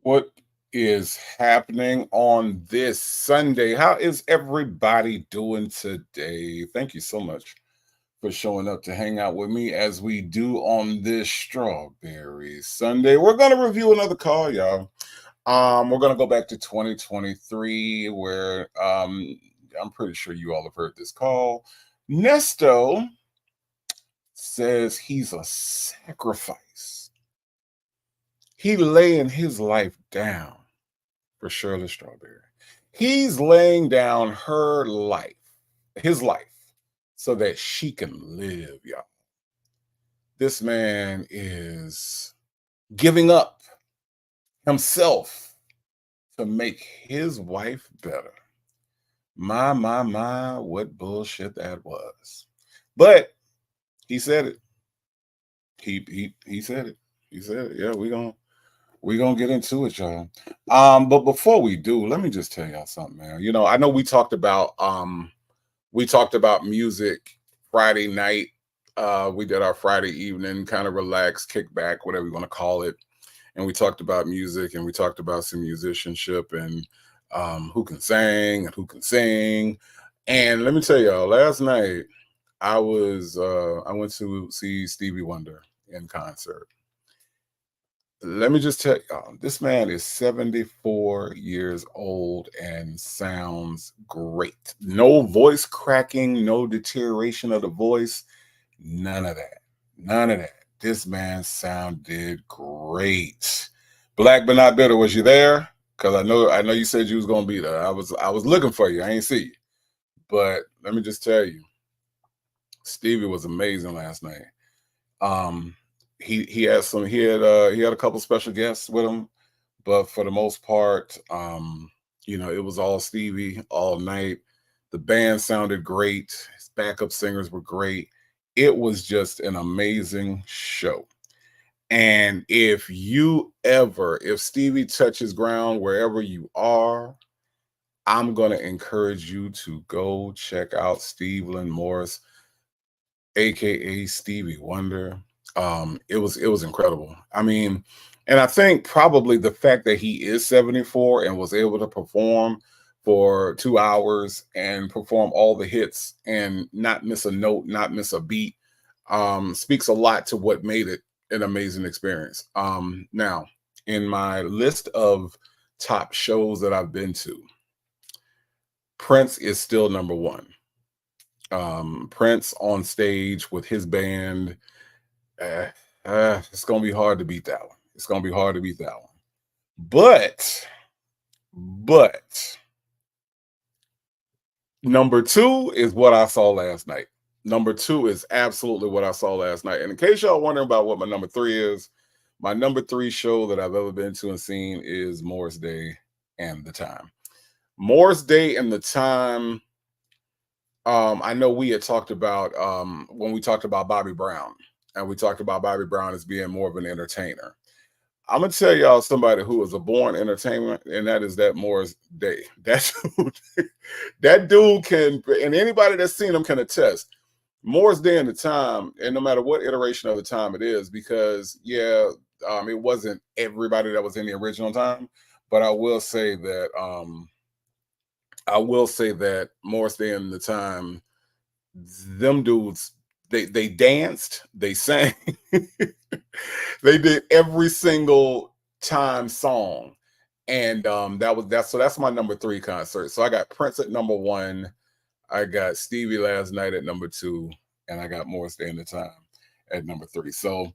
What is happening on this Sunday? How is everybody doing today? Thank you so much for showing up to hang out with me as we do on this Strawberry Sunday. We're going to review another call, y'all. We're going to go back to 2023, where I'm pretty sure you all have heard this call. Nesto says he's a sacrifice. He laying his life down for Shirley Strawberry. He's laying down his life, so that she can live, y'all. This man is giving up himself to make his wife better. My, what bullshit that was. But he said it. He said it. He said it. Yeah, we're gonna get into it, y'all. But before we do, let me just tell y'all something, man. I know we talked about music Friday night. We did our Friday evening kind of relax, kickback, whatever you want to call it. And we talked about music and we talked about some musicianship and who can sing and who can sing. And let me tell y'all, last night I went to see Stevie Wonder in concert. Let me just tell y'all, this man is 74 years old and sounds great. No voice cracking, no deterioration of the voice, none of that. None of that. This man sounded great. Black but not bitter, was you there? Because I know you said you was gonna be there. I was looking for you. I ain't see you. But let me just tell you, Stevie was amazing last night. Um, he had a couple special guests with him, but for the most part, it was all Stevie all night. The band sounded great. His backup singers were great. It was just an amazing show. And if Stevie touches ground wherever you are, I'm gonna encourage you to go check out Steve Morris, aka Stevie Wonder. It was incredible. I mean, and I think probably the fact that he is 74 and was able to perform for 2 hours and perform all the hits and not miss a note, not miss a beat, speaks a lot to what made it an amazing experience. Now, in my list of top shows that I've been to, Prince is still number one. Prince on stage with his band, uh, it's gonna be hard to beat that one. It's gonna be hard to beat that one. But number two is what I saw last night. Number two is absolutely what I saw last night. And in case y'all wondering about what my number three is, my number three show that I've ever been to and seen is Morris Day and the Time. Morris Day and the Time. I know we had talked about when we talked about Bobby Brown, and we talked about Bobby Brown as being more of an entertainer. I'm gonna tell y'all somebody who is a born entertainment, and that is that Morris Day. That dude can, and anybody that's seen him can attest. Morris Day and the Time, and no matter what iteration of the time it is, because it wasn't everybody that was in the original time, but I will say that Morris Day and the Time, them dudes, they danced, they sang, they did every single time song, and that's my number three concert. So I got Prince at number one, I got Stevie last night at number two, and I got Morris Day and the Time at number three. So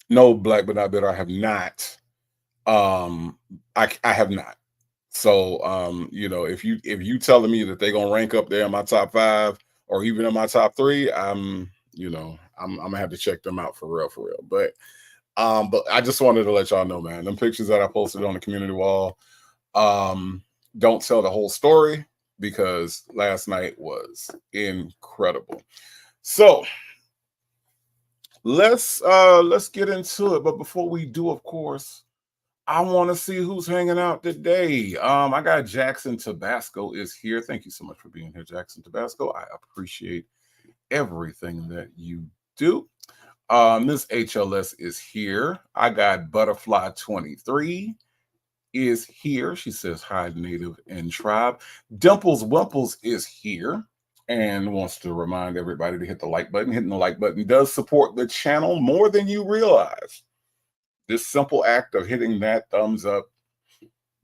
no, Black but not bitter. I have not. I have not. So if you telling me that they're gonna rank up there in my top five or even in my top three, I'm gonna have to check them out for real, for real. But I just wanted to let y'all know, man, them pictures that I posted on the community wall don't tell the whole story, because last night was incredible. So let's get into it. But before we do, of course, I want to see who's hanging out today. I got Jackson Tabasco is here. Thank you so much for being here, Jackson Tabasco. I appreciate everything that you do. Miss HLS is here. I got Butterfly 23 is here. She says hi, Native and Tribe. Dimples Wimples is here and wants to remind everybody to hit the like button. Hitting the like button does support the channel more than you realize. This simple act of hitting that thumbs up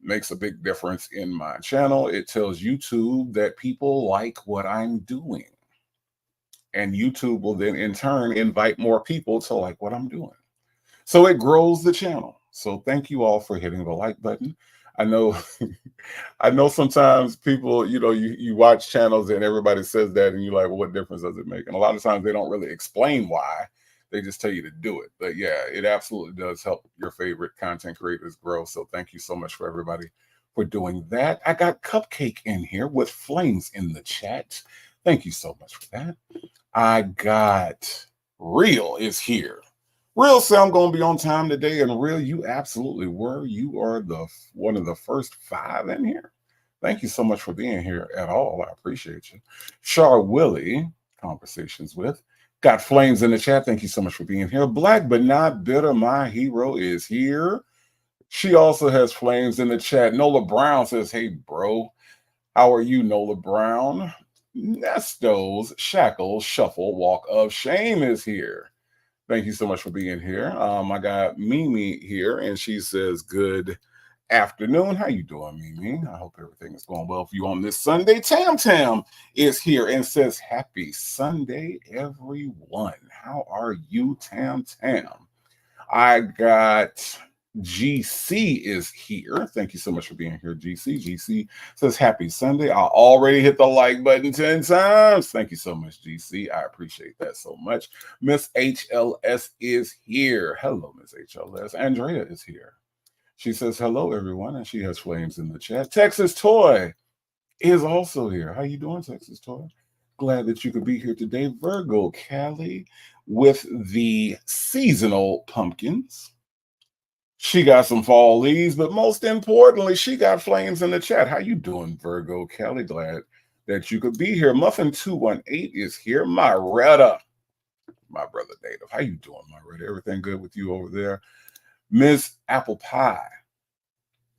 makes a big difference in my channel. It tells YouTube that people like what I'm doing. And YouTube will then in turn invite more people to like what I'm doing. So it grows the channel. So thank you all for hitting the like button. I know I know sometimes people, you watch channels and everybody says that and you're like, well, what difference does it make? And a lot of times they don't really explain why. They just tell you to do it. But yeah, it absolutely does help your favorite content creators grow. So thank you so much for everybody for doing that. I got Cupcake in here with flames in the chat. Thank you so much for that. I got Real is here. Real said I'm going to be on time today, and Real, you absolutely were. You are the one of the first 5 in here. Thank you so much for being here at all. I appreciate you. Char Willie, conversations with. Got Flames in the chat. Thank you so much for being here. Black but not bitter, my hero is here. She also has Flames in the chat. Nola Brown says, hey, bro. How are you, Nola Brown? Nesto's Shackles Shuffle Walk of Shame is here. Thank you so much for being here. I got Mimi here, and she says, good afternoon. How you doing, Mimi? I hope everything is going well for you on this Sunday. Tam Tam is here and says, happy Sunday, everyone. How are you, Tam Tam? I got GC is here. Thank you so much for being here, GC. GC says, happy Sunday. I already hit the like button 10 times. Thank you so much, GC. I appreciate that so much. Miss HLS is here. Hello, Miss HLS. Andrea is here. She says, hello, everyone, and she has flames in the chat. Texas Toy is also here. How you doing, Texas Toy? Glad that you could be here today. Virgo Callie with the seasonal pumpkins. She got some fall leaves, but most importantly, she got flames in the chat. How you doing, Virgo Callie? Glad that you could be here. Muffin218 is here. Myretta, my brother Native. How you doing, Myretta? Everything good with you over there? Miss Apple Pie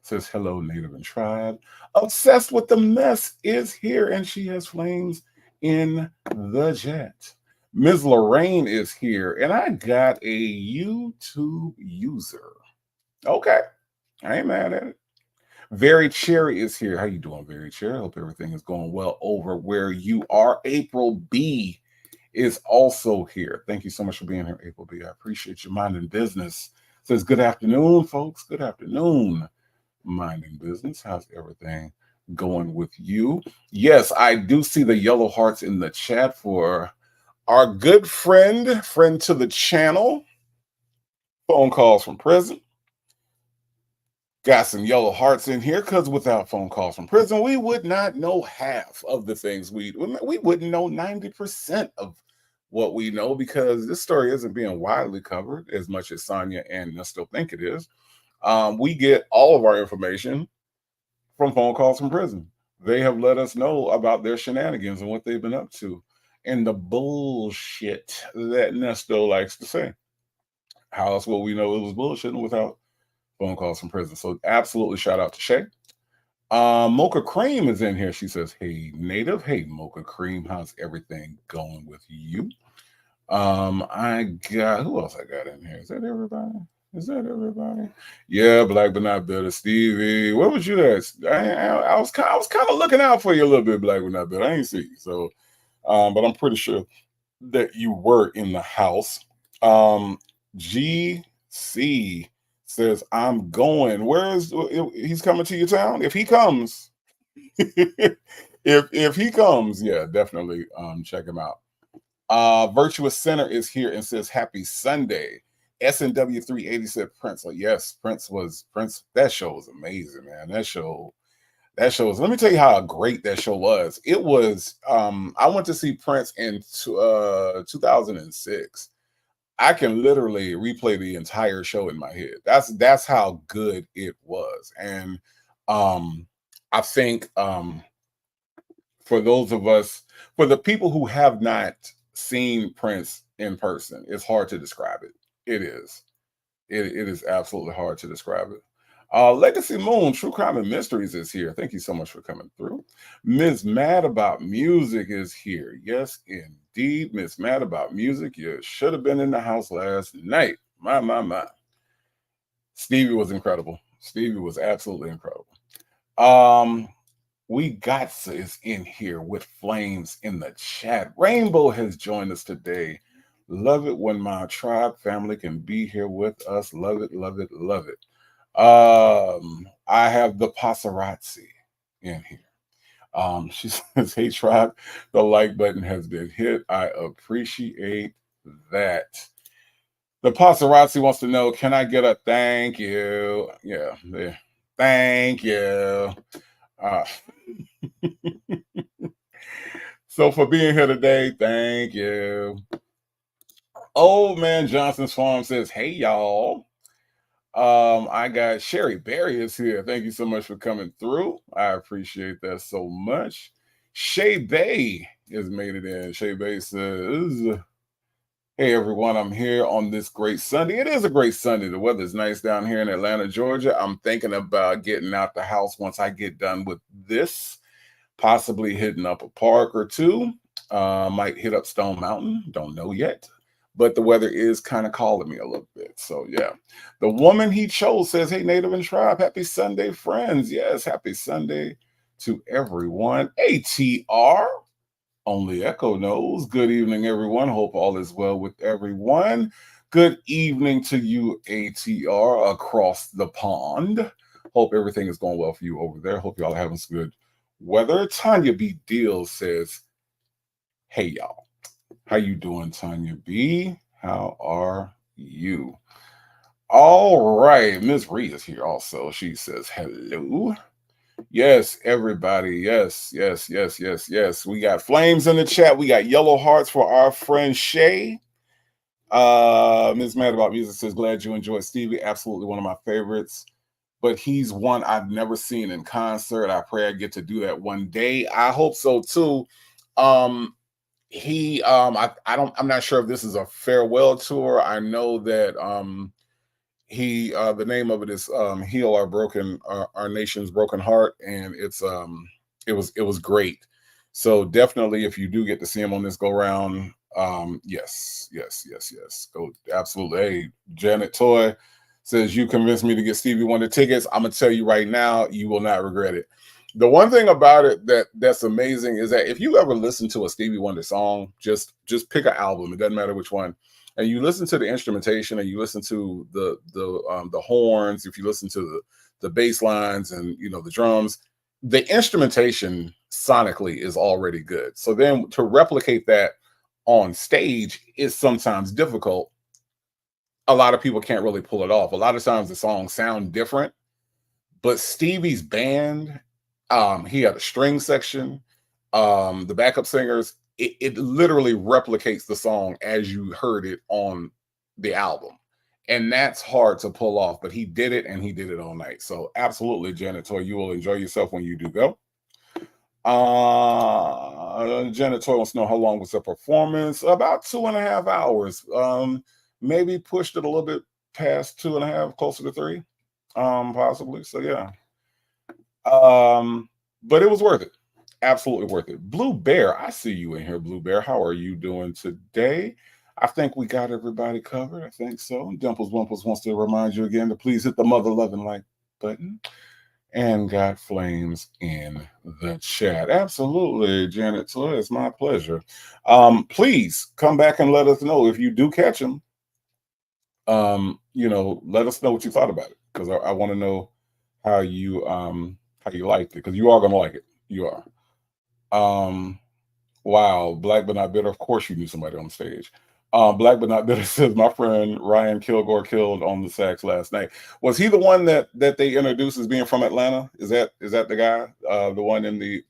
says, hello, Native and Tribe. Obsessed with the Mess is here, and she has flames in the chat. Ms. Lorraine is here, and I got a YouTube user. Okay, I ain't mad at it. Very Cherry is here. How you doing, Very Cherry? Hope everything is going well over where you are. April B is also here. Thank you so much for being here, April B. I appreciate you minding business. Says, good afternoon, folks. Good afternoon. Minding business. How's everything going with you? Yes, I do see the yellow hearts in the chat for our good friend to the channel. Phone calls from prison. Got some yellow hearts in here because without phone calls from prison, we would not know half of the things we wouldn't know 90% of what we know because this story isn't being widely covered as much as Sonia and Nesto think it is. We get all of our information from phone calls from prison. They have let us know about their shenanigans and what they've been up to and the bullshit that Nesto likes to say. How else will we know it was bullshitting without phone calls from prison? So absolutely shout out to Shay. Mocha Cream is in here. She says, hey, Native. Hey, Mocha Cream. How's everything going with you? I got, who else I got in here? Is that everybody? Is that everybody? Yeah, Black but not bitter. Stevie, where was you at? I was kind of looking out for you a little bit, Black but not bitter. I ain't see you. So, but I'm pretty sure that you were in the house. GC says, I'm going. Where is he's coming to your town? If he comes, if he comes, yeah, definitely check him out. Virtuous Center is here and says, happy Sunday. SNW 380 said Prince. So yes, Prince. That show was amazing, man. That show was, let me tell you how great that show was. It was, I went to see Prince in 2006. I can literally replay the entire show in my head. That's how good it was. And I think for those of us, for the people who have not seen Prince in person. It's hard to describe it. It is. It is absolutely hard to describe it. Legacy Moon, True Crime and Mysteries is here. Thank you so much for coming through. Miss Mad About Music is here. Yes, indeed. Miss Mad About Music. You should have been in the house last night. My. Stevie was incredible. Stevie was absolutely incredible. We got is in here with flames in the chat. Rainbow has joined us today. Love it when my tribe family can be here with us. Love it, love it, love it. I have the paparazzi in here. She says, "Hey tribe, the like button has been hit. I appreciate that." The paparazzi wants to know, can I get a thank you? Yeah, thank you. Uh, so for being here today, thank you. Old Man Johnson's Farm says, "Hey y'all." I got Sherry Berry is here. Thank you so much for coming through. I appreciate that so much. Shay Bay has made it in. Shay Bay says, "Hey everyone, I'm here on this great Sunday." It is a great Sunday. The weather's nice down here in Atlanta, Georgia. I'm thinking about getting out the house once I get done with this, possibly hitting up a park or two. Might hit up Stone Mountain. Don't know yet. But the weather is kind of calling me a little bit. So yeah. The woman he chose says, "Hey, Native and Tribe, happy Sunday, friends." Yes, happy Sunday to everyone. ATR. Only Echo knows. Good evening, everyone. Hope all is well with everyone. Good evening to you, ATR, across the pond. Hope everything is going well for you over there. Hope y'all are having some good weather. Tanya B. Deal says, "Hey, y'all. How you doing, Tanya B? How are you?" All right. Miss Ree is here also. She says, "Hello." Yes, everybody. Yes, yes, yes, yes, yes. We got flames in the chat. We got yellow hearts for our friend Shay. Ms. Mad About Music says, "Glad you enjoyed Stevie. Absolutely one of my favorites. But he's one I've never seen in concert. I pray I get to do that one day. I hope so too." I'm not sure if this is a farewell tour. I know that the name of it is Heal Our Nation's Broken Heart, and it was great. So definitely, if you do get to see him on this go round, yes, go absolutely. Hey, Janet Toy says, "You convinced me to get Stevie Wonder tickets. I'm gonna tell you right now, you will not regret it." The one thing about it that's amazing is that if you ever listen to a Stevie Wonder song, just pick an album. It doesn't matter which one, and you listen to the instrumentation and you listen to the horns. If you listen to the bass lines and the drums, the instrumentation sonically is already good. So then to replicate that on stage is sometimes difficult. A lot of people can't really pull it off. A lot of times the songs sound different, but Stevie's band, he had a string section, the backup singers, it literally replicates the song as you heard it on the album. And that's hard to pull off, but he did it, and he did it all night. So absolutely, Janet Toy, you will enjoy yourself when you do go. Janet Toy wants to know how long was the performance. About 2.5 hours. Maybe pushed it a little bit past 2.5, closer to 3, possibly. So yeah. But it was worth it. Absolutely worth it. Blue Bear, I see you in here, Blue Bear. How are you doing today? I think we got everybody covered. I think so. Dimples Wimples wants to remind you again to please hit the mother loving like button. And got flames in the chat. Absolutely, Janet Toy. It's my pleasure. Please come back and let us know if you do catch them. Let us know what you thought about it, because I want to know how you liked it, because you are gonna like it. You are. Wow, Black But Not Bitter. Of course you knew somebody on stage. Black But Not Bitter says, "My friend Ryan Kilgore killed on the sax last night." Was he the one that they introduced as being from Atlanta? Is that the guy? The one he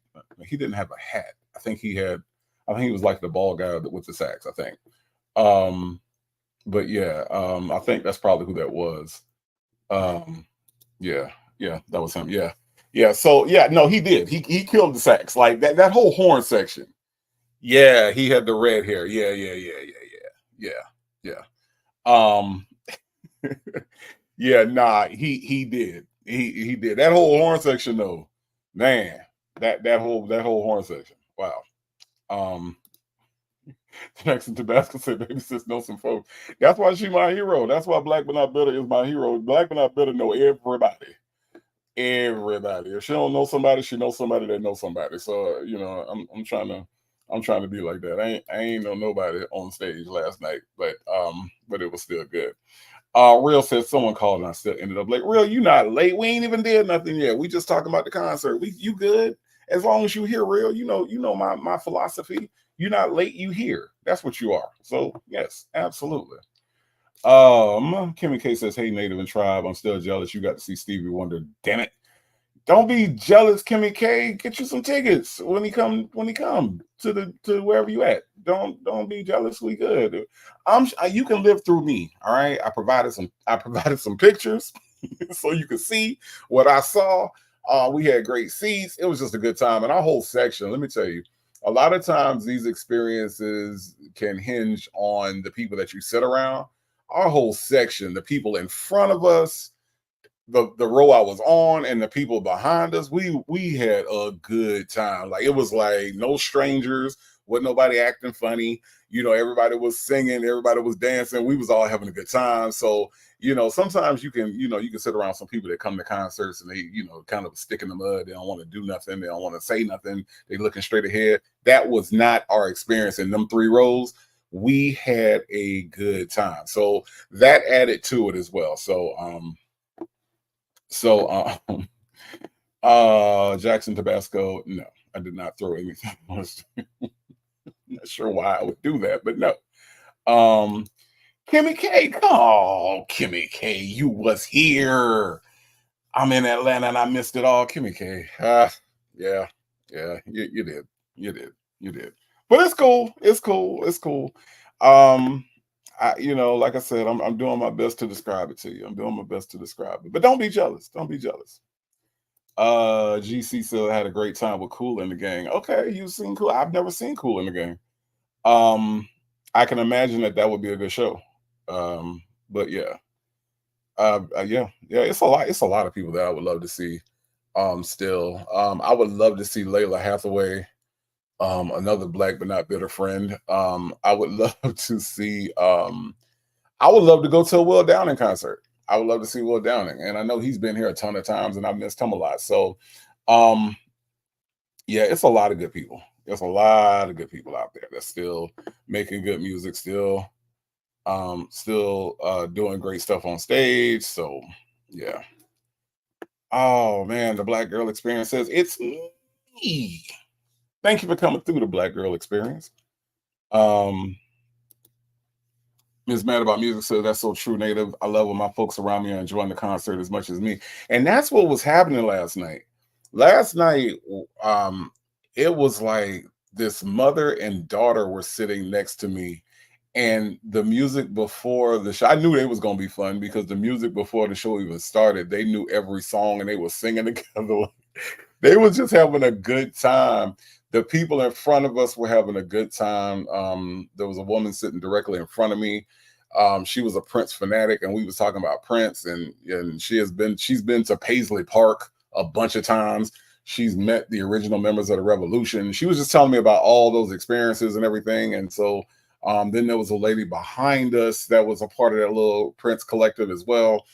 didn't have a hat. I think he was like the bald guy with the sax, I think. But yeah, I think that's probably who that was. Yeah, that was him. Yeah. Yeah. So yeah, no, he did. He killed the sax. Like that whole horn section. Yeah, he had the red hair. Yeah. Yeah, yeah. Um, yeah, nah, he did. He did. That whole horn section though, man, that whole horn section. Wow. Um, Jackson Tabasco said baby sis know some folks. That's why she my hero. That's why Black but not bitter is my hero. Black but not bitter know everybody. Everybody. If she don't know somebody, she knows somebody that knows somebody. So I'm trying to be like that. I ain't know nobody on stage last night, but it was still good. Real says someone called and I still ended up late. Real, you not late. We ain't even did nothing yet. We just talking about the concert. You good. As long as you here, real, you know my philosophy. You're not late, you here. That's what you are. So yes, absolutely. Kimmy K says, hey, Native and Tribe, I'm still jealous. You got to see Stevie Wonder. Damn it. Don't be jealous, Kimmy K. Get you some tickets when he come to wherever you at. Don't be jealous. We good. You can live through me. All right. I provided some pictures so you can see what I saw. We had great seats. It was just a good time. And our whole section, let me tell you, a lot of times these experiences can hinge on the people that you sit around. Our whole section, the people in front of us, the row I was on and the people behind us, we had a good time. Like it was like no strangers, wasn't nobody acting funny. Everybody was singing, everybody was dancing. We was all having a good time. So, sometimes you can sit around some people that come to concerts and they, kind of stick in the mud. They don't want to do nothing. They don't want to say nothing. They looking straight ahead. That was not our experience in them 3 rows. We had a good time. So that added to it as well. So, Jackson Tabasco, no, I did not throw anything. I'm not sure why I would do that, but no. Um, Kimmy K, oh, Kimmy K, you was here. I'm in Atlanta and I missed it all. Kimmy K, yeah, yeah, you did, you did, you did. But it's cool. It's cool. It's cool. Um, like I said, I'm doing my best to describe it to you. I'm doing my best to describe it. But don't be jealous. Don't be jealous. GC still had a great time with Cool in the Gang. Okay, you've seen Cool. I've never seen Cool in the Gang. Um, I can imagine that would be a good show. But yeah, yeah. It's a lot of people that I would love to see. Still, I would love to see Layla Hathaway. Another Black but not bitter friend. I would love to see. I would love to go to a Will Downing concert. I would love to see Will Downing, and I know he's been here a ton of times, and I've missed him a lot. So, um, yeah, it's a lot of good people. There's a lot of good people out there that's still making good music, still doing great stuff on stage. So, yeah. Oh man, the Black Girl Experience says it's me. Thank you for coming through the Black Girl Experience. Um, Ms. Mad About Music says that's so true, Native. I love when my folks around me are enjoying the concert as much as me. And that's what was happening last night. Last night, um, it was like this mother and daughter were sitting next to me. And the music before the show, I knew it was gonna be fun because the music before the show even started, they knew every song and they were singing together. They were just having a good time. The people in front of us were having a good time. There was a woman sitting directly in front of me. She was a Prince fanatic, and we was talking about Prince, and she's been to Paisley Park a bunch of times. She's met the original members of the Revolution. She was just telling me about all those experiences and everything. And so then there was a lady behind us that was a part of that little Prince collective as well.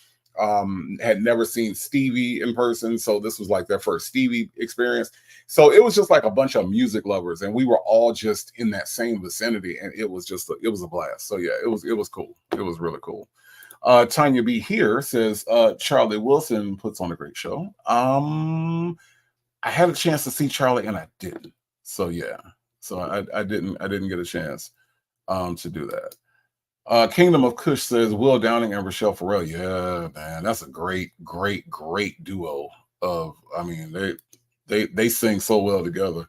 Had never seen Stevie in person, so this was like their first Stevie experience. So it was just like a bunch of music lovers, and we were all just in that same vicinity, and it was a blast. So yeah, it was cool. It was really cool. Tanya B here says Charlie Wilson puts on a great show. I had a chance to see Charlie and I didn't. So yeah, so I didn't get a chance to do that. Kingdom of Kush says Will Downing and Rochelle Farrell. Yeah, man, that's a great, great, great duo. I mean, they sing so well together.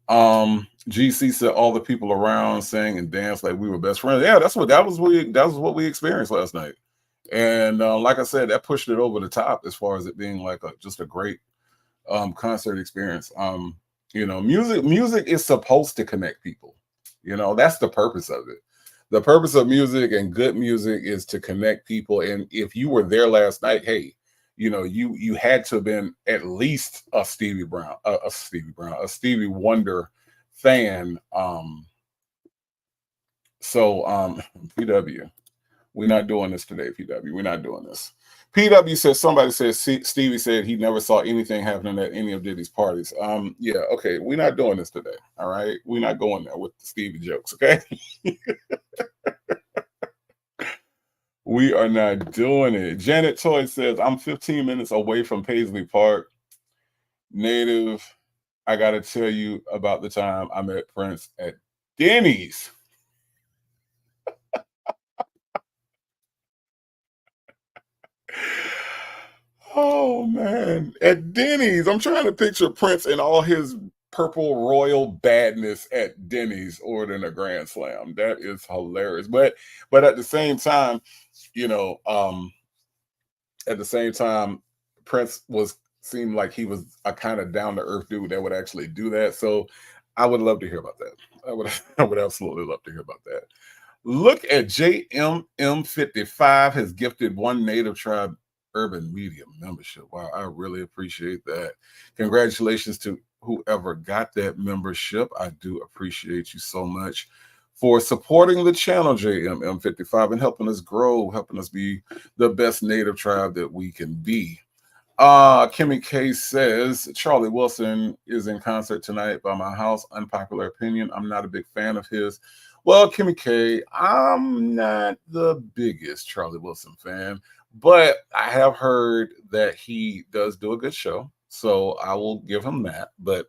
GC said all the people around sang and danced like we were best friends. Yeah, that was what we experienced last night. And like I said, that pushed it over the top as far as it being like just a great concert experience. Music is supposed to connect people. That's the purpose of it. The purpose of music and good music is to connect people. And if you were there last night, hey, you had to have been at least a Stevie Wonder fan. So PW, we're not doing this today, PW. We're not doing this. PW says somebody says Stevie said he never saw anything happening at any of Diddy's parties. Yeah, okay, we're not doing this today. All right, we're not going there with the Stevie jokes. Okay, we are not doing it. Janet Toy says I'm 15 minutes away from Paisley Park. Native, I got to tell you about the time I met Prince at Denny's. Oh man, at Denny's. I'm trying to picture Prince in all his purple royal badness at Denny's ordering a grand slam. That is hilarious. But at the same time, you know, at the same time, Prince was seemed like he was a kind of down to earth dude that would actually do that. So I would love to hear about that. I would I would absolutely love to hear about that. Look at JMM55 has gifted one Native Tribe Urban Media membership. Wow, I really appreciate that. Congratulations to whoever got that membership. I do appreciate you so much for supporting the channel, JMM55, and helping us grow, helping us be the best Native tribe that we can be. Kimmy K says Charlie Wilson is in concert tonight by my house. Unpopular opinion. I'm not a big fan of his. Well, Kimmy K, I'm not the biggest Charlie Wilson fan, but I have heard that he does do a good show. So I will give him that. But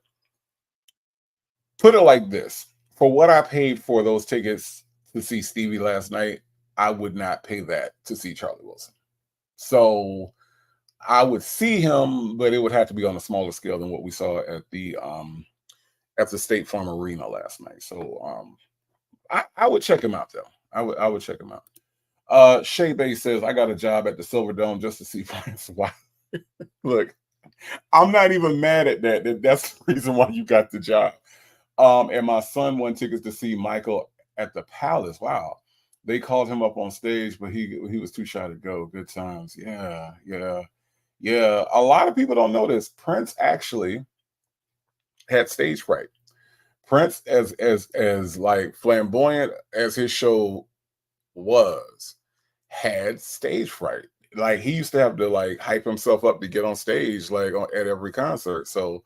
put it like this: for what I paid for those tickets to see Stevie last night, I would not pay that to see Charlie Wilson. So I would see him, but it would have to be on a smaller scale than what we saw at the State Farm Arena last night. So I would check him out though. I would check him out. Shay Bay says I got a job at the Silver Dome just to see Prince. Wow. Look, I'm not even mad at that. That's the reason why you got the job. And my son won tickets to see Michael at the Palace. Wow. They called him up on stage, but he was too shy to go. Good times. Yeah, yeah. Yeah, a lot of people don't know this. Prince actually had stage fright. Prince, as like flamboyant as his show was, had stage fright. Like he used to have to like hype himself up to get on stage, like at every concert. So,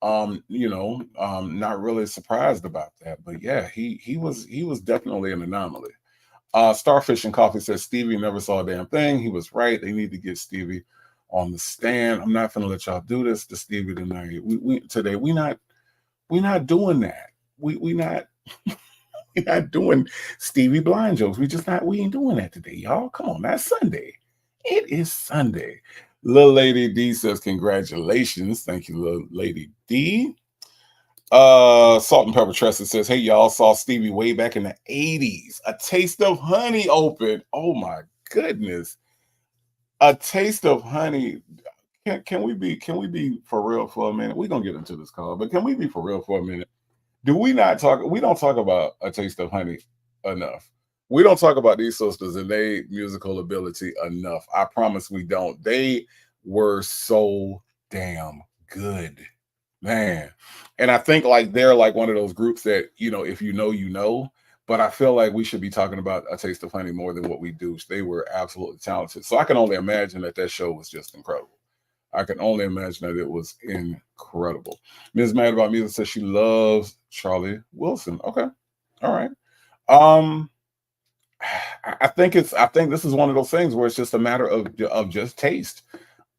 not really surprised about that. But yeah, he was definitely an anomaly. Starfish and Coffee says Stevie never saw a damn thing. He was right. They need to get Stevie on the stand. I'm not gonna let y'all do this to Stevie tonight. We today we not doing that. We not we not doing Stevie blind jokes. We ain't doing that today, y'all. Come on, that's Sunday. It is Sunday. Little Lady D says congratulations. Thank you, Little Lady D. Salt and Pepper Tressa says, hey, y'all saw Stevie way back in the 80s. A Taste of Honey opened. Oh my goodness. A Taste of Honey. Can we be for real for a minute? We're gonna get into this call, but can we be for real for a minute? We don't talk about A Taste of Honey enough. We don't talk about these sisters and their musical ability enough. I promise we don't. They were so damn good, man. And I think like they're like one of those groups that, if you know, you know. But I feel like we should be talking about A Taste of Honey more than what we do. They were absolutely talented. So I can only imagine that show was just incredible. I can only imagine that it was incredible. Ms. Mad About Music says she loves Charlie Wilson. Okay. All right. Um, I think this is one of those things where it's just a matter of just taste.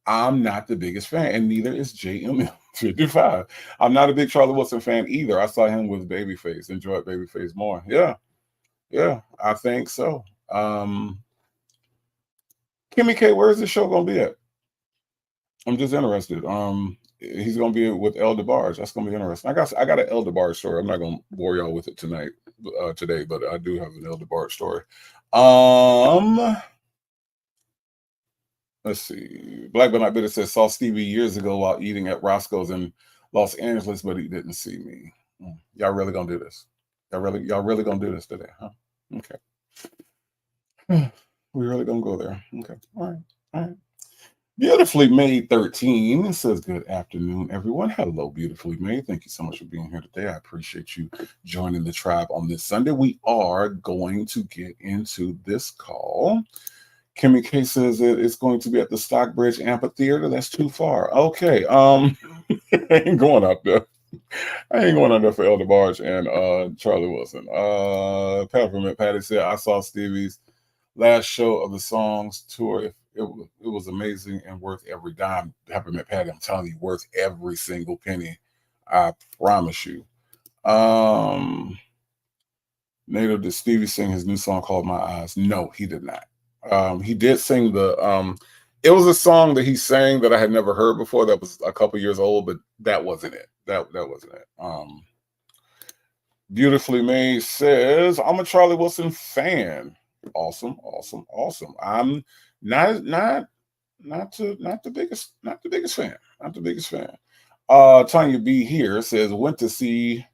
I'm not the biggest fan, and neither is JM55. I'm not a big Charlie Wilson fan either. I saw him with Babyface, enjoyed Babyface more. Yeah, yeah, I think so. Kimmy K, where's the show gonna be at? I'm just interested. He's gonna be with El DeBarge. That's gonna be interesting. I got an El DeBarge story. I'm not gonna bore y'all with it today, but I do have an El DeBarge story. Let's see. Black but Not Bitter says saw Stevie years ago while eating at Roscoe's in Los Angeles, but he didn't see me. Y'all really gonna do this? Y'all really gonna do this today, huh? Okay. We really gonna go there. Okay. All right. All right. Beautifully Made 13 says, good afternoon, everyone. Hello, Beautifully Made. Thank you so much for being here today. I appreciate you joining the tribe on this Sunday. We are going to get into this call. Kimmy K says that it's going to be at the Stockbridge Amphitheater. That's too far. Okay. I ain't going out there. I ain't going out there for Elder Barge and Charlie Wilson. Peppermint Patty said, I saw Stevie's last show of the songs tour. It was amazing and worth every dime. Peppermint Patty, I'm telling you, worth every single penny. I promise you. Nato, did Stevie sing his new song called My Eyes? No, he did not. He did sing it was a song that he sang that I had never heard before that was a couple years old, but that wasn't it. That wasn't it. Beautifully Made says, I'm a Charlie Wilson fan. Awesome. I'm not the biggest fan. Not the biggest fan. Tanya B here says, went to see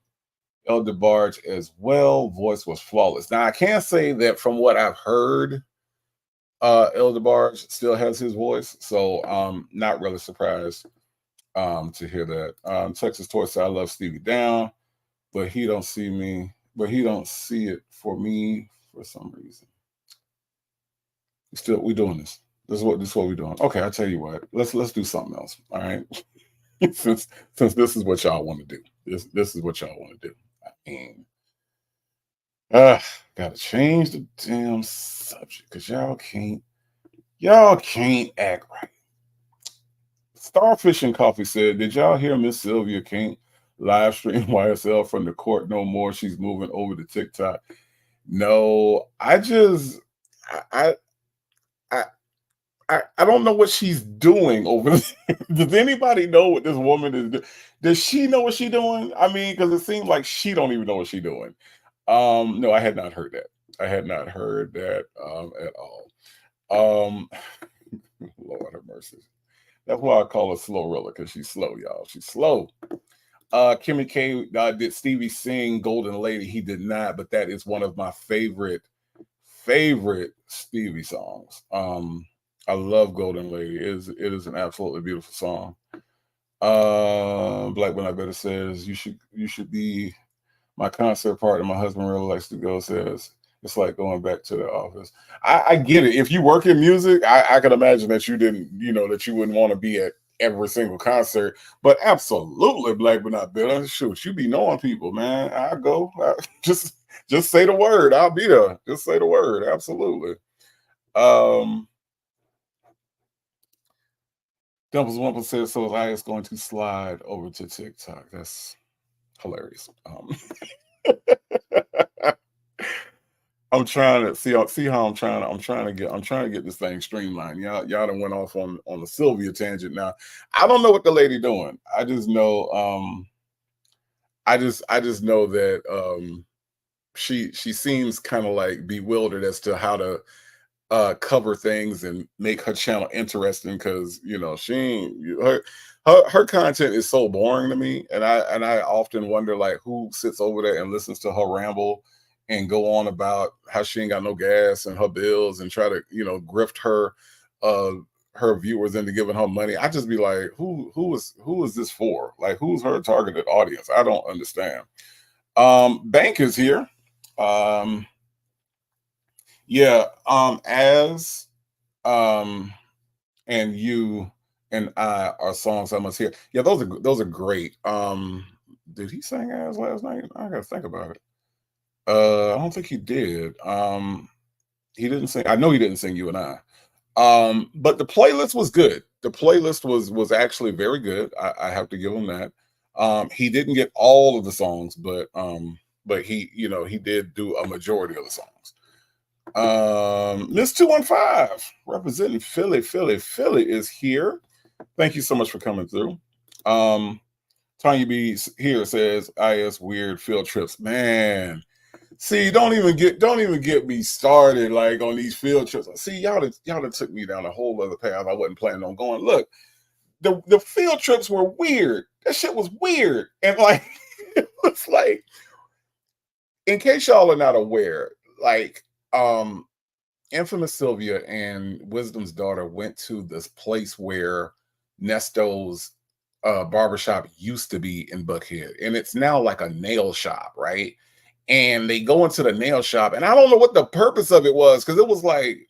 Elder Barge as well. Voice was flawless. Now I can't say that from what I've heard, Elder Barge still has his voice, so not really surprised to hear that. Texas Toy said, I love Stevie Down, but he don't see it for me for some reason. We doing this. This is what we're doing. Okay, I tell you what. Let's do something else. All right. since this is what y'all want to do. This is what y'all want to do. I mean, gotta change the damn subject because y'all can't act right. Starfish and Coffee said, did y'all hear Miss Sylvia can't live stream YSL from the court no more? She's moving over to TikTok. No, I don't know what she's doing over there. Does anybody know what this woman is doing? Does she know what she's doing? I mean, because it seems like she don't even know what she's doing. No, I had not heard that. I had not heard that at all. Lord have mercy. That's why I call her Slowrilla, because she's slow, y'all. She's slow. Kimmy K did Stevie sing Golden Lady? He did not, but that is one of my favorite Stevie songs. I love Golden Lady. It is an absolutely beautiful song. Black When I Better says, you should be my concert partner. My husband really likes to go. Says it's like going back to the office. I get it. If you work in music, I can imagine that you didn't, that you wouldn't want to be at every single concert. But absolutely, Black But Not Bitter. Shoot, you be knowing people, man. I go. Just say the word. I'll be there. Just say the word. Absolutely. Doubles 1% says, so I is going to slide over to TikTok. That's hilarious. I'm trying to see how I'm trying to get this thing streamlined. Y'all done went off on the Sylvia tangent. Now I don't know what the lady doing. I just know I just know that she seems kind of like bewildered as to how to cover things and make her channel interesting, because she ain't her content is so boring to me, and I often wonder like who sits over there and listens to her ramble and go on about how she ain't got no gas and her bills and try to grift her viewers into giving her money. I just be like, who is this for? Like, who's her targeted audience? I don't understand. Bank is here. Yeah, as and you and I are songs I must hear. Yeah, those are great. Did he sing As last night? I gotta think about it. I don't think he did. He didn't sing. I know he didn't sing You and I. But the playlist was good. The playlist was actually very good. I have to give him that. He didn't get all of the songs, but he he did do a majority of the songs. Miss 215 representing Philly is here. Thank you so much for coming through. Tanya B here says, IS weird field trips. Man, see, don't even get me started like on these field trips. See, y'all done took me down a whole other path I wasn't planning on going. Look, the field trips were weird. That shit was weird. And like it was like, in case y'all are not aware, like Um, Infamous Sylvia and Wisdom's daughter went to this place where Nesto's barbershop used to be in Buckhead, and it's now like a nail shop, right? And they go into the nail shop, and I don't know what the purpose of it was because it was like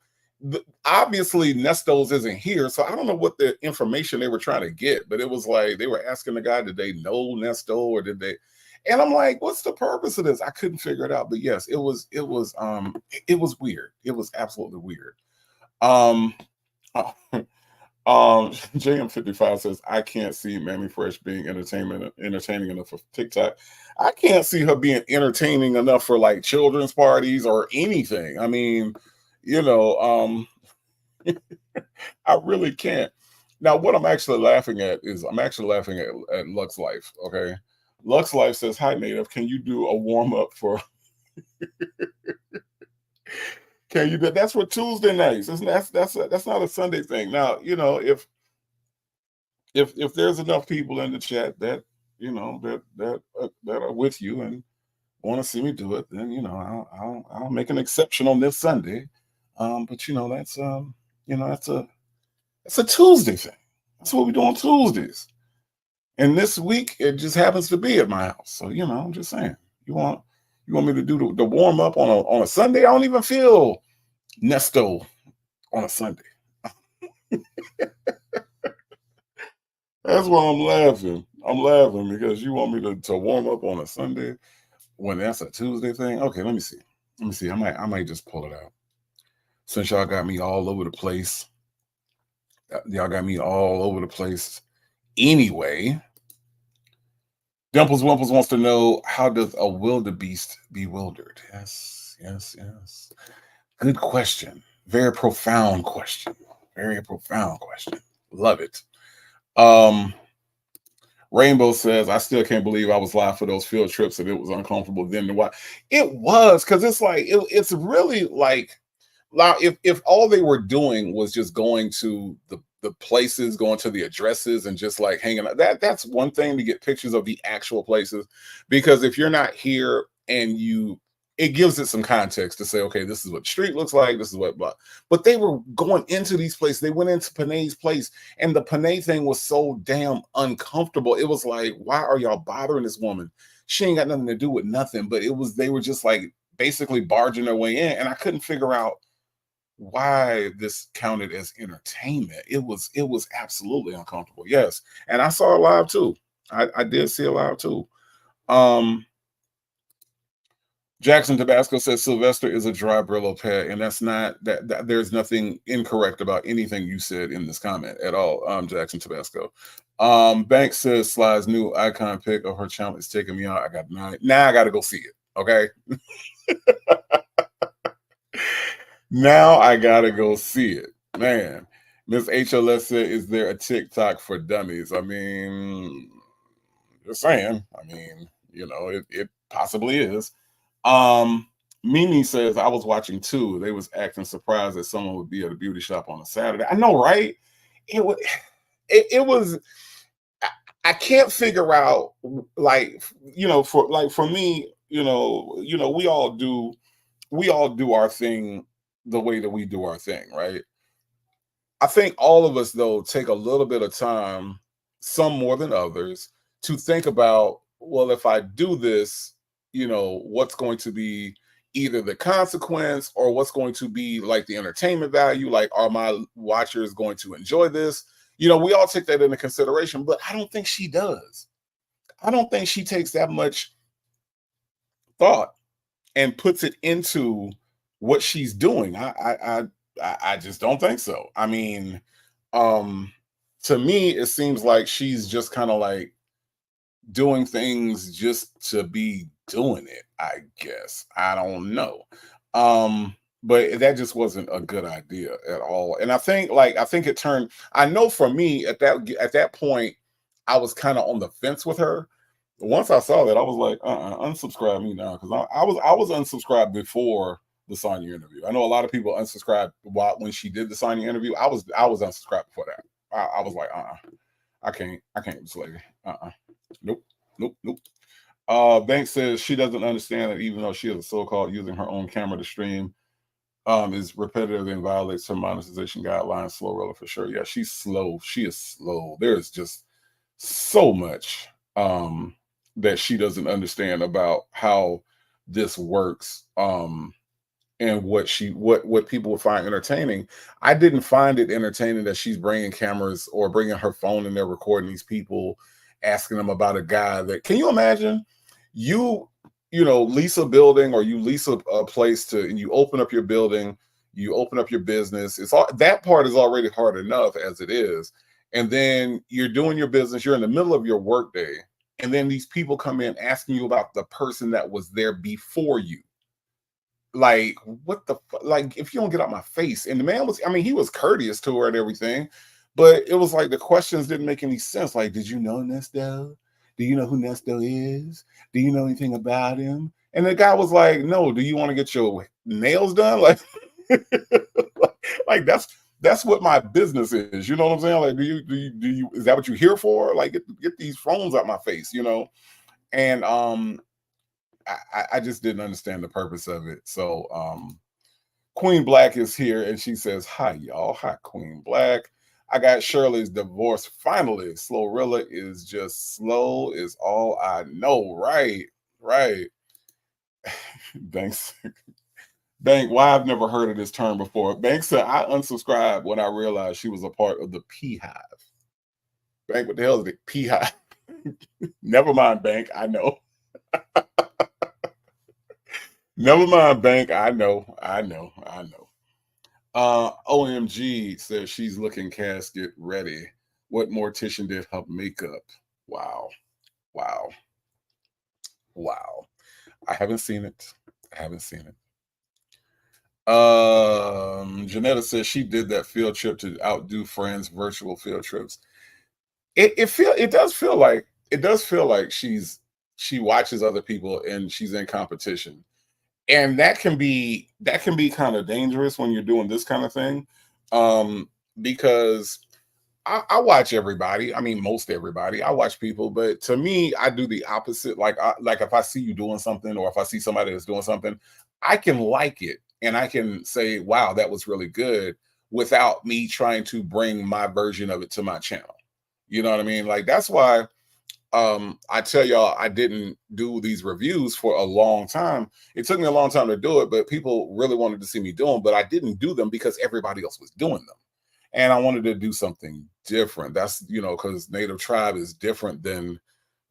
obviously Nesto's isn't here, so I don't know what the information they were trying to get, but it was like they were asking the guy, did they know Nesto or did they? And I'm like, what's the purpose of this? I couldn't figure it out, but yes, it was weird. It was absolutely weird. Um, JM55 says, I can't see Mammy Fresh being entertaining enough for TikTok. I can't see her being entertaining enough for like children's parties or anything. I mean, you know, I really can't. Now, what I'm actually laughing at is I'm actually laughing at Lux Life. Okay. Lux Life says, hi, Native. Can you do a warm up for can you do that's for Tuesday nights? That's not a Sunday thing. Now, you know, if there's enough people in the chat that you know that are with you and want to see me do it, then you know I'll make an exception on this Sunday. But you know you know that's a Tuesday thing. That's what we do on Tuesdays. And this week it just happens to be at my house. So you know I'm just saying you want me to do the warm up on a Sunday? I don't even feel Nesto on a Sunday. That's why I'm laughing. I'm laughing because you want me to warm up on a Sunday when that's a Tuesday thing. Okay, let me see. Let me see. I might just pull it out. Since y'all got me all over the place. Y'all got me all over the place. Anyway, Dimples Wimples wants to know, how does a wildebeest bewildered? Yes, yes, yes. Good question. Very profound question. Very profound question. Love it. Rainbow says, I still can't believe I was live for those field trips and it was uncomfortable then to watch. It was because it's like it's really like if all they were doing was just going to the places, going to the addresses and just like hanging out, that's one thing to get pictures of the actual places. Because if you're not here and it gives it some context to say, okay, this is what the street looks like, this is what blah. But they were going into these places. They went into Panay's place, and the Panay thing was so damn uncomfortable. It was like, why are y'all bothering this woman? She ain't got nothing to do with nothing. But they were just like basically barging their way in, and I couldn't figure out why this counted as entertainment. It was absolutely uncomfortable. Yes, and I saw it live too. I did see it live too. Um, Jackson Tabasco says Sylvester is a dry Brillo pet, and that's not that there's nothing incorrect about anything you said in this comment at all. Jackson Tabasco. Banks says Sly's new icon pic of her channel is taking me out. I got 9. Now I gotta go see it. Okay. Now I gotta go see it. Man. Miss HLS said, is there a TikTok for dummies? I mean, just saying. I mean, you know, it possibly is. Mimi says, I was watching too. They was acting surprised that someone would be at a beauty shop on a Saturday. I know, right? It was it was I can't figure out, like, you know, for me, we all do our thing the way that we do our thing, right? I think all of us though take a little bit of time, some more than others, to think about, well, if I do this, you know, what's going to be either the consequence or what's going to be like the entertainment value, like are my watchers going to enjoy this? You know, we all take that into consideration, but I don't think she does. I don't think she takes that much thought and puts it into what she's doing. I just don't think so. I mean, um, to me, it seems like she's just kind of like doing things just to be doing it, I guess. I don't know. But that just wasn't a good idea at all. And I think it turned, I know for me at that point, I was kind of on the fence with her. Once I saw that, I was like, unsubscribe me now. Because I was unsubscribed before the Sonya interview. I know a lot of people unsubscribed when she did the Sonya interview. I was unsubscribed before that. I was like, I can't with this lady. Nope, nope, nope. Banks says she doesn't understand that even though she is so-called using her own camera to stream, is repetitive and violates her monetization guidelines. Slow roller for sure. Yeah, she's slow. She is slow. There's just so much that she doesn't understand about how this works. And what people would find entertaining. I didn't find it entertaining that she's bringing cameras or bringing her phone and they're recording these people, asking them about a guy that, can you imagine you lease a building, or you lease a place to, and you open up your building, you open up your business. It's all, that part is already hard enough as it is, and then you're doing your business, you're in the middle of your workday, and then these people come in asking you about the person that was there before you. Like, what the like, if you don't get out my face. And the man was, I mean, he was courteous to her and everything, but it was like the questions didn't make any sense. Like, did you know Nesto? Do you know who Nesto is? Do you know anything about him? And the guy was like, no. Do you want to get your nails done? Like, like that's what my business is. You know what I'm saying? Like, do you is that what you're here for? Like, get these phones out my face, And I just didn't understand the purpose of it. So Queen Black is here, and she says, hi, y'all. Hi, Queen Black. I got Shirley's divorce finally. Slowrilla is just slow is all I know. Right, right. Thanks. Bank, why I've never heard of this term before. Bank said, I unsubscribed when I realized she was a part of the P Hive. Bank, what the hell is the P Hive? Never mind, Bank. I know. Never mind, Bank. I know. OMG says she's looking casket ready. What mortician did her makeup? Wow. I haven't seen it. Janetta says she did that field trip to outdo friends' virtual field trips. It does feel like she watches other people and she's in competition. And that can be kind of dangerous when you're doing this kind of thing. Because I watch everybody. I mean, most everybody. I watch people, but to me, I do the opposite. Like if I see you doing something, or if I see somebody that's doing something, I can like it and I can say, wow, that was really good, without me trying to bring my version of it to my channel. You know what I mean? Like, that's why I tell y'all, I didn't do these reviews for a long time. It took me a long time to do it, but people really wanted to see me do them, but I didn't do them because everybody else was doing them. And I wanted to do something different. That's, because Native Tribe is different than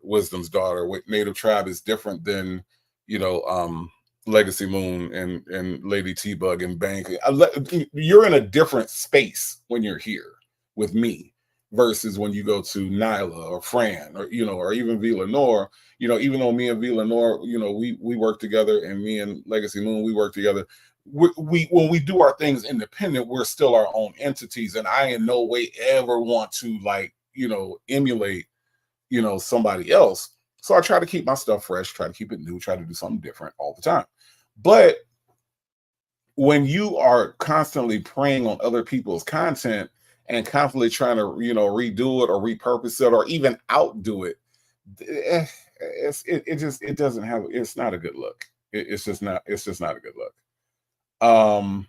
Wisdom's Daughter. Native Tribe is different than, Legacy Moon and Lady T-Bug and Bank. You're in a different space when you're here with me versus when you go to Nyla or Fran, or or even V Lenore. Even though me and V Lenore, we work together, and me and Legacy Moon, we work together. We when we do our things independent, we're still our own entities, and I in no way ever want to emulate somebody else. So I try to keep my stuff fresh, try to keep it new, try to do something different all the time. But when you are constantly preying on other people's content and constantly trying to redo it or repurpose it or even outdo it, it doesn't have, it's not a good look. It's just not a good look.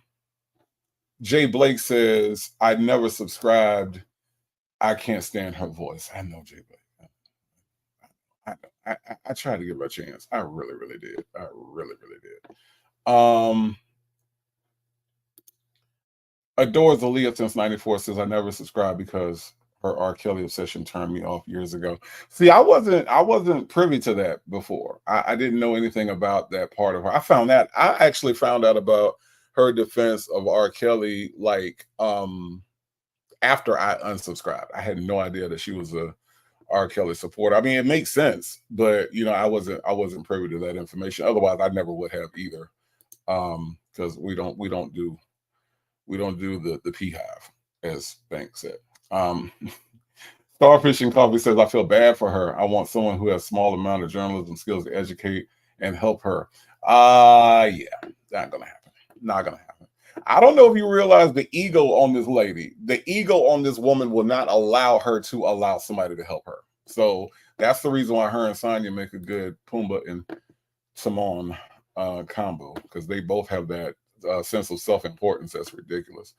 Jay Blake says, I never subscribed. I can't stand her voice. I know, Jay Blake. I tried to give her a chance. I really did. Adores Aaliyah since '94 says, I never subscribed because her R. Kelly obsession turned me off years ago. See, I wasn't privy to that before. I didn't know anything about that part of her. I actually found out about her defense of R. Kelly after I unsubscribed. I had no idea that she was a R. Kelly supporter. I mean, it makes sense, but I wasn't privy to that information. Otherwise, I never would have either. Because we don't do the P Hive, as Bank said. Starfish and Coffee says, I feel bad for her. I want someone who has small amount of journalism skills to educate and help her. Yeah, not gonna happen. I don't know if you realize the ego on this lady. The ego on this woman will not allow her to allow somebody to help her. So that's the reason why her and Sonya make a good Pumbaa and Simone combo, because they both have that sense of self-importance. That's ridiculous.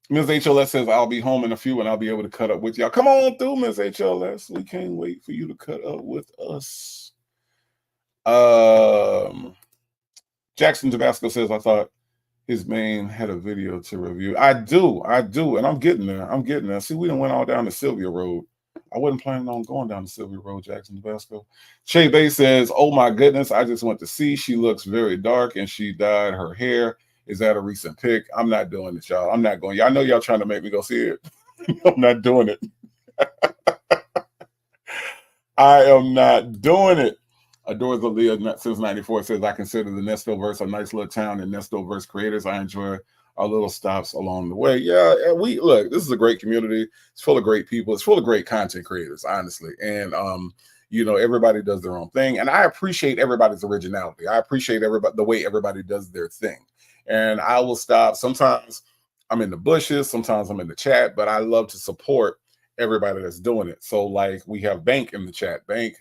Ms. HLS says, I'll be home in a few and I'll be able to cut up with y'all. Come on through, Ms. HLS. We can't wait for you to cut up with us. Jackson Tabasco says, I thought his main had a video to review. I do, and I'm getting there. See, we done went all down the Sylvia Road. I wasn't planning on going down the Sylvia Road, Jackson Tabasco. Shay Bay says, oh my goodness, I just went to see. She looks very dark and she dyed her hair. Is that a recent pic? I'm not doing it, y'all. I'm not going. Y'all know y'all trying to make me go see it. I'm not doing it. I am not doing it. Adores Aaliyah since 94 says, I consider the Nesto verse a nice little town and Nesto verse creators. I enjoy our little stops along the way. Yeah, we look, this is a great community. It's full of great people. It's full of great content creators, honestly. And you know, everybody does their own thing. And I appreciate everybody's originality. I appreciate everybody the way everybody does their thing. And I will stop. Sometimes I'm in the bushes, sometimes I'm in the chat, but I love to support everybody that's doing it. So like we have Bank in the chat. Bank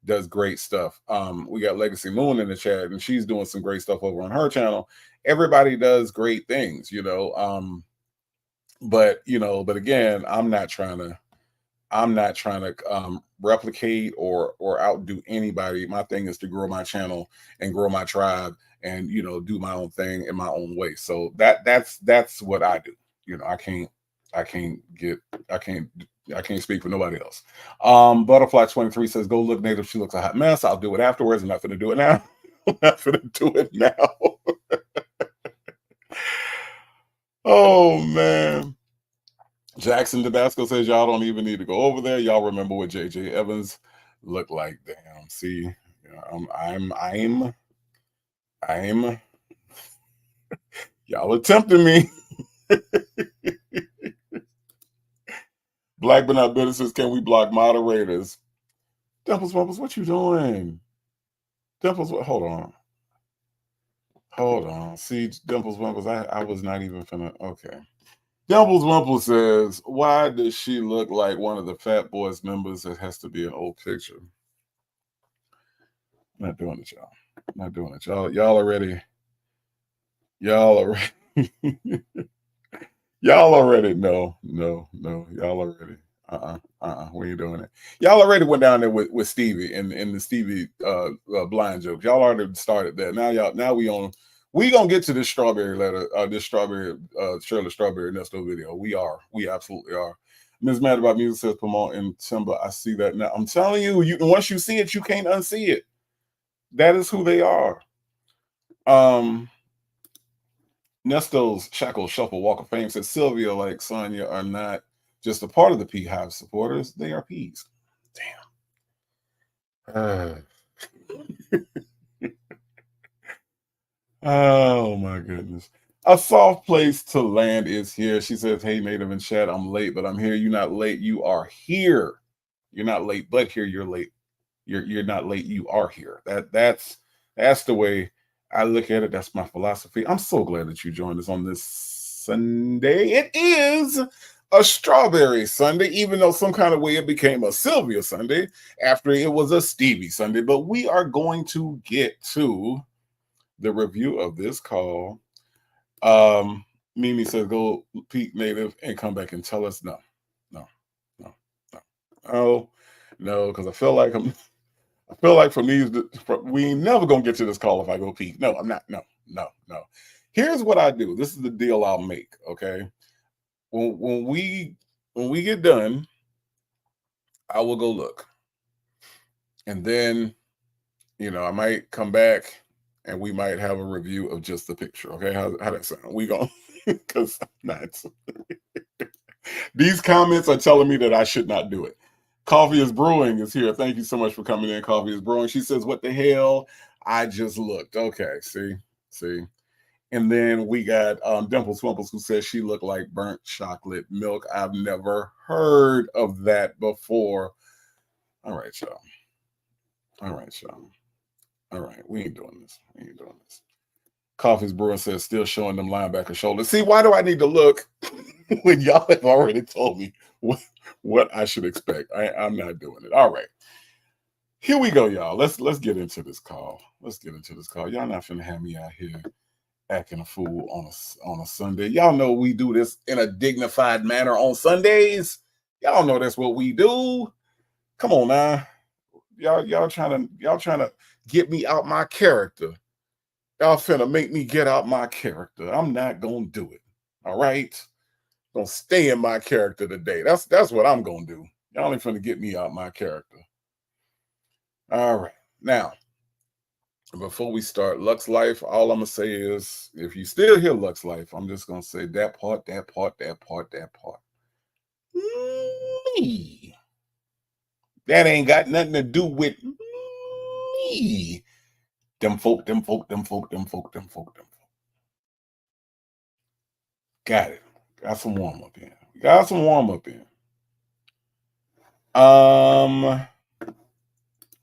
does great stuff. We got Legacy Moon in the chat and she's doing some great stuff over on her channel. Everybody does great things, you know. But again, I'm not trying to replicate or outdo anybody. My thing is to grow my channel and grow my tribe and, you know, do my own thing in my own way. So that's what I do. You know, I can't speak for nobody else. Butterfly 23 says, go look native. She looks a hot mess. I'll do it afterwards. I'm not going to do it now. I'm not going to do it now. Oh, man. Jackson Tabasco says, y'all don't even need to go over there. Y'all remember what J.J. Evans looked like. Damn. See, I'm y'all are tempting me. Black but not bitter says, can we block moderators? Dimples Wumples, what you doing? Dimples, hold on. See, Dimples Wumples, I was not even finna, okay. Dimples Wumples says, why does she look like one of the Fat Boys members? It has to be an old picture. Not doing it, y'all. Not doing it. Y'all already. Y'all already. No. Y'all already. We ain't doing it. Y'all already went down there with Stevie and the Stevie blind joke. Y'all already started that. Now we gonna get to this strawberry letter, this strawberry Shirley Strawberry Nesto video. We absolutely are. Ms. Mad About Music says promote in Timber. I see that now. I'm telling you, once you see it, you can't unsee it. That is who they are. Nesto's Shackle Shuffle Walk of Fame says Sylvia, like Sonya, are not just a part of the P-Hive supporters. They are P's. Damn. Oh my goodness. A soft place to land is here. She says, hey, Native in chat, I'm late, but I'm here. You're not late. You are here. You're not late, but here you're late. You're not late. You are here. That's the way I look at it. That's my philosophy. I'm so glad that you joined us on this Sunday. It is a Strawberry Sunday, even though some kind of way it became a Sylvia Sunday after it was a Stevie Sunday. But we are going to get to the review of this call. Mimi says, go peak Native and come back and tell us no, because I feel like for me, we ain't never gonna get to this call if I go peak. No, I'm not. No. Here's what I do. This is the deal I'll make. Okay, when we get done, I will go look, and then I might come back and we might have a review of just the picture. Okay, how that sound? We gonna because I'm not. These comments are telling me that I should not do it. Coffee is Brewing is here. Thank you so much for coming in. Coffee is Brewing. She says, what the hell? I just looked. Okay, see. And then we got Dimples Swimples who says she looked like burnt chocolate milk. I've never heard of that before. All right, y'all. All right, we ain't doing this. Coffee's Brewing says, still showing them linebacker shoulders. See, why do I need to look when y'all have already told me what I should expect? I'm not doing it. All right. Here we go, y'all. Let's get into this call. Y'all not finna have me out here Acting a fool on a Sunday. Y'all know we do this in a dignified manner on Sundays. Y'all know that's what we do. Come on now. Y'all trying to get me out my character. Y'all finna make me get out my character. I'm not gonna do it. All right. Gonna stay in my character today. That's what I'm gonna do. Y'all ain't finna get me out my character. All right. Now, before we start Lux Life, all I'm gonna say is if you still hear Lux Life, I'm just gonna say that part. Me. That ain't got nothing to do with me. Them folk. Got it. Got some warm up in.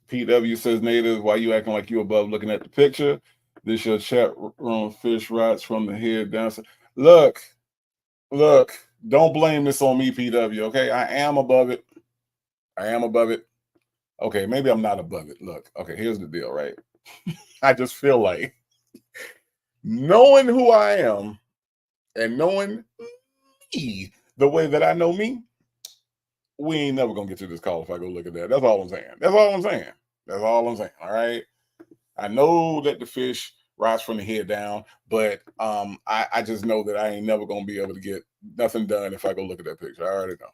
PW says, Native, why you acting like you above looking at the picture? This your chat room fish rods from the head down. Look, don't blame this on me, PW, okay? I am above it. Okay, maybe I'm not above it. Look, okay, here's the deal, right? I just feel like knowing who I am and knowing me the way that I know me, we ain't never gonna get to this call if I go look at that. That's all I'm saying. All right. I know that the fish rise from the head down, but I just know that I ain't never gonna be able to get nothing done if I go look at that picture. I already know.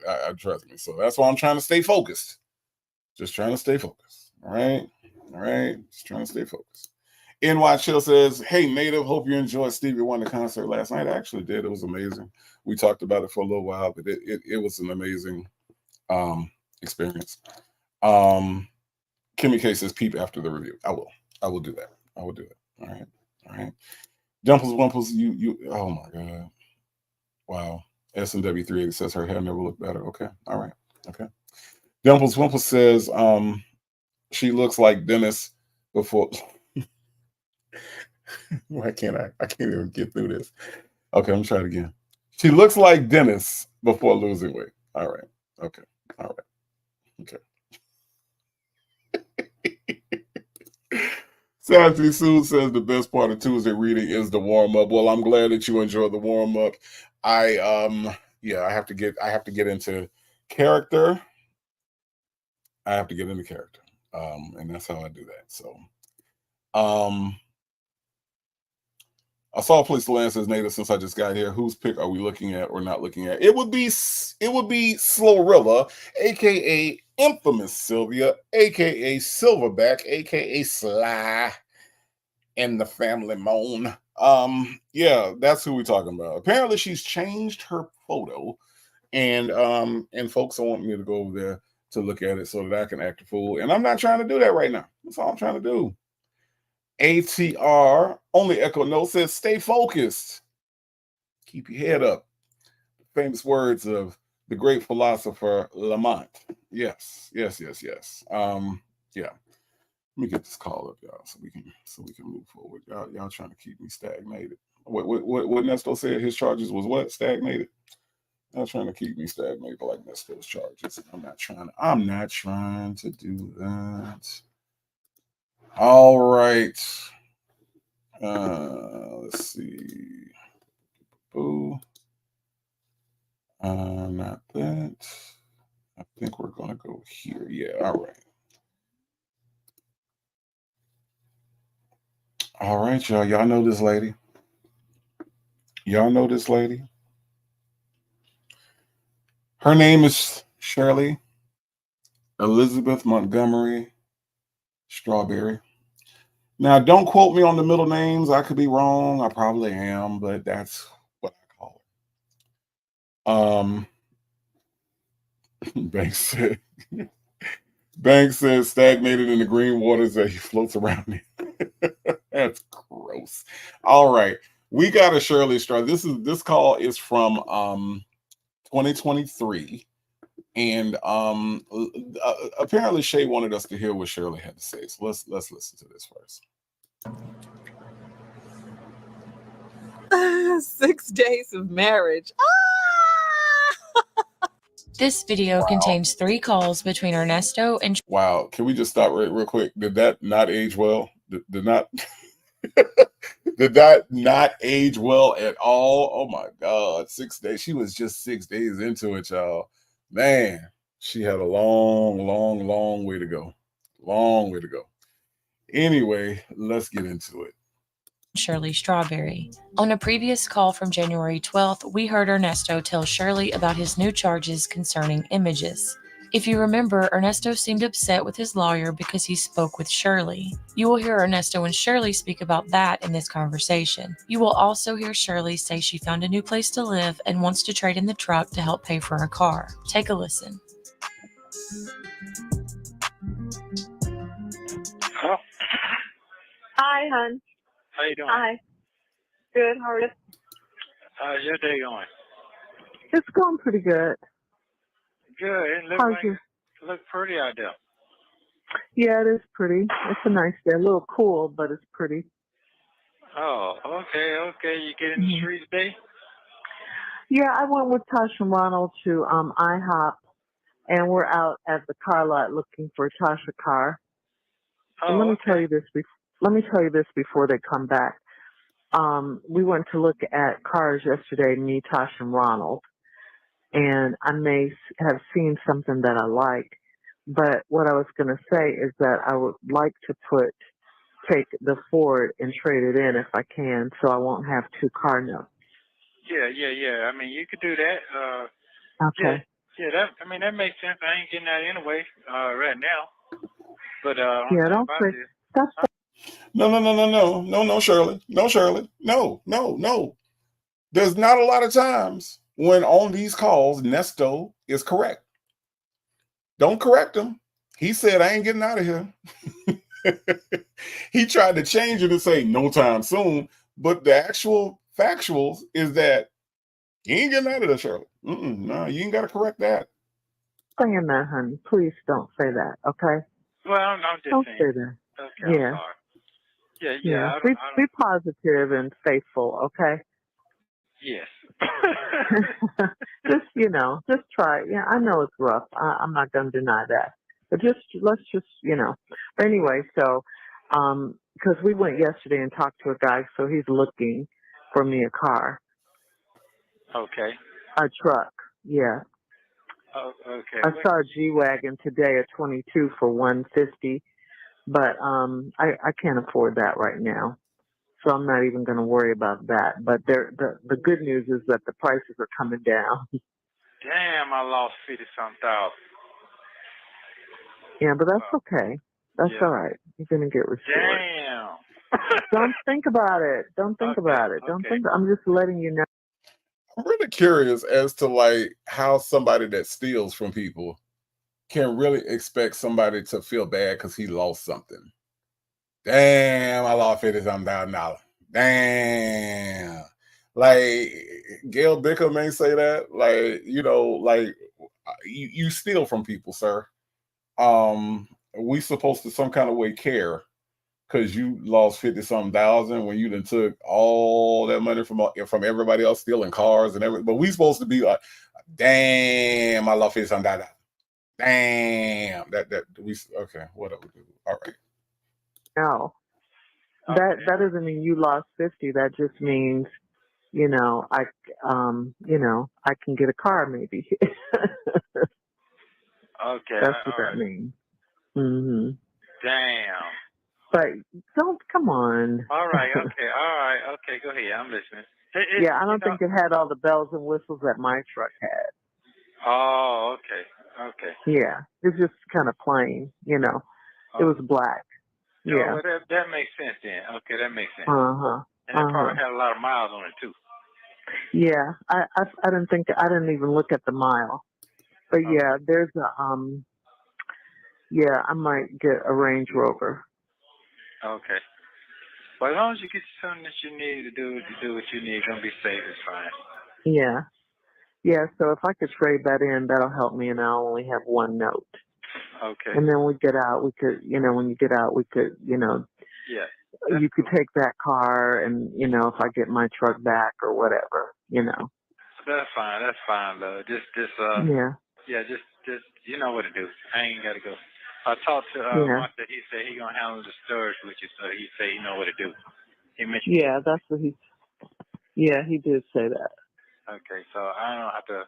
I trust me. So that's why I'm trying to stay focused. Just trying to stay focused. All right. Just trying to stay focused. NY Chill says, hey, Native, hope you enjoyed Stevie Wonder concert last night. I actually did. It was amazing. We talked about it for a little while, but it was an amazing experience. Kimmy K says, peep after the review. I will do that. All right. Jumples Wumples, you oh my God. Wow. SNW 380 says her hair never looked better. Okay. All right. Okay. Jumples Wumples says she looks like Dennis before. Why can't I can't even get through this. Okay, I'm trying again. She looks like Dennis before losing weight. All right. Okay. All right. Okay. Sassy Sue says the best part of Tuesday reading is the warm up. Well, I'm glad that you enjoy the warm up. I have to get into character. And that's how I do that. So I saw a place to land says Native since I just got here. Whose pick are we looking at or not looking at? It would be Slorilla, aka infamous Sylvia, aka Silverback, aka Sly, and the family moan. Yeah, that's who we're talking about. Apparently, she's changed her photo, and folks want me to go over there to look at it so that I can act a fool. And I'm not trying to do that right now. That's all I'm trying to do. ATR, only Echo No says, stay focused. Keep your head up. Famous words of the great philosopher Lamont. Yes. Yeah. Let me get this call up, y'all, so we can move forward. Y'all trying to keep me stagnated. What Nesto said his charges was what? Stagnated? Y'all trying to keep me stagnated like Nesto's charges. I'm not trying to do that. All right. Let's see. Boo. Not that. I think we're gonna go here. Yeah, all right. All right, y'all. Y'all know this lady. Her name is Shirley Elizabeth Montgomery Strawberry. Now, don't quote me on the middle names. I could be wrong. I probably am, but that's what I call it. Banks says stagnated in the green waters that he floats around in. That's gross. All right. We got a Shirley Straw. This call is from 2023. And apparently Shay wanted us to hear what Shirley had to say. So let's listen to this first. 6 days of marriage. This video contains 3 calls between Ernesto and... Wow, can we just stop real quick? Did that not age well? Did not Did that not age well at all? Oh my God. 6 days. She was just 6 days into it, y'all. Man, she had a long, long, long way to go. Long way to go. Anyway, let's get into it. Shirley Strawberry. On a previous call from January 12th, we heard Ernesto tell Shirley about his new charges concerning images. If you remember, Ernesto seemed upset with his lawyer because he spoke with Shirley. You will hear Ernesto and Shirley speak about that in this conversation. You will also hear Shirley say she found a new place to live and wants to trade in the truck to help pay for a car. Take a listen. Hello. Hi, hon. How you doing? Hi. Good. How are you? How's your day going? It's going pretty good. Good. It look How's like your? it look pretty out there. Yeah, it is pretty. It's a nice day. A little cool, but it's pretty. Oh, okay, okay. You get in the streets today? Yeah, I went with Tosh and Ronald to IHOP, and we're out at the car lot looking for Tasha car. And let Oh, me tell okay. you this. Let me tell you this before they come back. We went to look at cars yesterday, me, Tosh, and Ronald, and I may have seen something that I like. But what I was going to say is that I would like to take the Ford and trade it in if I can, so I won't have two car notes. Yeah. I mean, you could do that. Okay. Yeah. That makes sense. I ain't getting that anyway. Right now. But Yeah, I'm don't about say to. that's No, Shirley. No, Shirley. No. There's not a lot of times when on these calls, Nesto is correct. Don't correct him. He said, I ain't getting out of here. He tried to change it and say no time soon, but the actual factuals is that you ain't getting out of there, Shirley. No, you ain't got to correct that. saying that, honey. Please don't say that, okay? Well, I'm just Don't saying. say that. Okay, Yeah. I'm sorry. Yeah. Yeah. I Be don't. be positive and faithful, okay? Yes. just try it. Yeah, I know it's rough. I'm not gonna deny that. But let's just. But anyway, so because we went yesterday and talked to a guy, so he's looking for me a car, Okay. a truck. Yeah. Oh, okay. I saw a G-Wagon today at 22 for 150, but I can't afford that right now. So I'm not even going to worry about that. But the good news is that the prices are coming down. Damn, I lost 50-some thousand. Yeah, but that's okay. That's Yeah. all right. You're going to get restored. Damn. Don't think about it. Don't think about it. Don't think. I'm just letting you know. I'm really curious as to like how somebody that steals from people can really expect somebody to feel bad because he lost something. Damn, I lost $50,000. Damn. Like Gail Bicker may say that. Like, you steal from people, sir. We supposed to some kind of way care because you lost 50-something thousand when you done took all that money from everybody else stealing cars and everything. But we supposed to be like, damn, I lost 50-something thousand. Damn. That we okay, whatever. All right. No, that doesn't mean you lost 50. That just means, I can get a car maybe. Okay. That's what All that right. means. Hmm. Damn. But don't come on. All right. Okay. All right. Okay. Go ahead. I'm listening. Yeah, I don't think it had all the bells and whistles that my truck had. Oh, okay. Okay. Yeah, it's just kind of plain, It was black. Yeah. Well, that makes sense then. Okay, that makes sense. Uh-huh. And it probably had a lot of miles on it too. Yeah, I didn't even look at the mile. But yeah, there's I might get a Range Rover. Okay. Well, as long as you get something that you need to do what you need, you're gonna be safe. It's fine. Yeah. Yeah, so if I could trade that in, that'll help me, and I'll only have one note. Okay. And then when we get out, we could, when you get out, we could, Yeah. you could take that car and, if I get my truck back or whatever, That's fine. That's fine, love. Just Yeah. yeah, just you know what to do. I ain't gotta go. I talked to Yeah. Martha. He said he gonna handle the storage with you, so he said he know what to do. He mentioned. Yeah, that's what he. Yeah, he did say that. Okay, so I don't have to.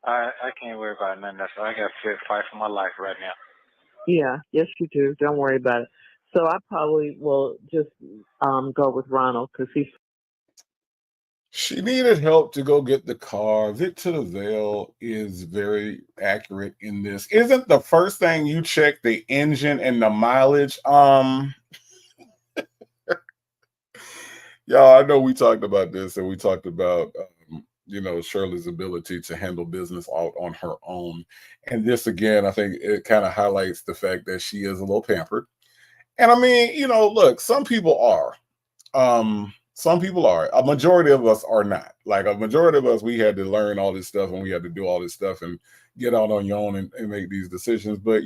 I can't worry about nothing else. I got to fight for my life right now. Yeah, yes, you do. Don't worry about it. So I probably will just go with Ronald because he's. She needed help to go get the car. Victor DeVale is very accurate in this. Isn't the first thing you check the engine and the mileage? Y'all, I know we talked about this and we talked about Shirley's ability to handle business out on her own. And this again, I think it kind of highlights the fact that she is a little pampered. And I mean, look, some people are. Some people are. A majority of us are not. Like a majority of us, we had to learn all this stuff and we had to do all this stuff and get out on your own and make these decisions. But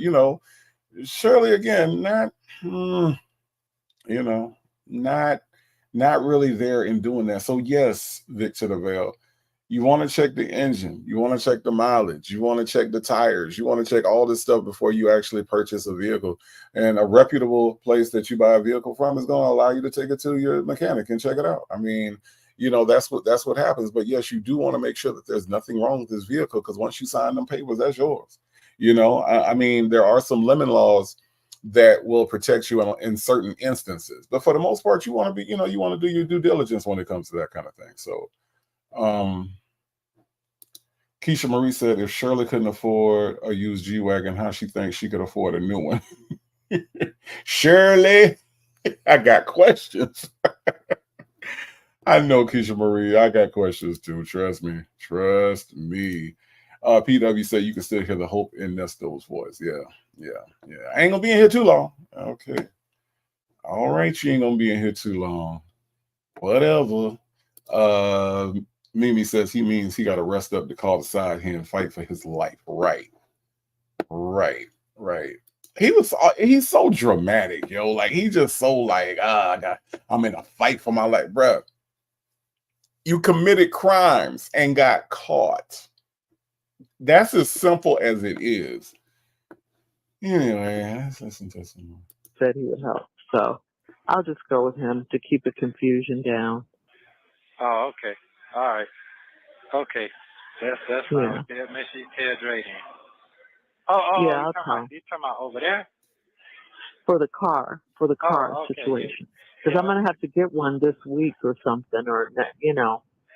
Shirley again, not not really there in doing that. So yes, Victor DeVale, you want to check the engine, you want to check the mileage, you want to check the tires, you want to check all this stuff before you actually purchase a vehicle. And a reputable place that you buy a vehicle from is going to allow you to take it to your mechanic and check it out. I mean, that's what happens. But yes, you do want to make sure that there's nothing wrong with this vehicle, because once you sign them papers, that's yours. I mean, there are some lemon laws that will protect you in certain instances, but for the most part, you want to be, you want to do your due diligence when it comes to that kind of thing. So, Keisha Marie said, if Shirley couldn't afford a used G-Wagon, how she thinks she could afford a new one? Shirley, I got questions. I know, Keisha Marie, I got questions too. Trust me. PW said you can still hear the hope in Nesto's voice. Yeah. I ain't gonna be in here too long. Okay. All right, you ain't gonna be in here too long. Whatever. Mimi says he means he got to rest up to call the side here and fight for his life. Right. He's so dramatic, yo. Like he's just so like, I'm in a fight for my life, bro. You committed crimes and got caught. That's as simple as it is. Anyway, let's listen to some more. Said he would help, so I'll just go with him to keep the confusion down. Oh, okay. All right. Okay. That's fine. Yeah. Make sure you tell Dre then. Yeah, you talking about over there? For the car situation. Because I'm going to have to get one this week or something, or,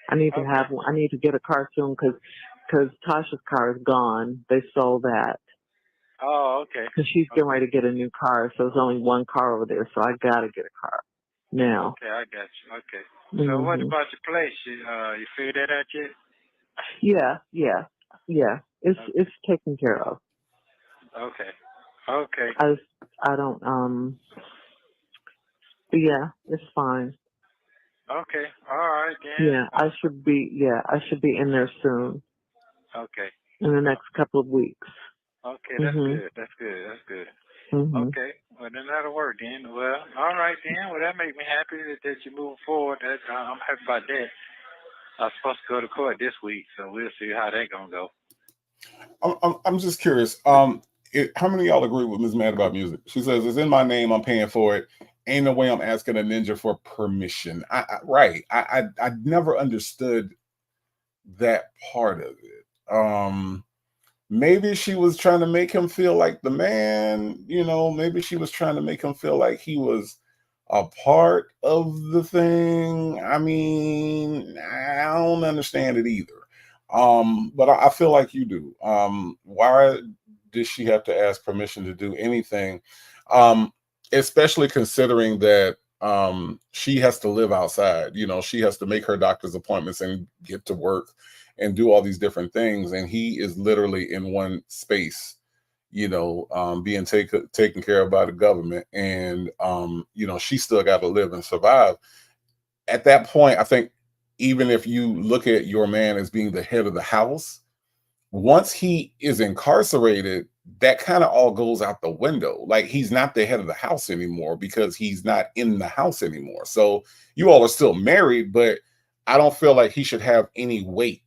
I need to have one. I need to get a car soon because Tasha's car is gone. They sold that. Oh, okay. Because she's getting ready to get a new car, so there's only one car over there, so I got to get a car now. Okay, I got you. Okay. So what about your place? You figured that out yet? Yeah. It's taken care of. Okay. I don't but yeah, it's fine. Okay. All right then. Yeah, I should be in there soon. Okay. In the next couple of weeks. Okay, that's good. Okay, well then that'll work then. Well, all right then. Well, that makes me happy that you're moving forward. I'm happy about that. I'm supposed to go to court this week, so we'll see how that gonna go. I'm just curious. How many of y'all agree with Ms. Mad About Music? She says it's in my name. I'm paying for it. Ain't no way I'm asking a ninja for permission. I never understood that part of it. Maybe she was trying to make him feel like the man, maybe she was trying to make him feel like he was a part of the thing. I mean, I don't understand it either. But I feel like you do. Why did she have to ask permission to do anything? Especially considering that she has to live outside. She has to make her doctor's appointments and get to work and do all these different things, and he is literally in one space, being taken care of by the government, and she still got to live and survive. At that point, I think even if you look at your man as being the head of the house, once he is incarcerated, that kind of all goes out the window. Like he's not the head of the house anymore because he's not in the house anymore. So you all are still married, but I don't feel like he should have any weight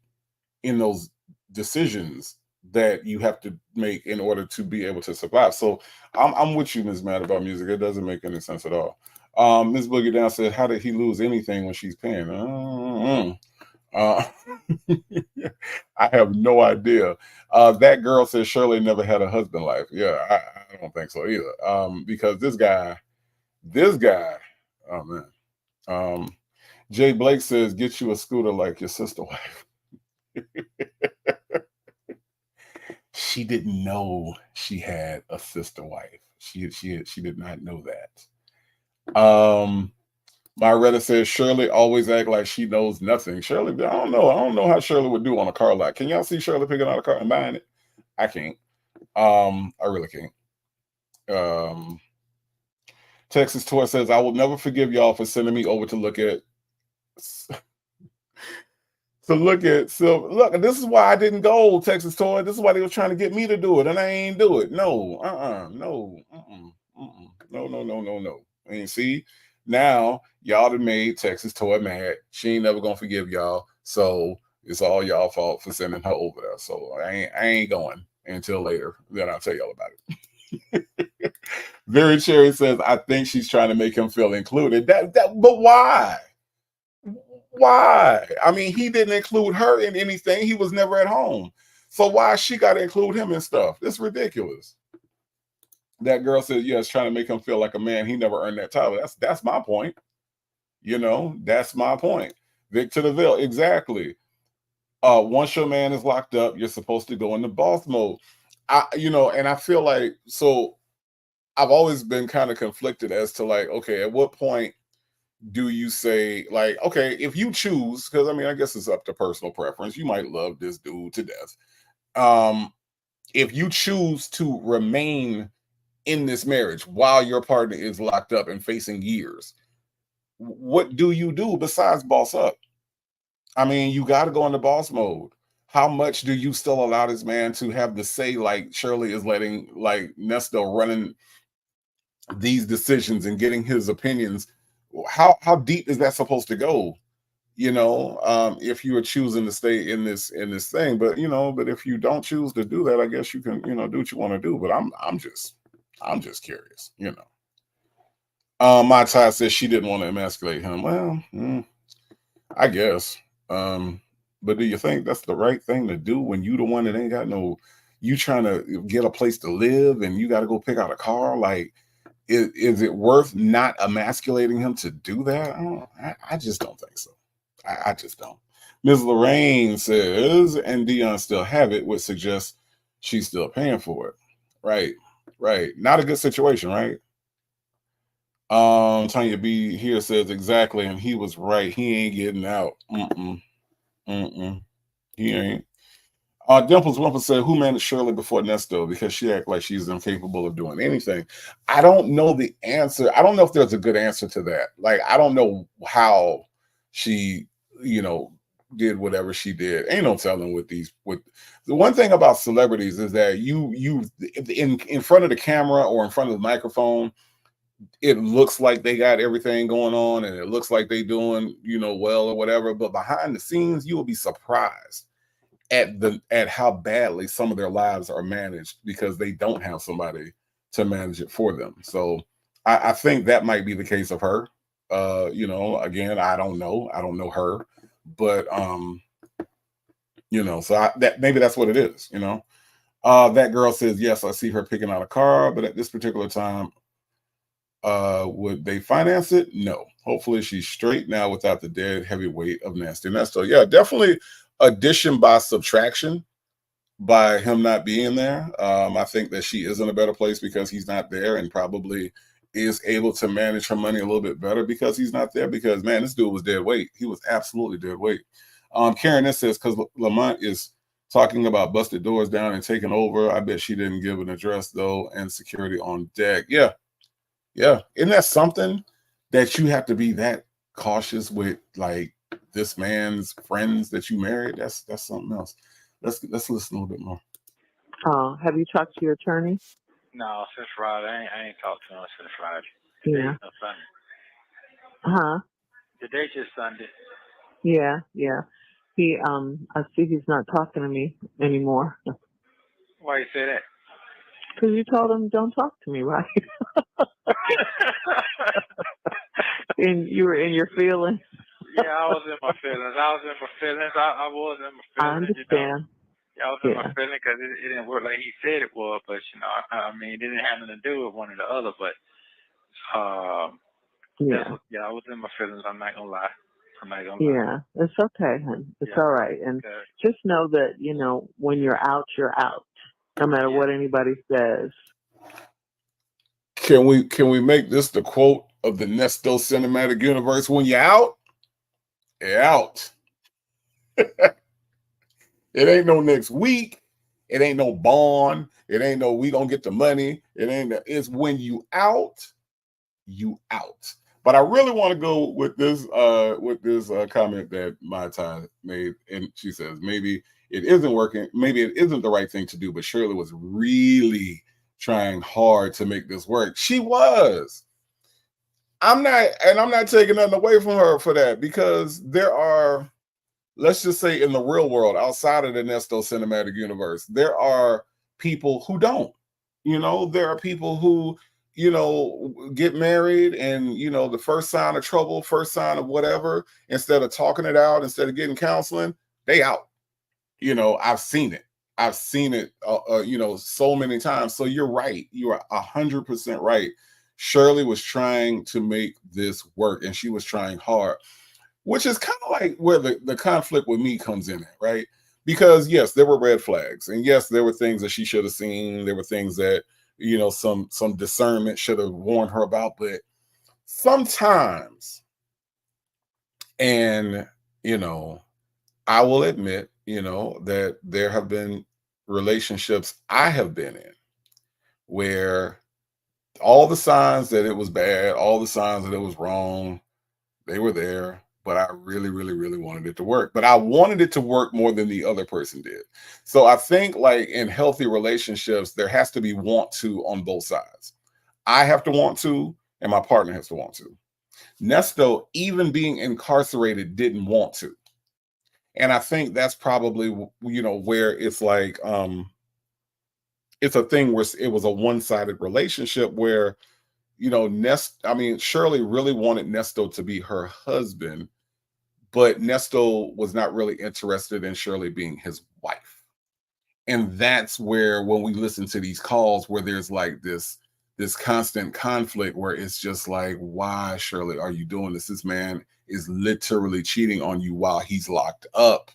in those decisions that you have to make in order to be able to survive. So I'm with you, Ms. Mad About Music. It doesn't make any sense at all. Miss Boogie Down said, "How did he lose anything when she's paying?" Uh, I have no idea. That girl says Shirley never had a husband life. Yeah, I don't think so either. Because this guy, oh man. Um, Jay Blake says, "Get you a scooter like your sister wife." She didn't know she had a sister wife. She did not know that. Myretta says Shirley always act like she knows nothing. Shirley, I don't know. I don't know how Shirley would do on a car lot. Can y'all see Shirley picking out a car and buying it? I can't. I really can't. Texas Toy says, "I will never forgive y'all for sending me over to look at Sylvia. Look, this is why I didn't go, Texas Toy. This is why they were trying to get me to do it, and I ain't do it. No, no, no. And see, now y'all done made Texas Toy mad. She ain't never gonna forgive y'all. So it's all y'all fault for sending her over there. So I ain't going until later. Then I'll tell y'all about it. Very Cherry says, "I think she's trying to make him feel included." But why? Why? I mean, he didn't include her in anything. He was never at home. So why she got to include him in stuff? It's ridiculous. That girl says, "Yes, trying to make him feel like a man. He never earned that title." That's my point. That's my point. Vic to the Veil, exactly. Once your man is locked up, you're supposed to go into boss mode. And I feel like, so I've always been kind of conflicted as to like, okay, at what point do you say, like, okay, if you choose, because I mean, I guess it's up to personal preference. You might love this dude to death. If you choose to remain in this marriage while your partner is locked up and facing years, what do you do besides boss up? I mean, you got to go into boss mode. How much do you still allow this man to have the say, like Shirley is letting, like Nesto running these decisions and getting his opinions? How deep is that supposed to go? If you are choosing to stay in this thing, but if you don't choose to do that, I guess you can, do what you want to do. But I'm just curious. My Ty says she didn't want to emasculate him. Well, I guess. But do you think that's the right thing to do when you the one that ain't got no, you trying to get a place to live and you got to go pick out a car? Like, is it worth not emasculating him to do that? I just don't think so. I just don't. Ms. Lorraine says, and Dion still have it, would suggest she's still paying for it. Right. Not a good situation, right? Tanya B here says exactly, and he was right. He ain't getting out. He ain't. Dimples Wimple said, "Who managed Shirley before Nesto? Because she act like she's incapable of doing anything." I don't know the answer. I don't know if there's a good answer to that. Like, I don't know how she, did whatever she did. Ain't no telling with the one thing about celebrities is that you in front of the camera or in front of the microphone, it looks like they got everything going on and it looks like they doing, well or whatever. But behind the scenes, you will be surprised at how badly some of their lives are managed because they don't have somebody to manage it for them. So I think that might be the case of her. Again, I don't know her, but so that maybe that's what it is. That girl says, "Yes, I see her picking out a car, but at this particular time, would they finance it? No. Hopefully she's straight now without the dead heavy weight of nasty Nesto." Yeah, definitely addition by subtraction by him not being there. I think that she is in a better place because he's not there, and probably is able to manage her money a little bit better because he's not there. Because, man, this dude was dead weight. He was absolutely dead weight. Karen, this says, because Lamont is talking about busted doors down and taking over. I bet she didn't give an address, though, and security on deck. Yeah. Isn't that something that you have to be that cautious with, like, this man's friends that you married? That's something else. Let's listen a little bit more. Have you talked to your attorney? No, since Friday. I ain't talked to him since Friday. Yeah. Sunday. Huh? Today just Sunday. Yeah. He I see he's not talking to me anymore. Why you say that? Because you told him don't talk to me, right? You were in your feelings. Yeah, I was in my feelings. I was in my feelings. I was in my I feelings. understand. Yeah, I was in my feelings because it didn't work like he said it would. But I mean, it didn't have nothing to do with one or the other. But I was in my feelings. I'm not gonna lie. Yeah, it's okay, hon. It's all right. And just know that, when you're out, no matter what anybody says. Can we make this the quote of the Nesto cinematic universe? When you're out, you're out. It ain't no next week. It ain't no bond. It ain't no we gonna get the money. It's when you out, you out. But I really want to go with this comment that Mai Tai made, and she says maybe it isn't working, maybe it isn't the right thing to do, but Shirley was really trying hard to make this work. She was. I'm not taking nothing away from her for that, because there are, let's just say in the real world, outside of the Nesto cinematic universe, there are people who don't. There are people who, get married and, the first sign of trouble, first sign of whatever, instead of talking it out, instead of getting counseling, they out. I've seen it. I've seen it, so many times. So you're right. You are 100% right. Shirley was trying to make this work, and she was trying hard, which is kind of like where the conflict with me comes in at, right? Because yes, there were red flags, and yes, there were things that she should have seen. There were things that, some discernment should have warned her about. But sometimes, and I will admit, that there have been relationships I have been in where all the signs that it was bad, all the signs that it was wrong, they were there, but I really, really, really wanted it to work. But I wanted it to work more than the other person did. So I think, like, in healthy relationships, there has to be want to on both sides. I have to want to, and my partner has to want to. Nesto, even being incarcerated, didn't want to. And I think that's probably, where it's like, it's a thing where it was a one-sided relationship where, Shirley really wanted Nesto to be her husband, but Nesto was not really interested in Shirley being his wife. And that's where, when we listen to these calls where there's like this constant conflict where it's just like, why, Shirley, are you doing this? This man is literally cheating on you while he's locked up,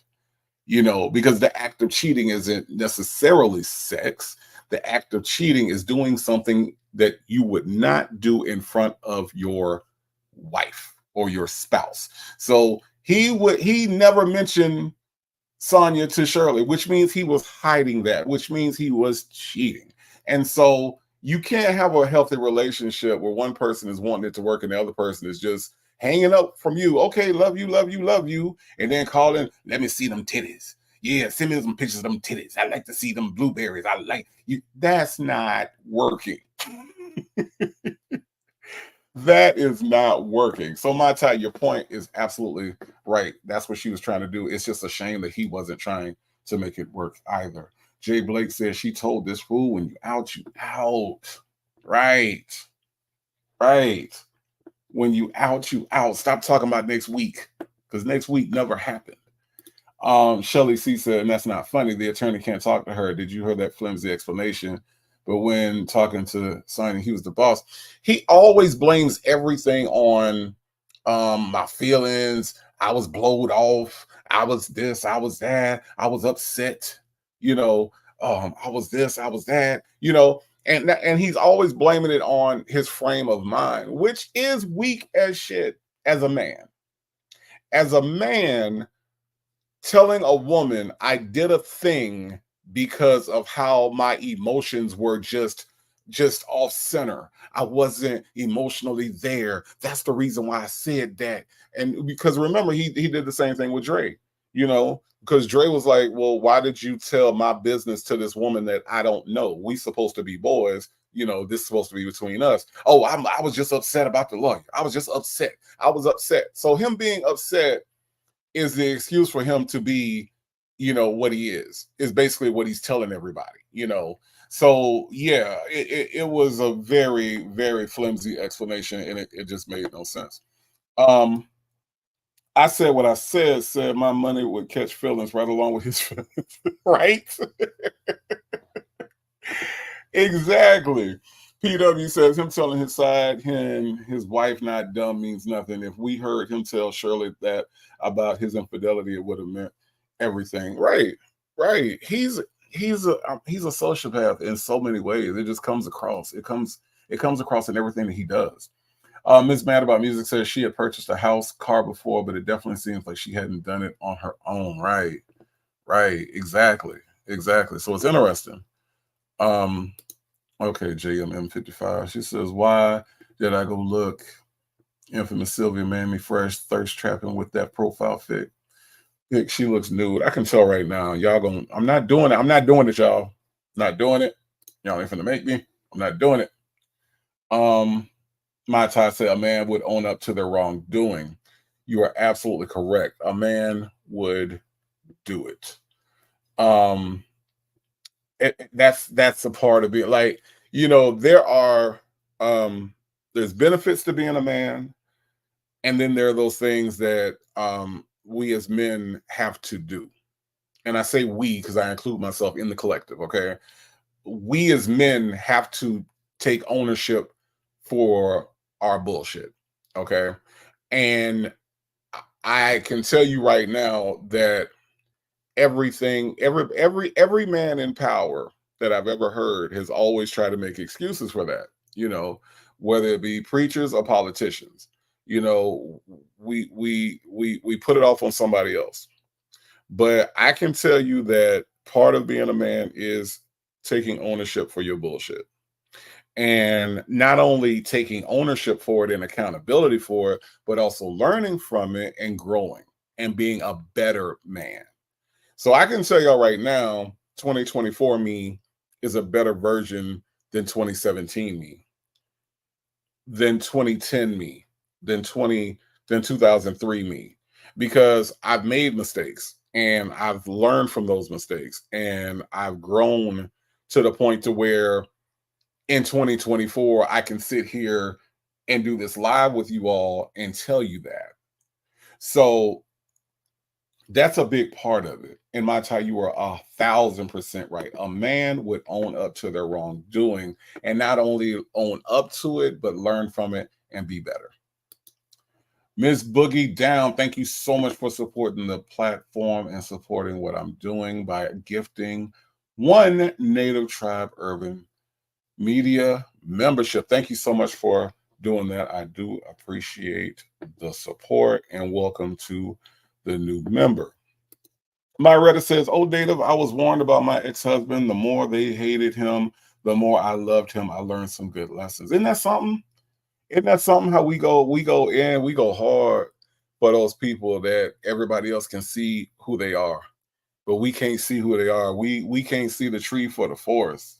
because the act of cheating isn't necessarily sex. The act of cheating is doing something that you would not do in front of your wife or your spouse. So he never mentioned Sonia to Shirley, which means he was hiding that, which means he was cheating. And so you can't have a healthy relationship where one person is wanting it to work and the other person is just hanging up from you. Okay, love you, love you, love you. And then calling, let me see them titties. Yeah, send me some pictures of them titties. I like to see them blueberries. I like you. That's not working. That is not working. So, Mai Tai, your point is absolutely right. That's what she was trying to do. It's just a shame that he wasn't trying to make it work either. Jay Blake says she told this fool, when you out, you out. Right. Right. When you out, you out. Stop talking about next week, because next week never happened. Shelley C said, and that's not funny. The attorney can't talk to her. Did you hear that flimsy explanation? But when talking to Sonia, he was the boss. He always blames everything on my feelings. I was blowed off. I was this. I was that. I was upset. I was this. I was that. And he's always blaming it on his frame of mind, which is weak as shit as a man. As a man, telling a woman I did a thing because of how my emotions were just off center. I wasn't emotionally there. That's the reason why I said that. And because remember, he did the same thing with Dre, because Dre was like, well, why did you tell my business to this woman that I don't know? We supposed to be boys. This is supposed to be between us. Oh, I was just upset about the lawyer. I was just upset. I was upset. So him being upset is the excuse for him to be, what he is basically what he's telling everybody, So it was a very, very flimsy explanation, and it just made no sense. I said what I said my money would catch feelings right along with his feelings, right? Exactly. PW says him telling his side, his wife not dumb means nothing. If we heard him tell Shirley that about his infidelity, it would have meant everything. Right, right. He's a sociopath in so many ways. It just comes across. It comes across in everything that he does. Ms. Mad About Music says she had purchased a house, car before, but it definitely seems like she hadn't done it on her own. Right, right. Exactly, exactly. So it's interesting. Okay, JMM55. She says, why did I go look? Infamous Sylvia made me fresh, thirst trapping with that profile pic. She looks nude. I can tell right now. Y'all going, I'm not doing it. I'm not doing it, y'all. Not doing it. Y'all ain't finna make me. I'm not doing it. My Ty said a man would own up to their wrongdoing. You are absolutely correct. A man would do it. That's a part of it. Like, there are there's benefits to being a man, and then there are those things that we as men have to do. And I say we because I include myself in the collective. Okay, we as men have to take ownership for our bullshit. Okay, and I can tell you right now that every man in power that I've ever heard has always tried to make excuses for that, whether it be preachers or politicians. We put it off on somebody else. But I can tell you that part of being a man is taking ownership for your bullshit. And not only taking ownership for it and accountability for it, but also learning from it and growing and being a better man. So I can tell y'all right now, 2024 me is a better version than 2017 me, than 2010 me, than 2003 me, because I've made mistakes and I've learned from those mistakes and I've grown to the point to where in 2024 I can sit here and do this live with you all and tell you that. So that's a big part of it. And my tie, you are 1,000% right. A man would own up to their wrongdoing and not only own up to it, but learn from it and be better. Ms. Boogie Down, thank you so much for supporting the platform and supporting what I'm doing by gifting one Native Tribe Urban Media membership. Thank you so much for doing that. I do appreciate the support and welcome to the new member. Myretta says, oh, Native, I was warned about my ex-husband. The more they hated him, the more I loved him. I learned some good lessons. Isn't that something? Isn't that something how we go hard for those people that everybody else can see who they are, but we can't see who they are. We can't see the tree for the forest.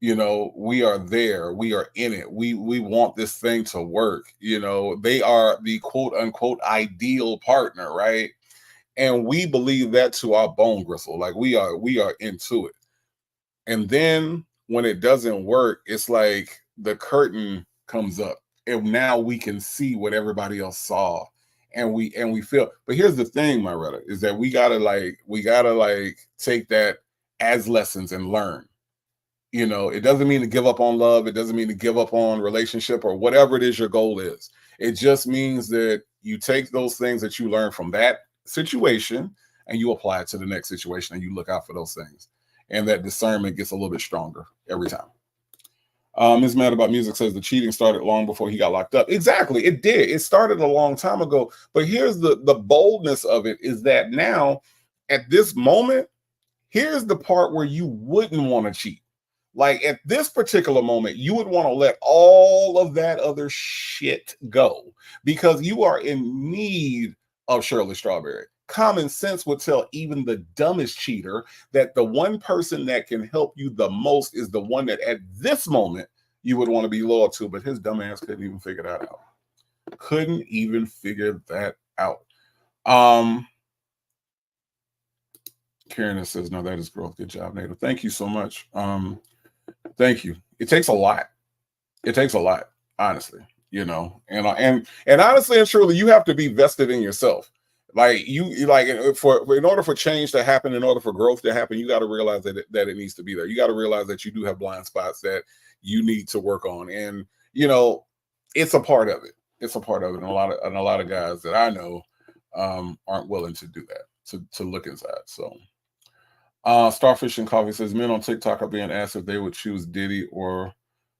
We are there. We are in it. We want this thing to work. They are the quote unquote ideal partner, right? And we believe that to our bone gristle. Like we are into it. And then when it doesn't work, it's like the curtain comes up and now we can see what everybody else saw. And we feel, but here's the thing, Myretta, is that we gotta take that as lessons and learn. It doesn't mean to give up on love. It doesn't mean to give up on relationship or whatever it is your goal is. It just means that you take those things that you learn from that situation and you apply it to the next situation and you look out for those things. And that discernment gets a little bit stronger every time. Ms. Mad About Music says the cheating started long before he got locked up. Exactly. It did. It started a long time ago. But here's the boldness of it is that now at this moment, here's the part where you wouldn't want to cheat. Like at this particular moment, you would want to let all of that other shit go because you are in need of Shirley Strawberry. Common sense would tell even the dumbest cheater that the one person that can help you the most is the one that at this moment you would want to be loyal to, but his dumb ass couldn't even figure that out. Couldn't even figure that out. Karen says, no, that is growth. Good job, Native. Thank you so much. Thank you. It takes a lot. It takes a lot, honestly. you know. And honestly and truly, you have to be vested in yourself. Like you like for in order for change to happen, in order for growth to happen, you got to realize that it needs to be there. You got to realize that you do have blind spots that you need to work on, and you know, it's a part of it. It's a part of it. And a lot of guys that I know aren't willing to do that, to look inside. So Starfish and Coffee says men on TikTok are being asked if they would choose Diddy or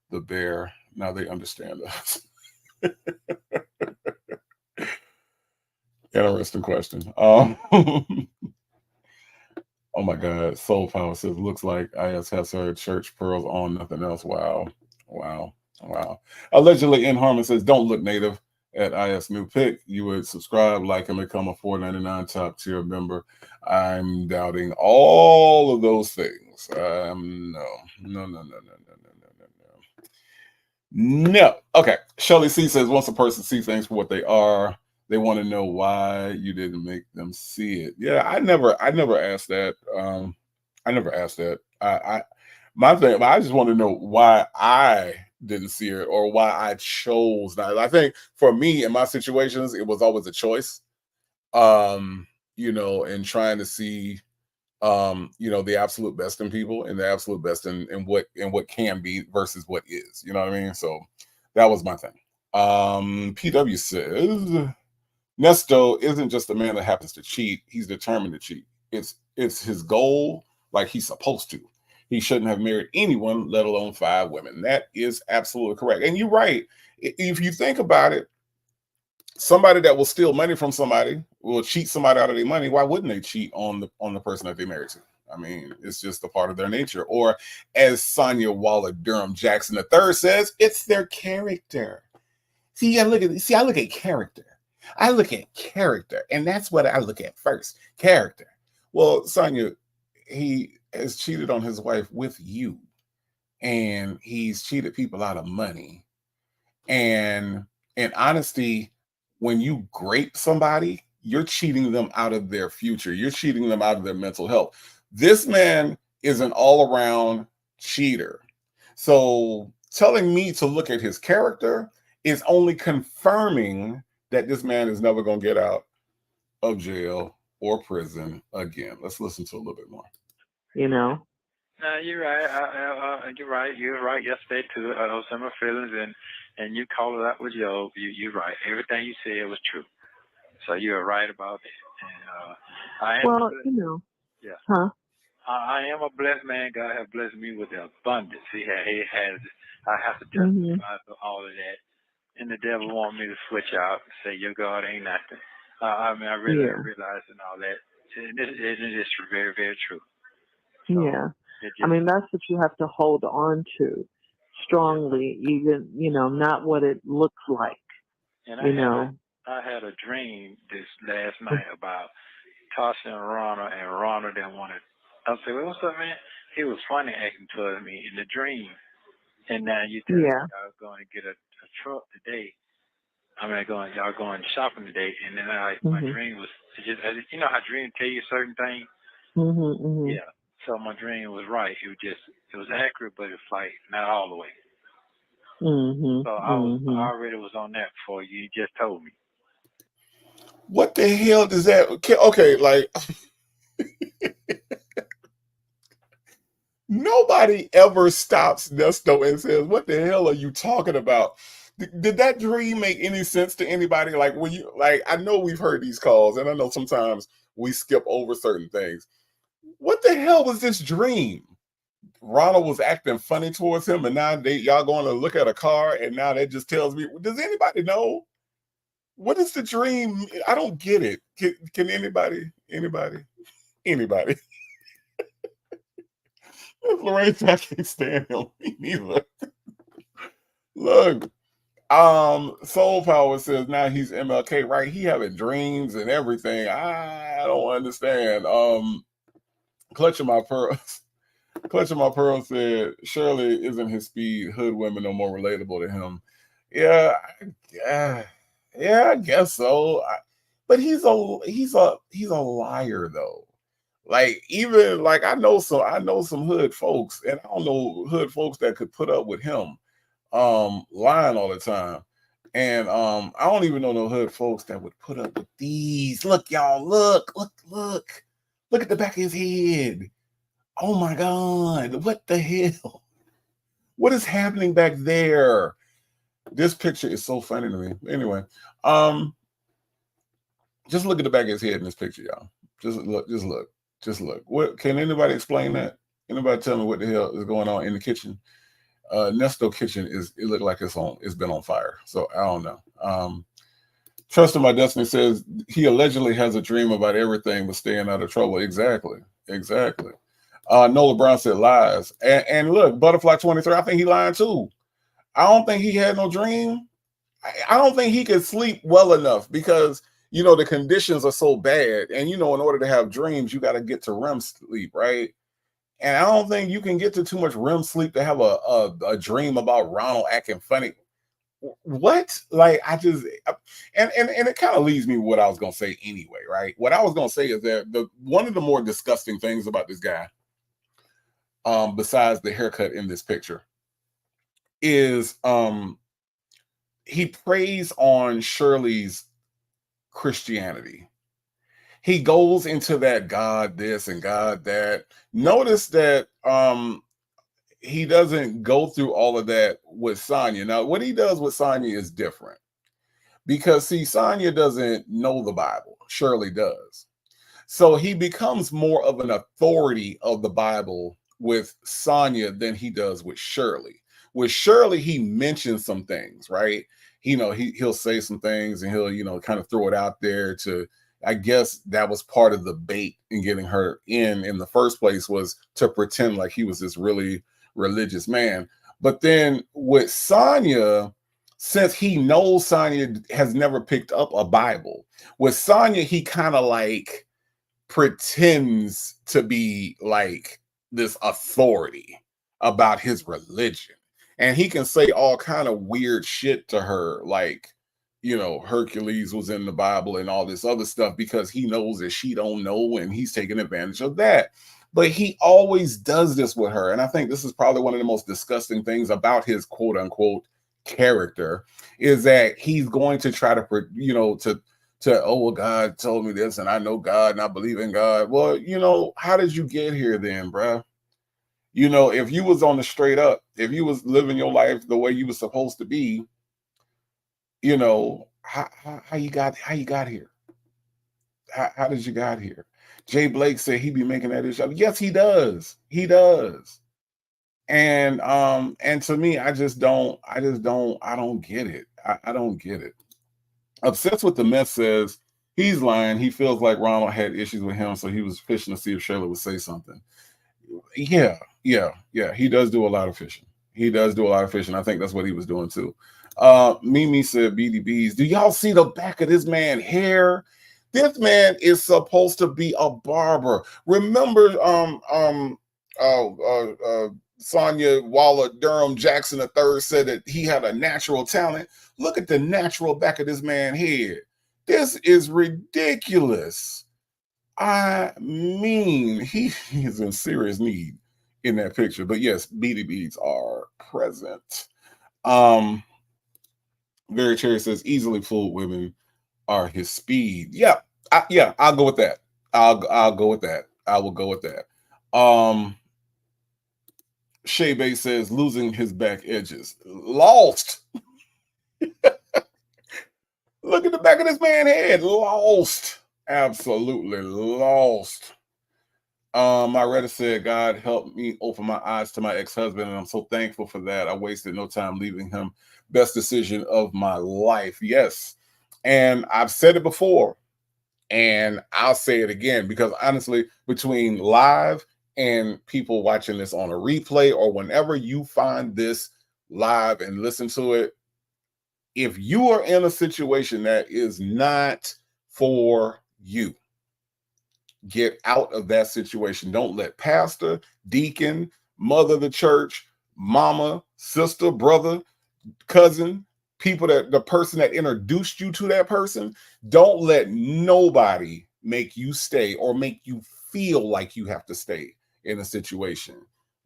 the Bear. Now they understand us. Interesting question. Oh my God. Soul Power says looks like IS has her church pearls on, nothing else. Wow. Wow. Wow. Allegedly in Harmon says don't look native at IS new pick. You would subscribe, like, and become a $4.99 top tier member. I'm doubting all of those things. No. Okay. Shirley C says once a person sees things for what they are, they want to know why you didn't make them see it. Yeah, I never asked that. I never asked that. My thing, I just want to know why I didn't see it or why I chose not. I think for me in my situations, it was always a choice. You know, and trying to see you know, the absolute best in people and the absolute best in what can be versus what is. You know what I mean? So that was my thing. PW says Nesto isn't just a man that happens to cheat. He's determined to cheat. It's his goal, like he's supposed to. He shouldn't have married anyone, let alone 5 women. That is absolutely correct. And you're right. If you think about it, somebody that will steal money from somebody will cheat somebody out of their money. Why wouldn't they cheat on the person that they married to? I mean, it's just a part of their nature. Or as Sonia Waller Durham Jackson III says, it's their character. See, I look at character. I look at character, and that's what I look at first. Character. Well, Sonia, he has cheated on his wife with you, and he's cheated people out of money. And in honesty, when you grape somebody, you're cheating them out of their future. You're cheating them out of their mental health. This man is an all-around cheater. So telling me to look at his character is only confirming that this man is never going to get out of jail or prison again. Let's listen to a little bit more. You know? No, you're right. You're right. You were right yesterday too. I know some of my feelings, and you called it out with Job. You're right. Everything you said was true. So you're right about that. And you know. Yeah. Huh? I am a blessed man. God has blessed me with the abundance. He has. I have to testify to all of that. And the devil want me to switch out and say your God ain't nothing. I mean, I really realize and all that. And it is very, very true. So, yeah. I mean, that's what you have to hold on to strongly, even, you know, not what it looks like. And I had a dream this last night about Tasha and Ronald didn't want to. I said, well, what's up, man? He was funny acting towards me in the dream. And now you tell me y'all going to get a truck today. I mean, y'all going shopping today. And then my dream was just, you know how dreams tell you certain things? Yeah. So my dream was right. It was accurate, but it's like not all the way. So I already was on that before you just told me. What the hell does that? Okay, like nobody ever stops Nesto and says, "What the hell are you talking about?" Did that dream make any sense to anybody? Like when you like, I know we've heard these calls, and I know sometimes we skip over certain things. What the hell was this dream? Ronald was acting funny towards him, and now y'all going to look at a car, and now that just tells me. Does anybody know? What is the dream? I don't get it. Can anybody? Lorraine, I can't stand him. Me neither. Look, Soul Power says now he's MLK, right? He having dreams and everything. I don't understand. Clutching my pearls. Clutching my pearls said Shirley isn't his speed. Hood women are more relatable to him. Yeah, I guess so. But he's a liar though. Like even like I know some hood folks, and I don't know hood folks that could put up with him lying all the time. And I don't even know no hood folks that would put up with these. Look, y'all, look at the back of his head. Oh my God, what the hell? What is happening back there? This picture is so funny to me. Anyway, just look at the back of his head in this picture, y'all. Just look. What can anybody explain that? Anybody tell me what the hell is going on in the kitchen? Nesto kitchen it looked like it's been on fire. So I don't know. Trust in My Destiny says he allegedly has a dream about everything but staying out of trouble. Exactly. Nola Brown said lies. And look, Butterfly 23, I think he lying too. I don't think he had no dream. I don't think he could sleep well enough because the conditions are so bad. And in order to have dreams, you got to get to REM sleep, right? And I don't think you can get to too much REM sleep to have a dream about Ronald acting funny. What? Like, and it kind of leads me what I was gonna say anyway, right? What I was gonna say is that one of the more disgusting things about this guy, besides the haircut in this picture, is he preys on Shirley's Christianity. He goes into that God this and God that. Notice that he doesn't go through all of that with Sonya. Now, what he does with Sonya is different. Because, see, Sonya doesn't know the Bible. Shirley does. So he becomes more of an authority of the Bible with Sonya than he does with Shirley. With Shirley, he mentions some things, right? He'll say some things and he'll, kind of throw it out there to, I guess that was part of the bait in getting her in the first place, was to pretend like he was this really religious man. But then with Sonya, since he knows Sonya has never picked up a Bible, with Sonya, he kind of like pretends to be like this authority about his religion. And he can say all kind of weird shit to her, like, Hercules was in the Bible and all this other stuff, because he knows that she don't know, and he's taking advantage of that. But he always does this with her. And I think this is probably one of the most disgusting things about his quote unquote character, is that he's going to try to, oh, well, God told me this and I know God and I believe in God. Well, how did you get here then, bruh? If you was on the straight up, if you was living your life the way you was supposed to be, how you got here? How did you got here? Jay Blake said he be making that issue. Yes, he does. He does. And to me, I don't get it. I don't get it. Obsessed with the Mess says he's lying. He feels like Ronald had issues with him, so he was fishing to see if Shirley would say something. Yeah. He does do a lot of fishing. I think that's what he was doing too. Mimi said BDBs. Do y'all see the back of this man's hair? This man is supposed to be a barber. Remember, Sonya Waller Durham Jackson III said that he had a natural talent. Look at the natural back of this man's head. This is ridiculous. I mean, he is in serious need in that picture. But yes, BDBs are present. Very Cherry says easily fooled women are his speed. Yeah, I'll go with that. I'll go with that. I will go with that. Shea Bay says losing his back edges. Lost. Look at the back of this man's head. Lost. Absolutely lost. My Reddit said, God help me open my eyes to my ex-husband, and I'm so thankful for that. I wasted no time leaving him. Best decision of my life. Yes. And I've said it before, and I'll say it again, because honestly, between live and people watching this on a replay or whenever you find this live and listen to it, if you are in a situation that is not for you, get out of that situation. Don't let pastor, deacon, mother of the church, mama, sister, brother, cousin, the person that introduced you to that person, don't let nobody make you stay or make you feel like you have to stay in a situation.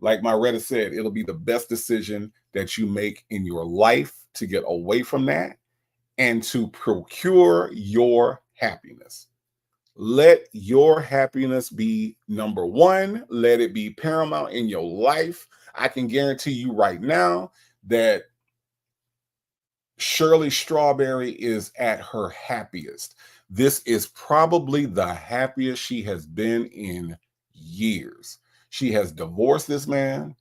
Like my Reddit said, it'll be the best decision that you make in your life to get away from that. and to procure your happiness. Let your happiness be number one. Let it be paramount in your life. I can guarantee you right now that Shirley Strawberry is at her happiest. This is probably the happiest she has been in years. She has divorced this man.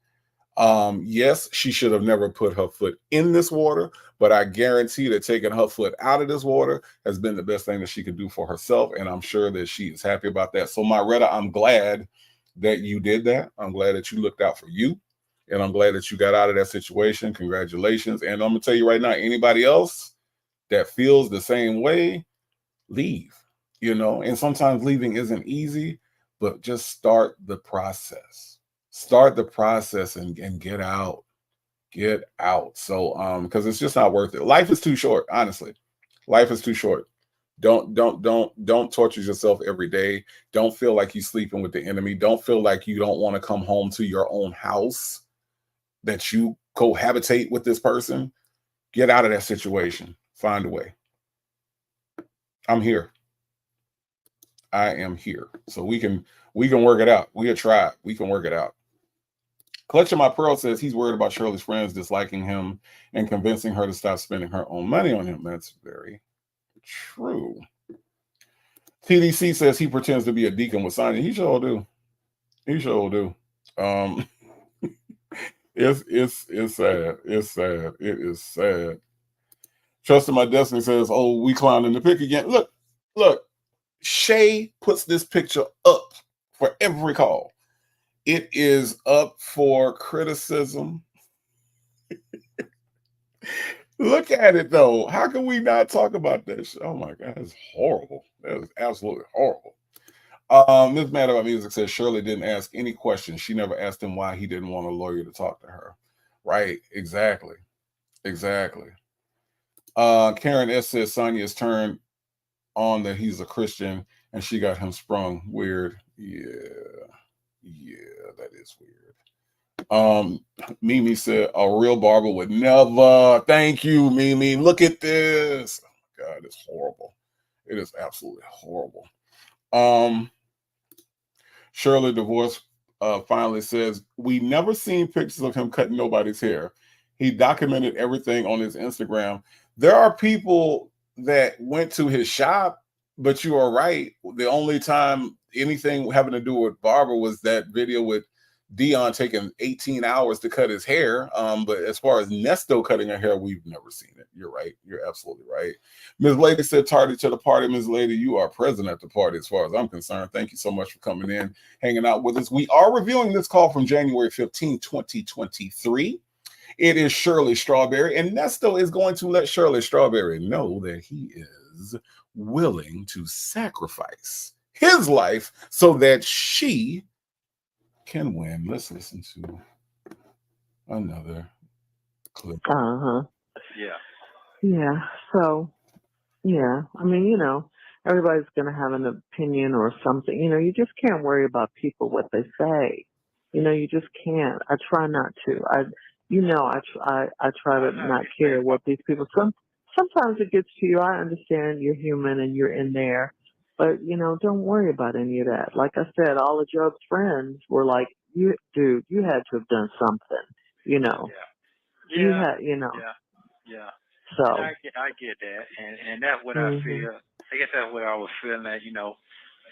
Yes, she should have never put her foot in this water, but I guarantee that taking her foot out of this water has been the best thing that she could do for herself, and I'm sure that she is happy about that. So, Myretta, I'm glad that you did that. I'm glad that you looked out for you, and I'm glad that you got out of that situation. Congratulations. And I'm going to tell you right now, anybody else that feels the same way, leave, and sometimes leaving isn't easy, but just start the process. Start the process and get out. Get out. So because it's just not worth it. Life is too short, honestly. Life is too short. Don't torture yourself every day. Don't feel like you're sleeping with the enemy. Don't feel like you don't want to come home to your own house, that you cohabitate with this person. Get out of that situation. Find a way. I'm here. I am here. So we can work it out. We a tribe. We can work it out. Clutch of My Pearl says he's worried about Shirley's friends disliking him and convincing her to stop spending her own money on him. That's very true. TDC says he pretends to be a deacon with Sonya. He sure do. He sure do. It's sad. It's sad. It is sad. Trust in My Destiny says, "Oh, we clowning the pic again." Look. Shay puts this picture up for every call. It is up for criticism. Look at it, though. How can we not talk about this? Oh, my God. It's horrible. That is absolutely horrible. This Mad About Music says Shirley didn't ask any questions. She never asked him why he didn't want a lawyer to talk to her. Right. Exactly. Karen S. says Sonya's turned on that he's a Christian and she got him sprung. Weird. Yeah, that is weird. Mimi said a real barber would never. Thank you, Mimi. Look at this. Oh my God, it's horrible. It is absolutely horrible. Shirley Divorce finally says, we never seen pictures of him cutting nobody's hair. He documented everything on his Instagram. There are people that went to his shop, but you are right. The only time anything having to do with barber was that video with Dion taking 18 hours to cut his hair. But as far as Nesto cutting her hair, we've never seen it. You're right. You're absolutely right. Ms. Lady said, tardy to the party. Ms. Lady, you are present at the party as far as I'm concerned. Thank you so much for coming in, hanging out with us. We are reviewing this call from January 15, 2023. It is Shirley Strawberry, and Nesto is going to let Shirley Strawberry know that he is willing to sacrifice his life so that she can win. Let's listen to another clip. Yeah. So, yeah. I mean, everybody's going to have an opinion or something. You just can't worry about people, what they say. You just can't. I try not to. I try to not care what these people. Sometimes it gets to you. I understand you're human and you're in there, but don't worry about any of that. Like I said, all of Job's friends were like, "You, dude, you had to have done something." You had, Yeah. So I get that, and that's what I feel. I guess that's what I was feeling. That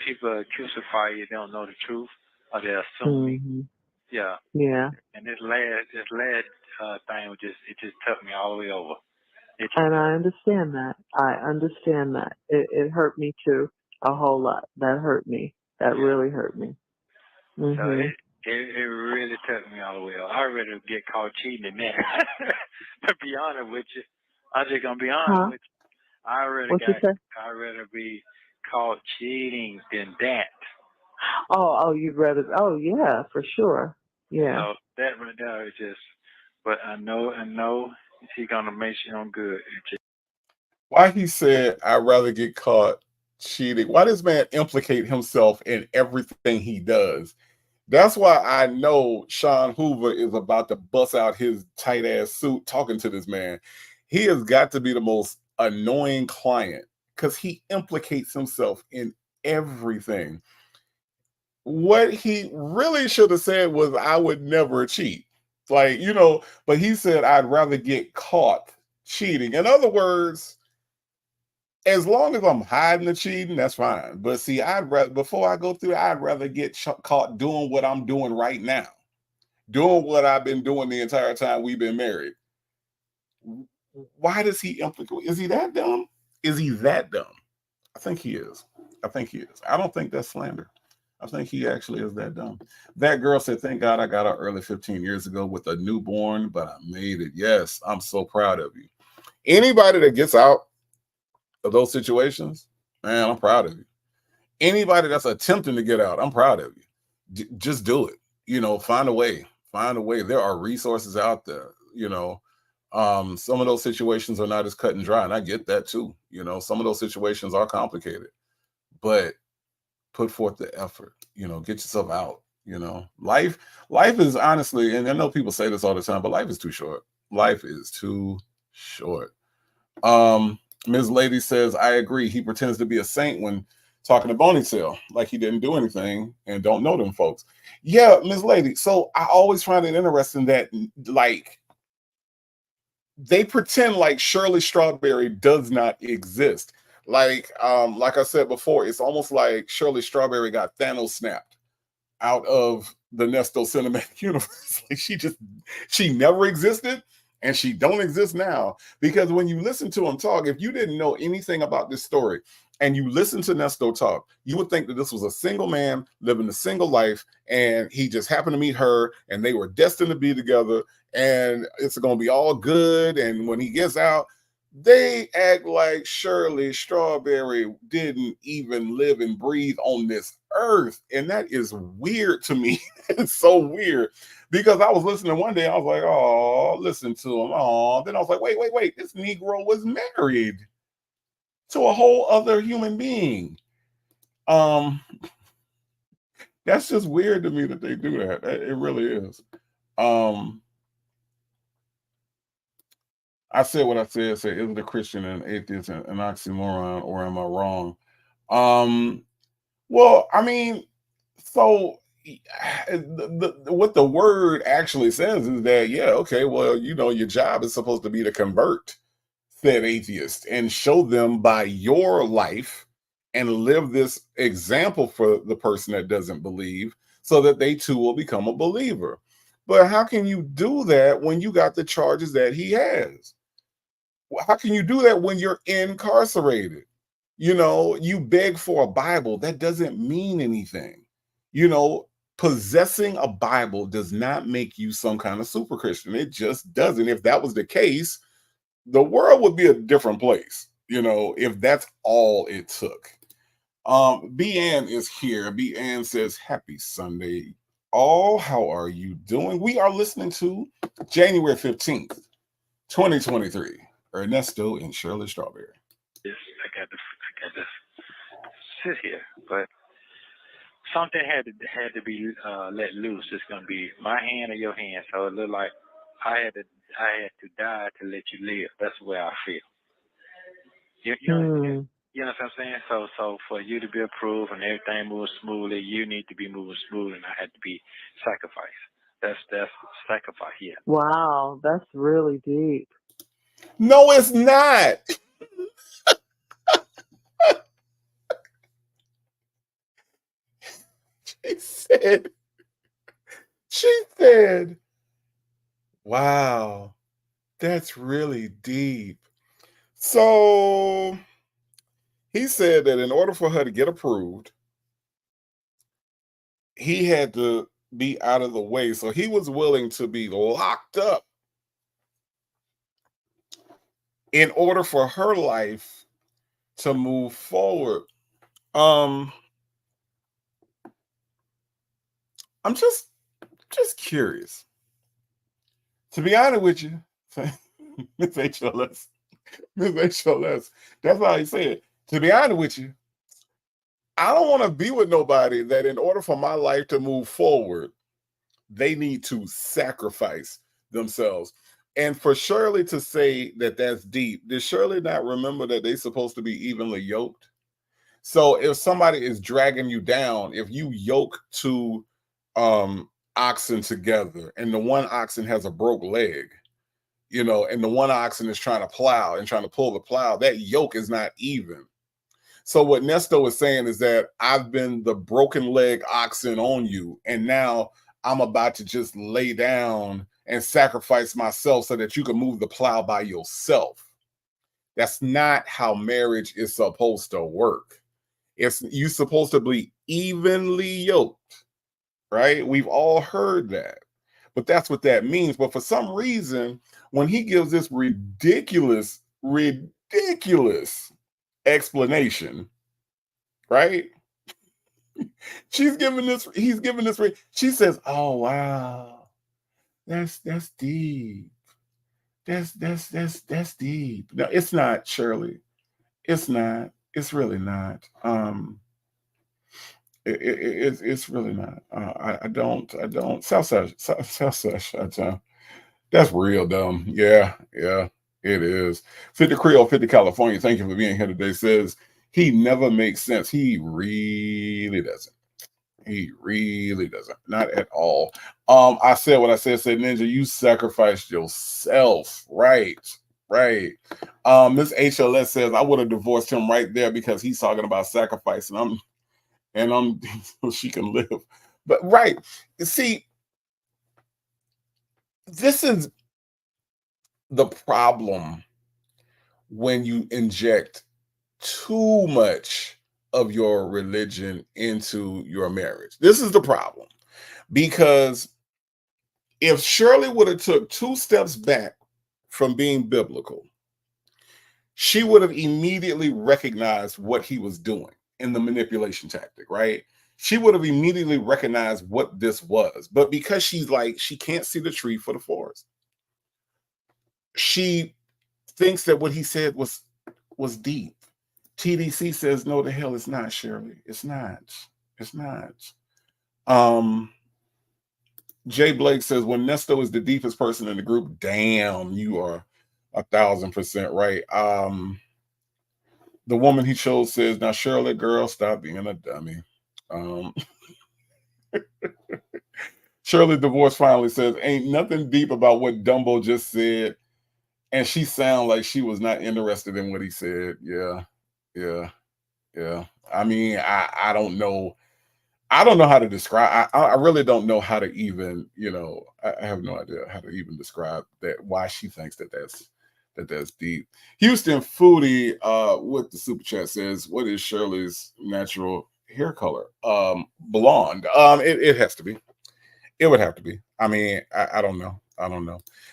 people crucify you, they don't know the truth, or they assume. Yeah. And this last thing was just took me all the way over. And I understand that. It hurt me too, a whole lot. That hurt me. That really hurt me. So it really took me all the way over. I'd rather get caught cheating than that. To be honest with you, I'm just gonna be honest with you. I'd rather be caught cheating than that. Oh, you'd rather? Oh, yeah, for sure. Yeah. So that right there is just. But I know he's gonna make sure I'm good. Why he said I'd rather get caught cheating? Why does man implicate himself in everything he does? That's why I know Sean Hoover is about to bust out his tight ass suit talking to this man. He has got to be the most annoying client because he implicates himself in everything. What he really should have said was, I would never cheat. Like, but he said, I'd rather get caught cheating. In other words, as long as I'm hiding the cheating, that's fine. But see, I'd rather, before I go through, I'd rather get caught doing what I'm doing right now, doing what I've been doing the entire time we've been married. Why does he implicate? Is he that dumb? Is he that dumb? I think he is. I don't think that's slander. I think he actually is that dumb. That girl said, thank God I got out early 15 years ago with a newborn, but I made it. Yes, I'm so proud of you. Anybody that gets out of those situations, man, I'm proud of you. Anybody that's attempting to get out, I'm proud of you. Just do it. Find a way. There are resources out there. Some of those situations are not as cut and dry, and I get that too. Some of those situations are complicated, but put forth the effort. Get yourself out. Life is, honestly, and I know people say this all the time, but life is too short. Life is too short. Ms. Lady says, I agree. He pretends to be a saint when talking to Boneytail, like he didn't do anything and don't know them folks. Yeah, Ms. Lady. So I always find it interesting that, like, they pretend like Shirley Strawberry does not exist. Like I said before, it's almost like Shirley Strawberry got Thanos snapped out of the Nesto cinematic universe. Like she never existed, and she don't exist now. Because when you listen to him talk, if you didn't know anything about this story and you listen to Nesto talk, you would think that this was a single man living a single life, and he just happened to meet her, and they were destined to be together, and it's going to be all good. And when he gets out, they act like Shirley Strawberry didn't even live and breathe on this earth. And that is weird to me. It's so weird, because I was listening one day, I was like, oh, listen to him. Oh, then I was like, wait, this Negro was married to a whole other human being. That's just weird to me that they do that. It really is. I said what I said. Say, is it a Christian and an atheist an oxymoron, or am I wrong? Well, I mean, so what the word actually says is that, yeah, okay, well, your job is supposed to be to convert said atheist and show them by your life and live this example for the person that doesn't believe, so that they too will become a believer. But how can you do that when you got the charges that he has? How can you do that when you're incarcerated? You beg for a Bible. That doesn't mean anything. Possessing a Bible does not make you some kind of super Christian. It just doesn't. If that was the case, the world would be a different place, if that's all it took. B-Ann is here. B-Ann says, happy Sunday, all. How are you doing? We are listening to January 15th, 2023. Ernesto and Shirley Strawberry. Yes, I got to sit here, but something had to be let loose. It's gonna be my hand or your hand. So it looked like I had to die to let you live. That's the way I feel. You know what I'm saying? So for you to be approved and everything moves smoothly, you need to be moving smooth, and I had to be sacrificed. That's sacrifice. Yeah. Wow, that's really deep. No, it's not. She said, wow, that's really deep. So he said that in order for her to get approved, he had to be out of the way. So he was willing to be locked up in order for her life to move forward. I'm just curious. To be honest with you, Miss HLS, that's how he said. To be honest with you, I don't want to be with nobody that in order for my life to move forward, they need to sacrifice themselves. And for Shirley to say that that's deep, did Shirley not remember that they're supposed to be evenly yoked? So if somebody is dragging you down, if you yoke two oxen together and the one oxen has a broke leg, you know, and the one oxen is trying to plow and trying to pull the plow, that yoke is not even. So what Nesto is saying is that I've been the broken leg oxen on you, and now I'm about to just lay down and sacrifice myself so that you can move the plow by yourself. That's not how marriage is supposed to work. It's you're supposed to be evenly yoked, right? We've all heard that, but that's what that means. But for some reason, when he gives this ridiculous explanation, right? He's giving this. She says, "Oh wow, that's deep. That's deep." No, it's not, Shirley. It's not. It's really not. It's really not. I don't. Southside. Southside. That's real dumb. Yeah, it is. 50 Creole, 50 California. Thank you for being here today. Says he never makes sense. He really doesn't. He really doesn't. Not at all. I said what I said. Said Ninja, you sacrificed yourself. Right. This HLS says I would have divorced him right there because he's talking about sacrifice, and I'm so she can live. But right, see, this is the problem when you inject too much of your religion into your marriage. This is the problem, because if Shirley would have took 2 steps back from being biblical, she would have immediately recognized what he was doing in the manipulation tactic, right? She would have immediately recognized what this was. But because she's like, she can't see the tree for the forest, she thinks that what he said was deep. TDC says, no, the hell it's not, Shirley. It's not. Jay Blake says, when Nesto is the deepest person in the group, damn, you are 1,000% right. The woman he chose says, now, Shirley, girl, stop being a dummy. Shirley Divorce finally says, ain't nothing deep about what Dumbo just said. And she sounded like she was not interested in what he said. Yeah. I mean, I don't know. I don't know how to describe. I really don't know how to even, I have no idea how to even describe that, why she thinks that's deep. Houston Foodie with the super chat says, what is Shirley's natural hair color? Blonde. It has to be. It would have to be. I mean, I don't know.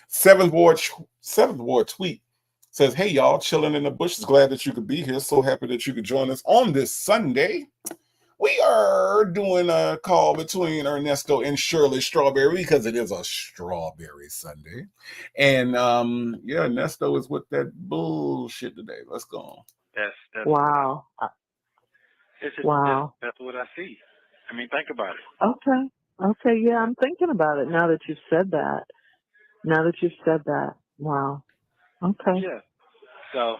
Seventh Ward tweet says, hey, y'all, chilling in the bushes. Glad that you could be here. So happy that you could join us on this Sunday. We are doing a call between Ernesto and Shirley Strawberry because it is a strawberry Sunday. And Nesto is with that bullshit today. Let's go on. That's wow. Wow. That's what I see. I mean, think about it. Okay. Yeah, I'm thinking about it now that you've said that. Wow. Okay. Yeah. So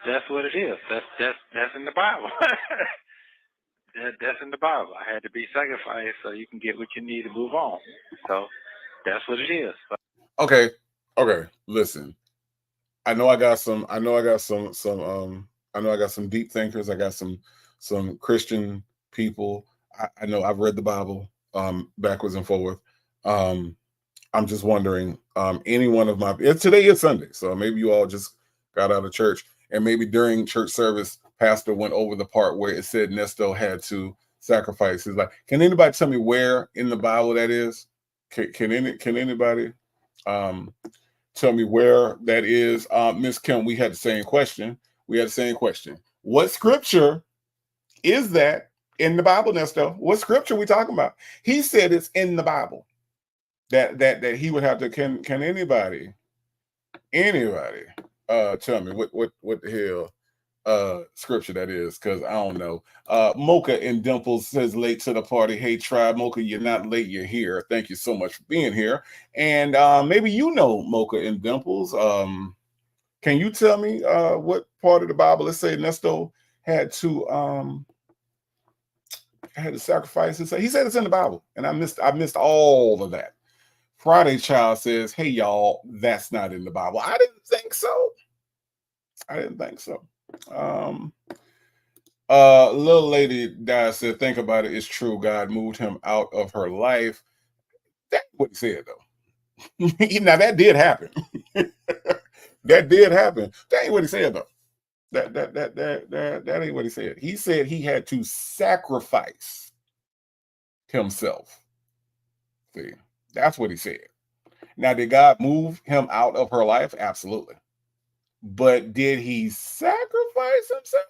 that's what it is. That's in the Bible. That's in the Bible. I had to be sacrificed so you can get what you need to move on. So that's what it is. Okay. Listen, I know I got some deep thinkers. I got some Christian people. I know I've read the Bible backwards and forward. I'm just wondering, any one of my, today is Sunday, so maybe you all just got out of church, and maybe during church service, pastor went over the part where it said Nesto had to sacrifice his life. Can anybody tell me where in the Bible that is? Can anybody tell me where that is? Miss Kim, we had the same question. What scripture is that in the Bible, Nesto? What scripture are we talking about? He said it's in the Bible. That he would have to. Can anybody tell me what the hell Scripture that is, because I don't know. Mocha and Dimples says late to the party. Hey tribe, Mocha, you're not late, you're here. Thank you so much for being here. And maybe you know Mocha and Dimples. Can you tell me what part of the Bible, let's say Nesto had to sacrifice himself? He said it's in the Bible, and I missed all of that. Friday Child says, hey y'all, that's not in the Bible. I didn't think so. Little lady died said, think about it, it's true. God moved him out of her life. That's what he said though. Now that did happen. That did happen. That ain't what he said though. That ain't what he said. He said he had to sacrifice himself. See, that's what he said. Now, did God move him out of her life? Absolutely. But did he sacrifice himself?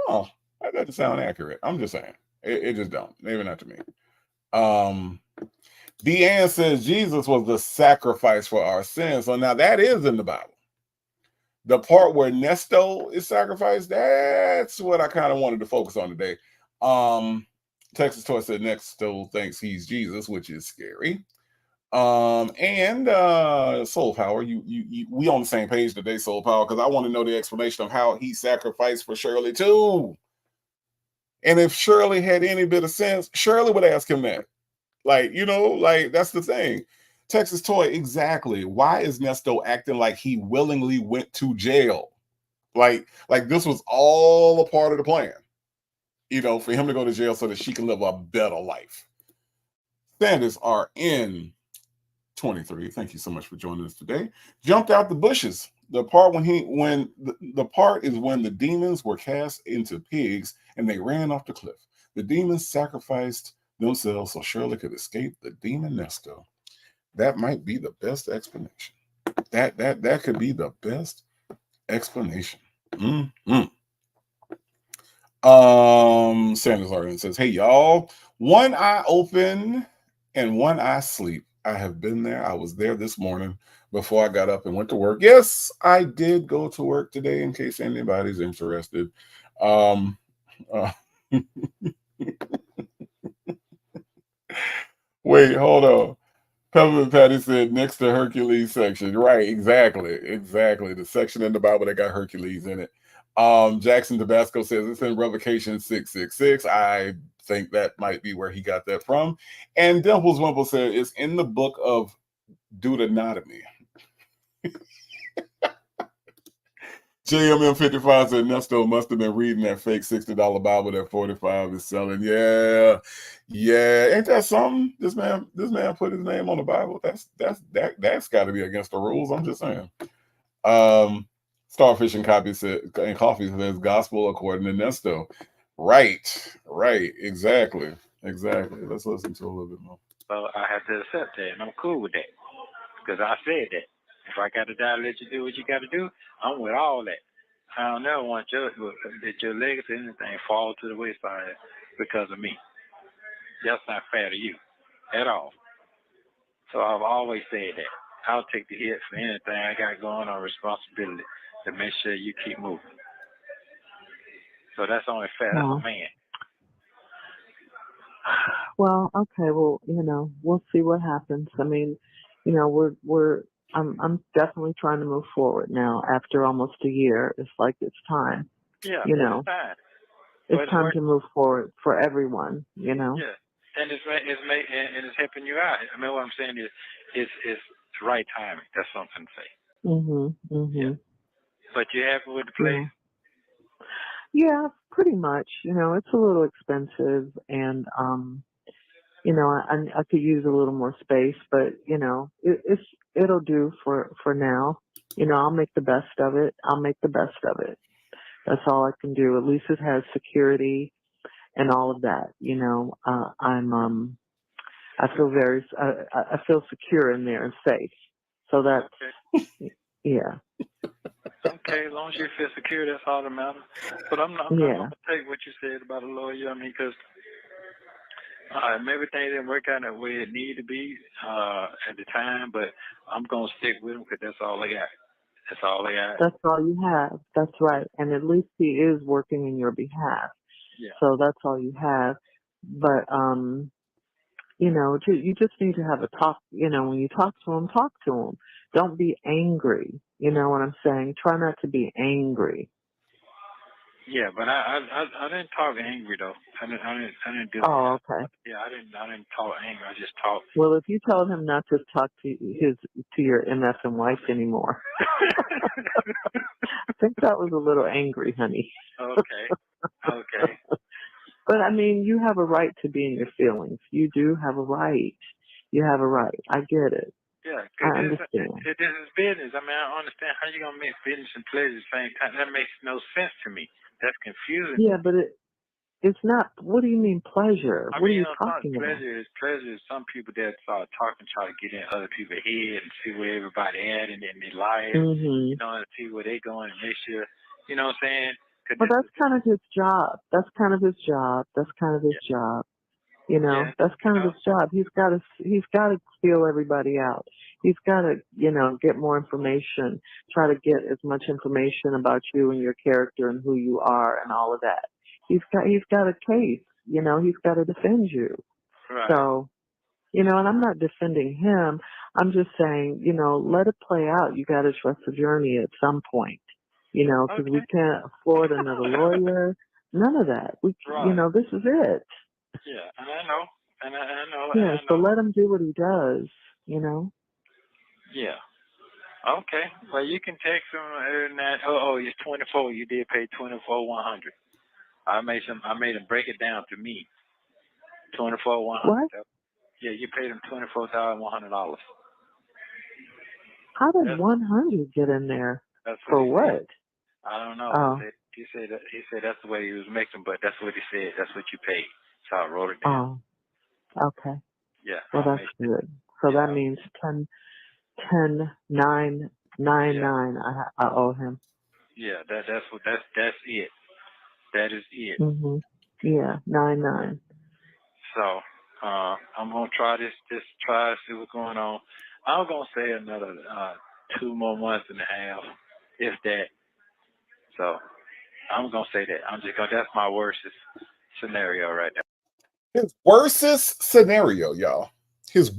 Oh, that doesn't sound accurate. I'm just saying. It just don't. Maybe not to me. Deanne says Jesus was the sacrifice for our sins. So now that is in the Bible. The part where Nesto is sacrificed, that's what I kind of wanted to focus on today. Texas Toy said Nesto thinks he's Jesus, which is scary. And Soul Power, we on the same page today, Soul Power, because I want to know the explanation of how he sacrificed for Shirley too. And if Shirley had any bit of sense, Shirley would ask him that. Like, that's the thing. Texas Toy, exactly. Why is Nesto acting like he willingly went to jail? Like this was all a part of the plan, for him to go to jail so that she can live a better life. Standards are in 23. Thank you so much for joining us today. Jumped out the bushes. The part the part is when the demons were cast into pigs and they ran off the cliff. The demons sacrificed themselves so Shirley could escape the demon Nesto. That might be the best explanation. That could be the best explanation. Sanders Arden says, hey y'all, one eye open and one eye sleep. I have been there. I was there this morning before I got up and went to work. Yes, I did go to work today, in case anybody's interested. Wait, hold on. Peppermint Patty said next to Hercules section. Right, exactly. The section in the Bible that got Hercules in it. Jackson Tabasco says it's in Revocation 666. I think that might be where he got that from. And Dimples Wimple said it's in the book of Deuteronomy. JMM55 said Nesto must have been reading that fake $60 Bible that 45 is selling. Yeah. Ain't that something? This man put his name on the Bible. That's got to be against the rules. I'm just saying. Starfish and Coffee says gospel according to Nesto. Right. Exactly. Let's listen to a little bit more. So I have to accept that, and I'm cool with that because I said that. If I got to die, let you do what you got to do. I'm with all that. I don't never want that your legacy or anything fall to the wayside because of me. That's not fair to you at all. So I've always said that. I'll take the hit for anything I got going on, responsibility to make sure you keep moving. So that's only fair. That's a man. Well, okay. Well, we'll see what happens. I mean, I'm definitely trying to move forward now. After almost a year, it's like it's time. Yeah, it's time. It's time to move forward for everyone. Yeah, and it's helping you out. I mean, what I'm saying is, it's the right timing. That's something to say. Yeah. But you happy with the place? Yeah, pretty much. It's a little expensive, and I could use a little more space, but it'll do for now. I'll make the best of it. That's all I can do. At least it has security and all of that. I feel secure in there and safe. So that's yeah. Okay, as long as you feel secure, that's all that matters. But I'm not going to take what you said about a lawyer. I mean, because maybe things didn't work out the way it needed to be at the time, but I'm going to stick with them because that's all I got. That's all they have. That's all you have. That's right. And at least he is working in your behalf. Yeah. So that's all you have. But you know, you just need to have a talk. You know, when you talk to him, talk to him. Don't be angry. You know what I'm saying? Try not to be angry. Yeah, but I didn't talk angry though. I didn't do Oh, that. okay. Yeah, I didn't talk angry. I just talked. Well, if you tell him not to talk to your MF and wife anymore, I think that was a little angry, honey. Okay. But I mean, you have a right to be in your feelings. You do have a right. You have a right. I get it. Yeah, I because understand. this is business. I mean, I don't understand how you gonna mix business and pleasure at the same time. That makes no sense to me. That's confusing. Yeah, but it's not. What do you mean pleasure? I What mean, are you talking about? pleasure is some people that start talking, try to get in other people's head and see where everybody at and then they lie, Mm-hmm. you know, and see where they going and make sure, you know what I'm saying? Well, that's kind of his job. That's kind of his job. That's kind of his job. You know, that's kind of his job. He's got to feel everybody out. He's got to, you know, get more information, try to get as much information about you and your character and who you are and all of that. He's got a case, you know, he's got to defend you. Right. So, you know, and I'm not defending him. I'm just saying, you know, let it play out. You got to trust the journey at some point, you know, because we can't afford another lawyer. None of that. You know, this is it. Yeah, and I know. Yeah, so let him do what he does, you know? Yeah. Okay. Well, you can text him and that. Oh, it's 24. You did pay 24,100. I made him break it down to me. 24,100. What? Yeah, you paid him $24,100. How did 100 get in there? That's for what? I don't know. Oh. He said that's the way he was making, but that's what he said. That's what you paid. So I wrote it down. Oh. Okay. Yeah. Well, that's good. So that means 10, 9, 9, 9. I owe him. Yeah, that's it. That is it. Mhm. Yeah, 9, 9. So I'm gonna try this. Just try to see what's going on. I'm gonna say another 2 more months and a half, if that. So I'm gonna say that. That's my worst scenario right now. His worstest scenario, y'all. The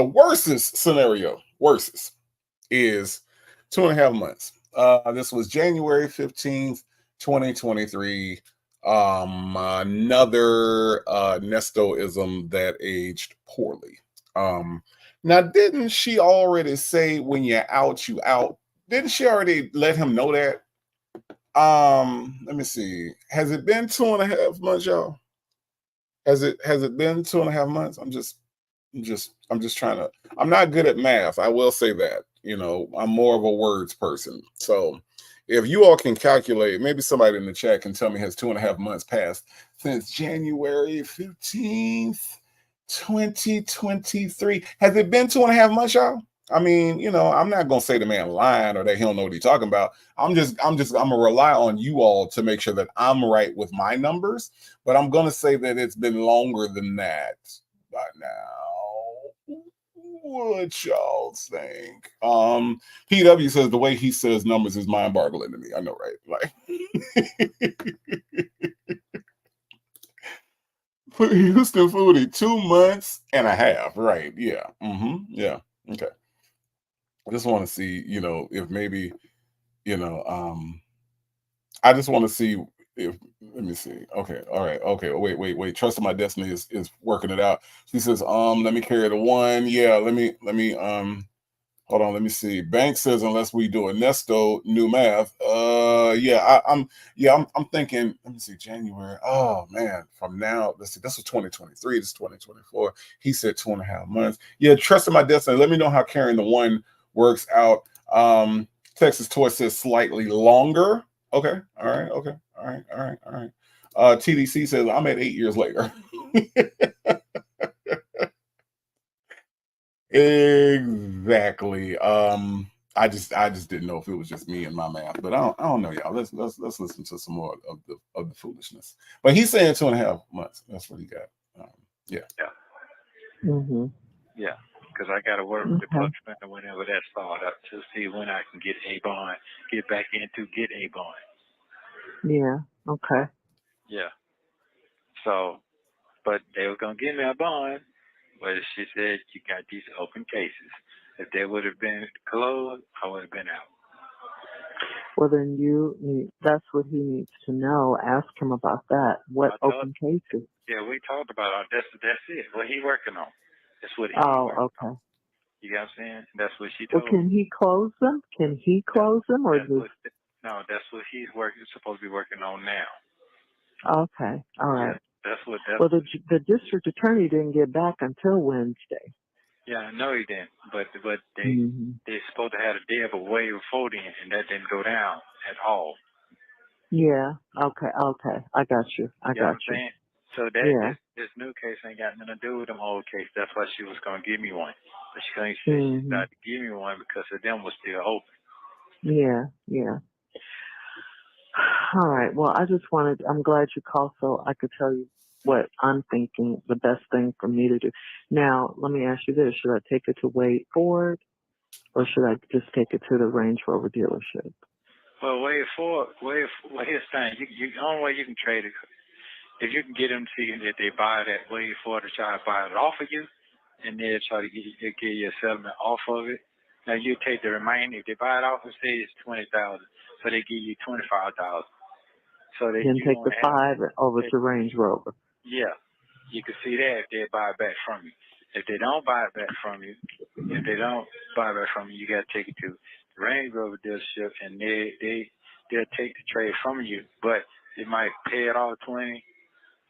worstest scenario, is 2.5 months. This was January 15th, 2023. Another Nestoism that aged poorly. Now, didn't she already say when you're out, you out? Didn't she already let him know that? Let me see. Has it been 2.5 months, y'all? Has it been 2.5 months? I'm just trying to. I'm not good at math. I will say that. You know, I'm more of a words person. So if you all can calculate, maybe somebody in the chat can tell me, has 2.5 months passed since January 15th, 2023? Has it been 2.5 months, y'all? I mean, you know, I'm not gonna say the man lying or that he don't know what he's talking about. I'm gonna rely on you all to make sure that I'm right with my numbers, but I'm gonna say that it's been longer than that by now. What y'all think? PW says the way he says numbers is mind-boggling to me. I know, right? Like Houston Foodie, 2 months and a half, right? Yeah. Yeah. Okay. I just want to see, you know, if maybe, you know, I just want to see if, let me see. Okay. All right. Okay. Wait. Trusting my destiny is working it out. She says, let me carry the one. Yeah. Let me, hold on. Let me see. Bank says, unless we do a Nesto new math. Yeah, I'm thinking, let me see, January. Oh man. From now, let's see, this was 2023. This is 2024. He said 2.5 months. Yeah. Trusting my destiny. Let me know how carrying the one works out. Texas Toy says slightly longer. Okay. All right. Okay. All right. TDC says I'm at 8 years later. Exactly. I just didn't know if it was just me and my math, but I don't know, y'all. Let's listen to some more of the foolishness. But he's saying 2.5 months. That's what he got. Yeah. Mm-hmm. Yeah. because I got to work with the Bucks whenever that started up to see when I can get a bond, get back into get a bond. Yeah. Okay. Yeah. So, but they were gonna give me a bond, but she said you got these open cases. If they would have been closed, I would have been out. Well, then that's what he needs to know. Ask him about that. What open cases? Yeah, we talked about it. That's it. What he working on. That's what he working on. You got what I'm saying? That's what she Well, told can he close them? Can he close them, or that's what he's supposed to be working on now. Okay. All right. Yeah, well, the district attorney didn't get back until Wednesday. Yeah, I know he didn't, but they supposed to have a day of a way before then, and that didn't go down at all. Yeah. Okay. I got you. I got you. Saying? So that this new case ain't got nothing to do with them old case. That's why she was gonna give me one, but she couldn't say she's not to give me one because of them was still open. Yeah. Yeah. All right. Well, I'm glad you called so I could tell you what I'm thinking the best thing for me to do. Now, let me ask you this. Should I take it to Wade Ford or should I just take it to the Range Rover dealership? Well, here's the thing. The only way you can trade it, if you can get them to see that they buy that Wade Ford to try to buy it off of you, and they'll try to give you a settlement off of it. Now, you take the remaining. If they buy it off and say it's $20,000, so they give you $25,000. So that then take the $5,000 over to Range Rover. Yeah, you can see that if they buy it back from you. If they don't buy it back from you, you got to take it to the Range Rover dealership, and they'll take the trade from you, but they might pay it all 20,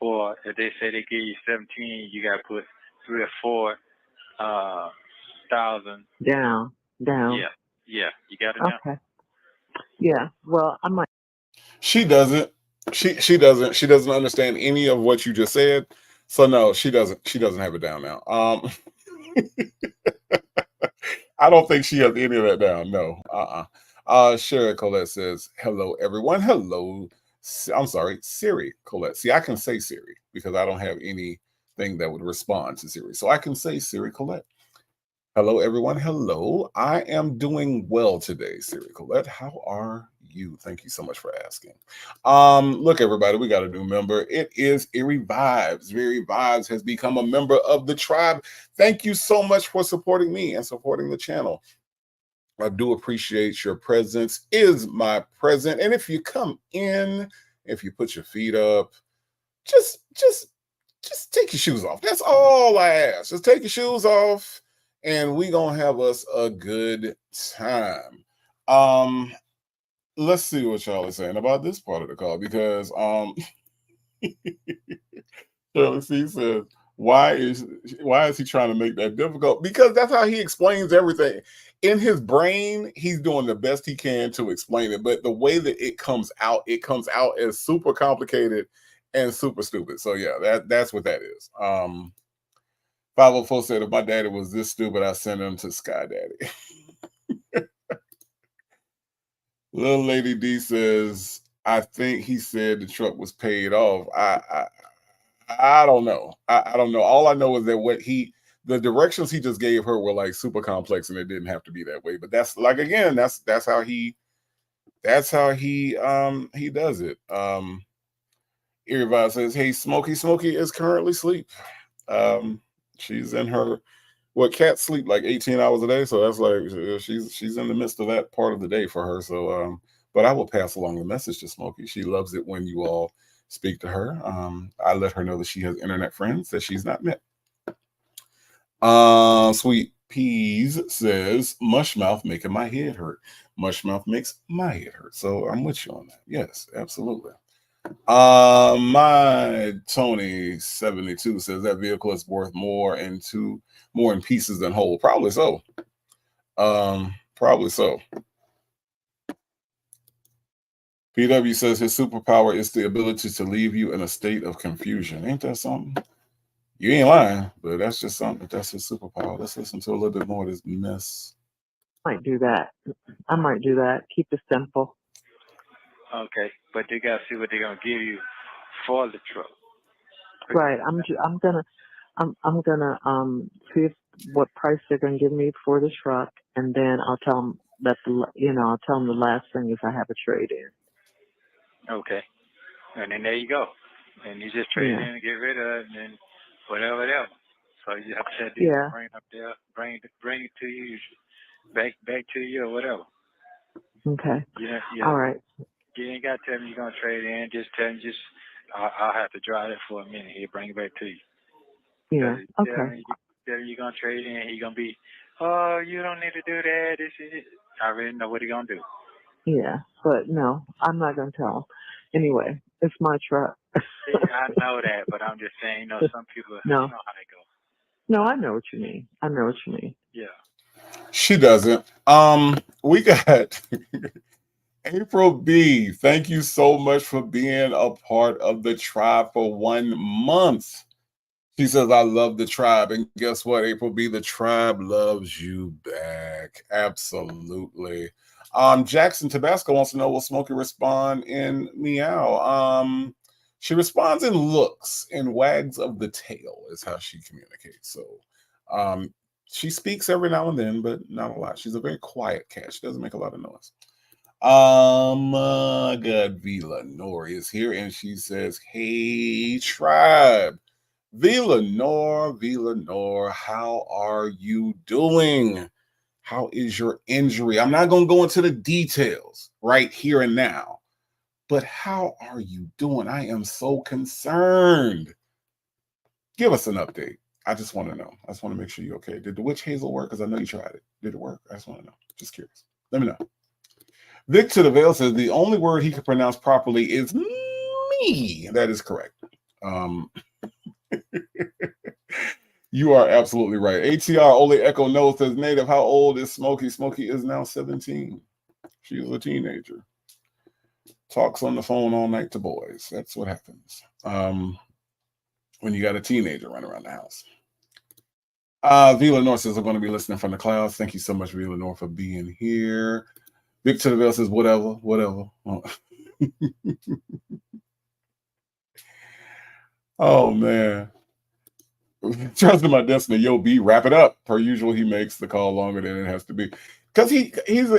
or if they say they give you 17, you got to put 3 or 4,000 down. Yeah, you got it down. Okay. Yeah. Well, I might. She doesn't. She doesn't. She doesn't understand any of what you just said. So no, she doesn't. She doesn't have it down now. I don't think she has any of that down. No. Shirley Colette says, "Hello, everyone. Hello." I'm sorry, Siri Colette. See, I can say Siri because I don't have anything that would respond to Siri, so I can say Siri Colette. Hello, everyone. Hello. I am doing well today, Siri Colette. How are you? Thank you so much for asking. Look, everybody, we got a new member. It is Eerie Vibes. Eerie Vibes has become a member of the tribe. Thank you so much for supporting me and supporting the channel. I do appreciate your presence. Is my present. And if you come in, if you put your feet up, just take your shoes off. That's all I ask. Just take your shoes off. And we gonna have us a good time. Let's see what y'all are saying about this part of the call because Shirley C says, why is he trying to make that difficult? Because that's how he explains everything. In his brain, he's doing the best he can to explain it, but the way that it comes out as super complicated and super stupid. So yeah, that's what that is. 504 said, if my daddy was this stupid, I sent him to Sky Daddy. Little Lady D says, I think he said the truck was paid off. I don't know. I don't know. All I know is that the directions he just gave her were like super complex and it didn't have to be that way. But that's like, again, that's how he does it. Everybody says, hey, Smokey is currently asleep. She's in her cats sleep like 18 hours a day, so that's like she's in the midst of that part of the day for her. So but I will pass along the message to Smokey. She loves it when you all speak to her. I let her know that she has internet friends that she's not met. Sweet Peas says, Mushmouth making my head hurt. Mushmouth makes my head hurt. So I'm with you on that. Yes, absolutely. My Tony 72 says that vehicle is worth more in pieces than whole. Probably so. Probably so. PW says his superpower is the ability to leave you in a state of confusion. Ain't that something? You ain't lying, but that's just something. That's his superpower. Let's listen to a little bit more of this mess. I might do that. Keep it simple. Okay, but they gotta see what they're gonna give you for the truck. Right. I'm gonna see if what price they're going to give me for the truck, and then I'll tell them that I'll tell them the last thing is I have a trade in. Okay. And then there you go. And you just trade in and get rid of it, and then whatever else. So you have to bring it up there, bring it to you, back to you or whatever. Okay. All right. You ain't got to tell me you're gonna trade in. Just tell me, I'll have to drive it for a minute. He'll bring it back to you. Yeah. Okay. Tell me you're gonna trade in. He's gonna be, oh, you don't need to do that. This is it. I already know what he's gonna do. Yeah, but no, I'm not gonna tell him. Anyway, it's my truck. I know that, but I'm just saying, some people, no. You know how they go. No, I know what you mean. Yeah. She doesn't. We got April B. Thank you so much for being a part of the tribe for 1 month. She says, I love the tribe. And guess what, April B? The tribe loves you back. Absolutely. Jackson Tabasco wants to know, will Smokey respond in meow? She responds in looks and wags of the tail is how she communicates. So she speaks every now and then, but not a lot. She's a very quiet cat. She doesn't make a lot of noise. Good. Vila Nori is here and she says, hey, tribe. Vila Nor, how are you doing? How is your injury? I'm not going to go into the details right here and now, but how are you doing? I am so concerned. Give us an update. I just want to know. I just want to make sure you're okay. Did the witch hazel work? Because I know you tried it. Did it work? I just want to know. Just curious. Let me know. Victor the Veil says the only word he can pronounce properly is me. That is correct. You are absolutely right. ATR Ole Echo Knows says, Native, how old is Smokey? Smokey is now 17. She is a teenager. Talks on the phone all night to boys. That's what happens when you got a teenager running around the house. Vila North says, I'm going to be listening from the clouds. Thank you so much, Vila North, for being here. Victor the Veil says, whatever. Oh, man. Trust in my destiny, Yo B, wrap it up. Per usual, he makes the call longer than it has to be. Because he's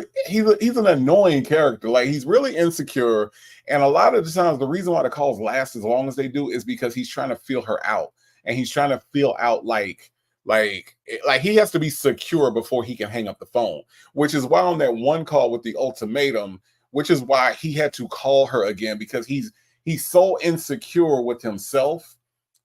an annoying character. Like, he's really insecure. And a lot of the times, the reason why the calls last as long as they do is because he's trying to feel her out. And he's trying to feel out like he has to be secure before he can hang up the phone. Which is why on that one call with the ultimatum, which is why he had to call her again, because he's so insecure with himself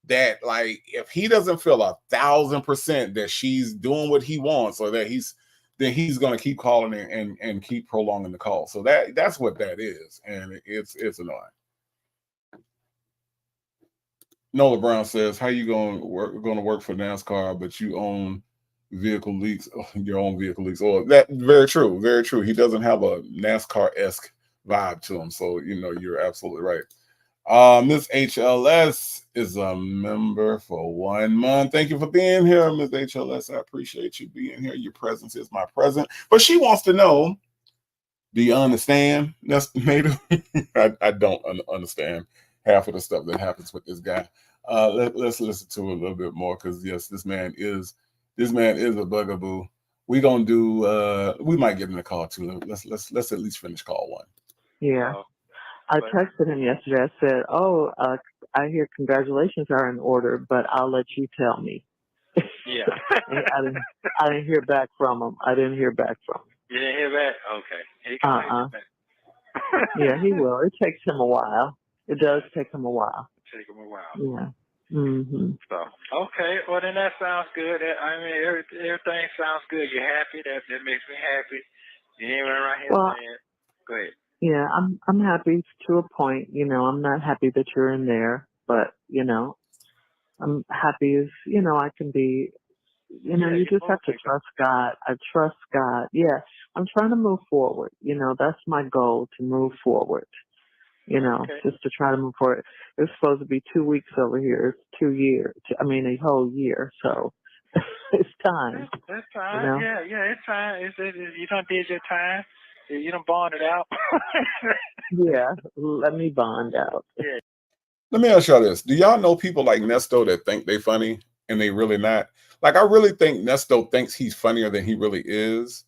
that, like, if he doesn't feel 1,000% that she's doing what he wants, or that he's going to keep calling and keep prolonging the call. So that's what that is, and it's annoying. Nola Brown says, "How you going to work for NASCAR, but you own vehicle leaks, your own vehicle leaks?" Or that very true, very true. He doesn't have a NASCAR-esque vibe to him, so you're absolutely right. Miss HLS is a member for 1 month. Thank you for being here, Miss HLS. I appreciate you being here. Your presence is my present. But she wants to know, do you understand? That's Native. I don't understand half of the stuff that happens with this guy. Let's listen to it a little bit more, because yes, this man is a bugaboo. We gonna do. We might get him a call too. Let's at least finish call one. Yeah. I texted him yesterday. I said, "Oh, I hear congratulations are in order, but I'll let you tell me." Yeah. I didn't hear back from him. You didn't hear back? Okay. He can Yeah, he will. It takes him a while. It does take him a while. Yeah. Mm-hmm. So, okay. Well, then that sounds good. I mean, everything sounds good. You're happy. That makes me happy. You ain't right here saying, go ahead. Yeah, I'm happy to a point. I'm not happy that you're in there, but I'm happy as I can be. You just have to trust God. I trust God. Yeah, I'm trying to move forward. That's my goal, to move forward. Just to try to move forward. It's supposed to be 2 weeks over here. It's 2 years. I mean, a whole year. So it's time. That's fine. Yeah, it's fine. You done did your time. You done bonded out. Yeah, let me bond out. Yeah. Let me ask y'all this. Do y'all know people like Nesto that think they funny and they really not. Like, I really think Nesto thinks he's funnier than he really is,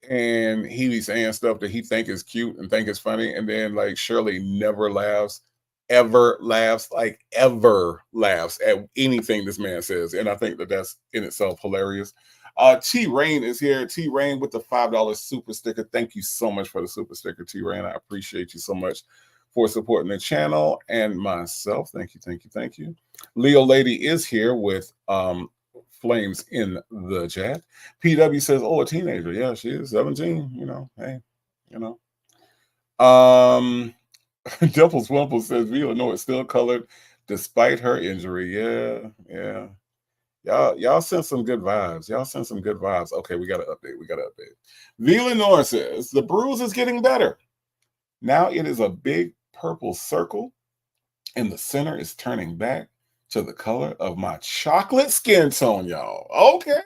and he be saying stuff that he think is cute and think is funny, and then like Shirley never laughs, ever laughs, like ever laughs at anything this man says, and I think that that's in itself hilarious. T Rain is here. T Rain with the $5 super sticker. Thank you so much for the super sticker, T Rain. I appreciate you so much for supporting the channel and myself. Thank you, thank you, thank you. Leo Lady is here with flames in the chat. PW says, "Oh, a teenager. Yeah, she is 17. You know, hey, you know." Dimples Wimple says, "Vila, no, it's still colored despite her injury." Yeah, yeah. Y'all sent some good vibes. Y'all sent some good vibes. Okay, we got to update. We got to update. Vila Nor says, "The bruise is getting better. Now it is a big purple circle, and the center is turning back to the color of my chocolate skin tone, y'all." Okay.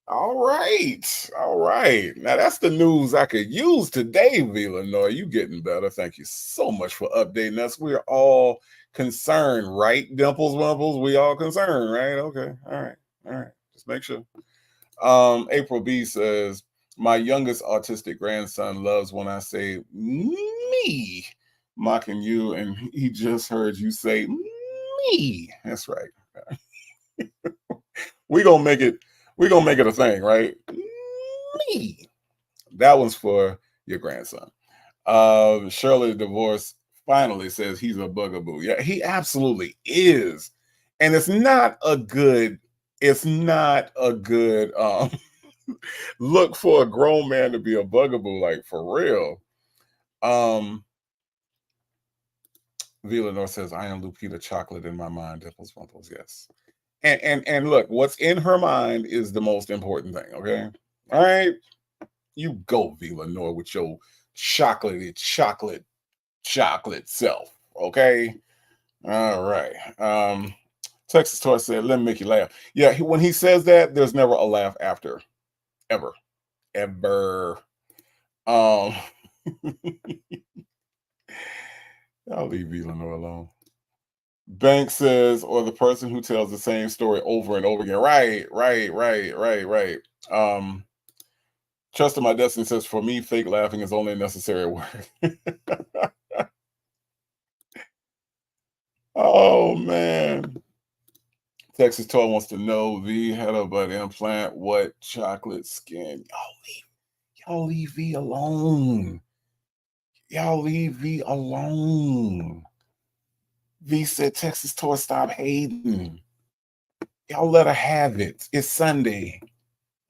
All right. All right. Now that's the news I could use today, Villanor. You getting better. Thank you so much for updating us. We're all concerned, right? Dimples, Wimples, we all concerned, right? Okay. All right. All right. Just make sure. April B says, "My youngest autistic grandson loves when I say me, mocking you, and he just heard you say me." That's right. We're gonna make it a thing, right? Me. That one's for your grandson. Shirley Divorce finally says he's a bugaboo. Yeah, he absolutely is. And it's not a good look for a grown man to be a bugaboo, like for real. Villanor says, "I am Lupita chocolate in my mind." Dimples, Rumples, yes. And look, what's in her mind is the most important thing, okay? All right. You go, Villanor, with your chocolate self. Okay. All right. Texas Toy said, "Let me make you laugh." Yeah, when he says that, there's never a laugh after. Ever. Ever. Um I'll leave Villanor alone. Bank says, "Or the person who tells the same story over and over again." Right. Trust in My Destiny says, "For me, fake laughing is only a necessary word." Oh man. Texas Toy wants to know, V had a butt implant. What chocolate skin? Y'all leave V alone. Y'all leave V alone. V said, "Texas Toy, stop hating. Y'all let her have it. It's Sunday.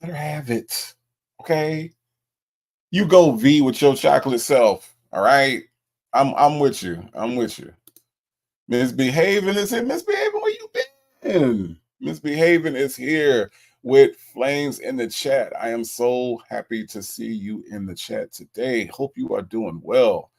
Let her have it. Okay? You go, V, with your chocolate self. All right? I'm with you. I'm with you. Misbehaving is here. Misbehaving, where you been? Misbehaving is here with flames in the chat. I am so happy to see you in the chat today. Hope you are doing well.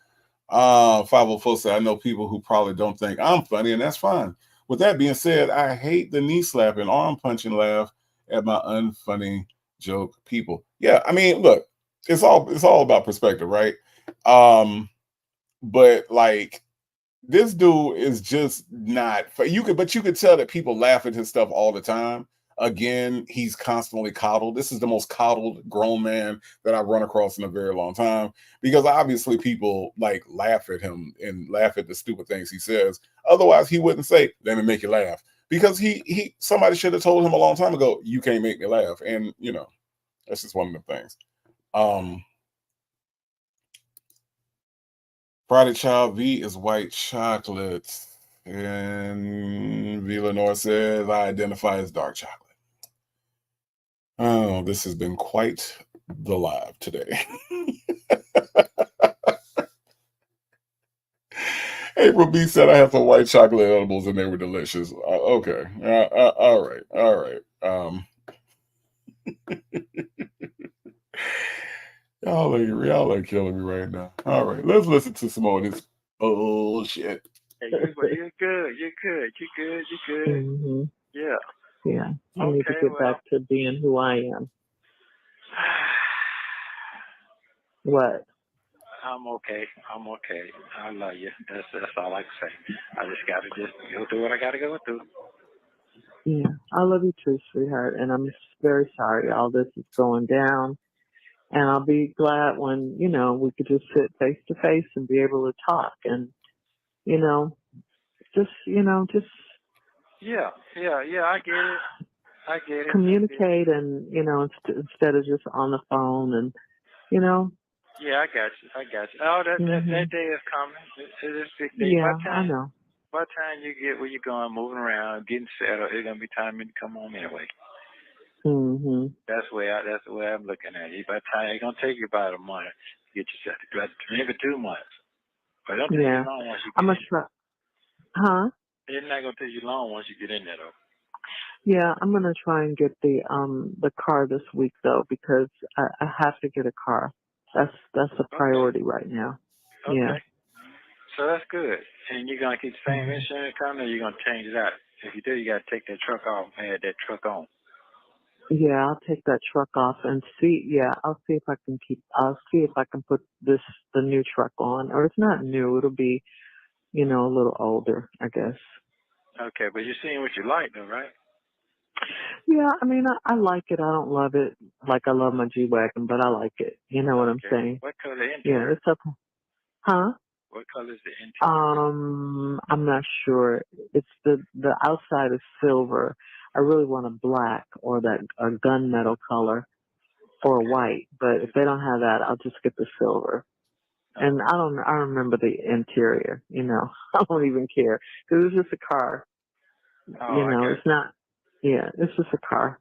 504 said, "I know people who probably don't think I'm funny, and that's fine. With that being said, I hate the knee slapping, arm punching laugh at my unfunny joke people." Yeah, I mean, look, it's all about perspective, right? But like, this dude is just not. But you could tell that people laugh at his stuff all the time. Again, he's constantly coddled. This is the most coddled grown man that I've run across in a very long time, because obviously people like laugh at him and laugh at the stupid things he says. Otherwise, he wouldn't say, "Let me make you laugh," because somebody should have told him a long time ago, "You can't make me laugh." And that's just one of the things. Friday Child V is white chocolate. And Villanor says, "I identify as dark chocolate." Oh, this has been quite the live today. April B said, "I had some white chocolate edibles and they were delicious." Okay. All right. All right. Y'all are killing me right now. All right. Let's listen to some more of this bullshit. Hey, you're good. You're good. You're good. You're good. Mm-hmm. Yeah. Yeah. I need to get back to being who I am. What? I'm okay. I'm okay. I love you. That's all I can say. I just gotta go through what I gotta go through. Yeah, I love you too, sweetheart, and I'm very sorry all this is going down. And I'll be glad when we could just sit face to face and be able to talk and you know just Yeah, yeah, yeah. I get it. I get it. I get it. communicate and instead of just on the phone and you know. Yeah, I got you. I got you. Oh, that Mhm. day is coming. It's big day. Yeah, I know. By the time you get where you're going, moving around, getting settled, it's gonna be time to come home anyway. Mhm. That's the way I'm looking at it. By the time it's gonna take you about a month to get yourself together, maybe 2 months. But it don't take you Yeah. long once you I'm get gonna in. try. Huh? It's not gonna take you long once you get in there though. Yeah, I'm gonna try and get the car this week though because I have to get a car. That's a Okay. priority right now. Yeah. Okay. So that's good. And you're gonna keep the same Mhm. insurance company, or you're gonna change it out. If you do, you gotta take that truck off and add that truck on. Yeah, I'll take that truck off and see. Yeah, I'll see if I can keep. I'll see if I can put the new truck on, or it's not new. It'll be a little older, I guess. Okay, but you're seeing what you like though, right? Yeah, I mean, I like it. I don't love it like I love my G wagon, but I like it. You know what I'm Okay. saying? What color Yeah, interior? it's up. Huh? What color is the interior? I'm not sure. It's the outside is silver. I really want a black or that a gunmetal color or Okay. white, but if they don't have that, I'll just get the silver. And Okay. I remember the interior. I don't even care because it's just a car. Oh, I got It's not. Yeah, it's just a car.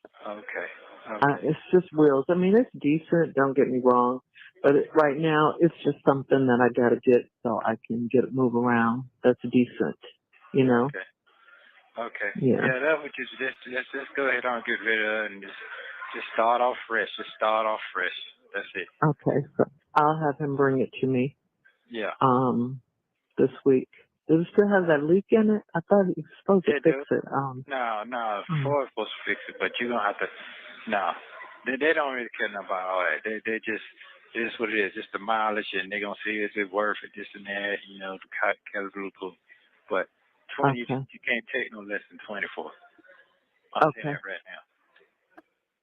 you. Okay. Okay. It's just wheels. I mean, it's decent. Don't get me wrong, but right now it's just something that I got to get so I can move around. That's decent. You know. Okay. Okay. Yeah. Yeah, that's what you just go ahead and get rid of it and just start off fresh. Just start off fresh. That's it. Okay. So I'll have him bring it to me. Yeah. This week. Does it still have that leak in it? I thought he was supposed to It fix do. it. No, Oh, Ford's supposed to fix it, but you're gonna have to. No, they don't really care about all that. They just it is what it is. Just the mileage, and they're gonna see is it worth it, this and that. The calculable. But 20, okay. you can't take no less than 24. I'm saying Okay. that right now,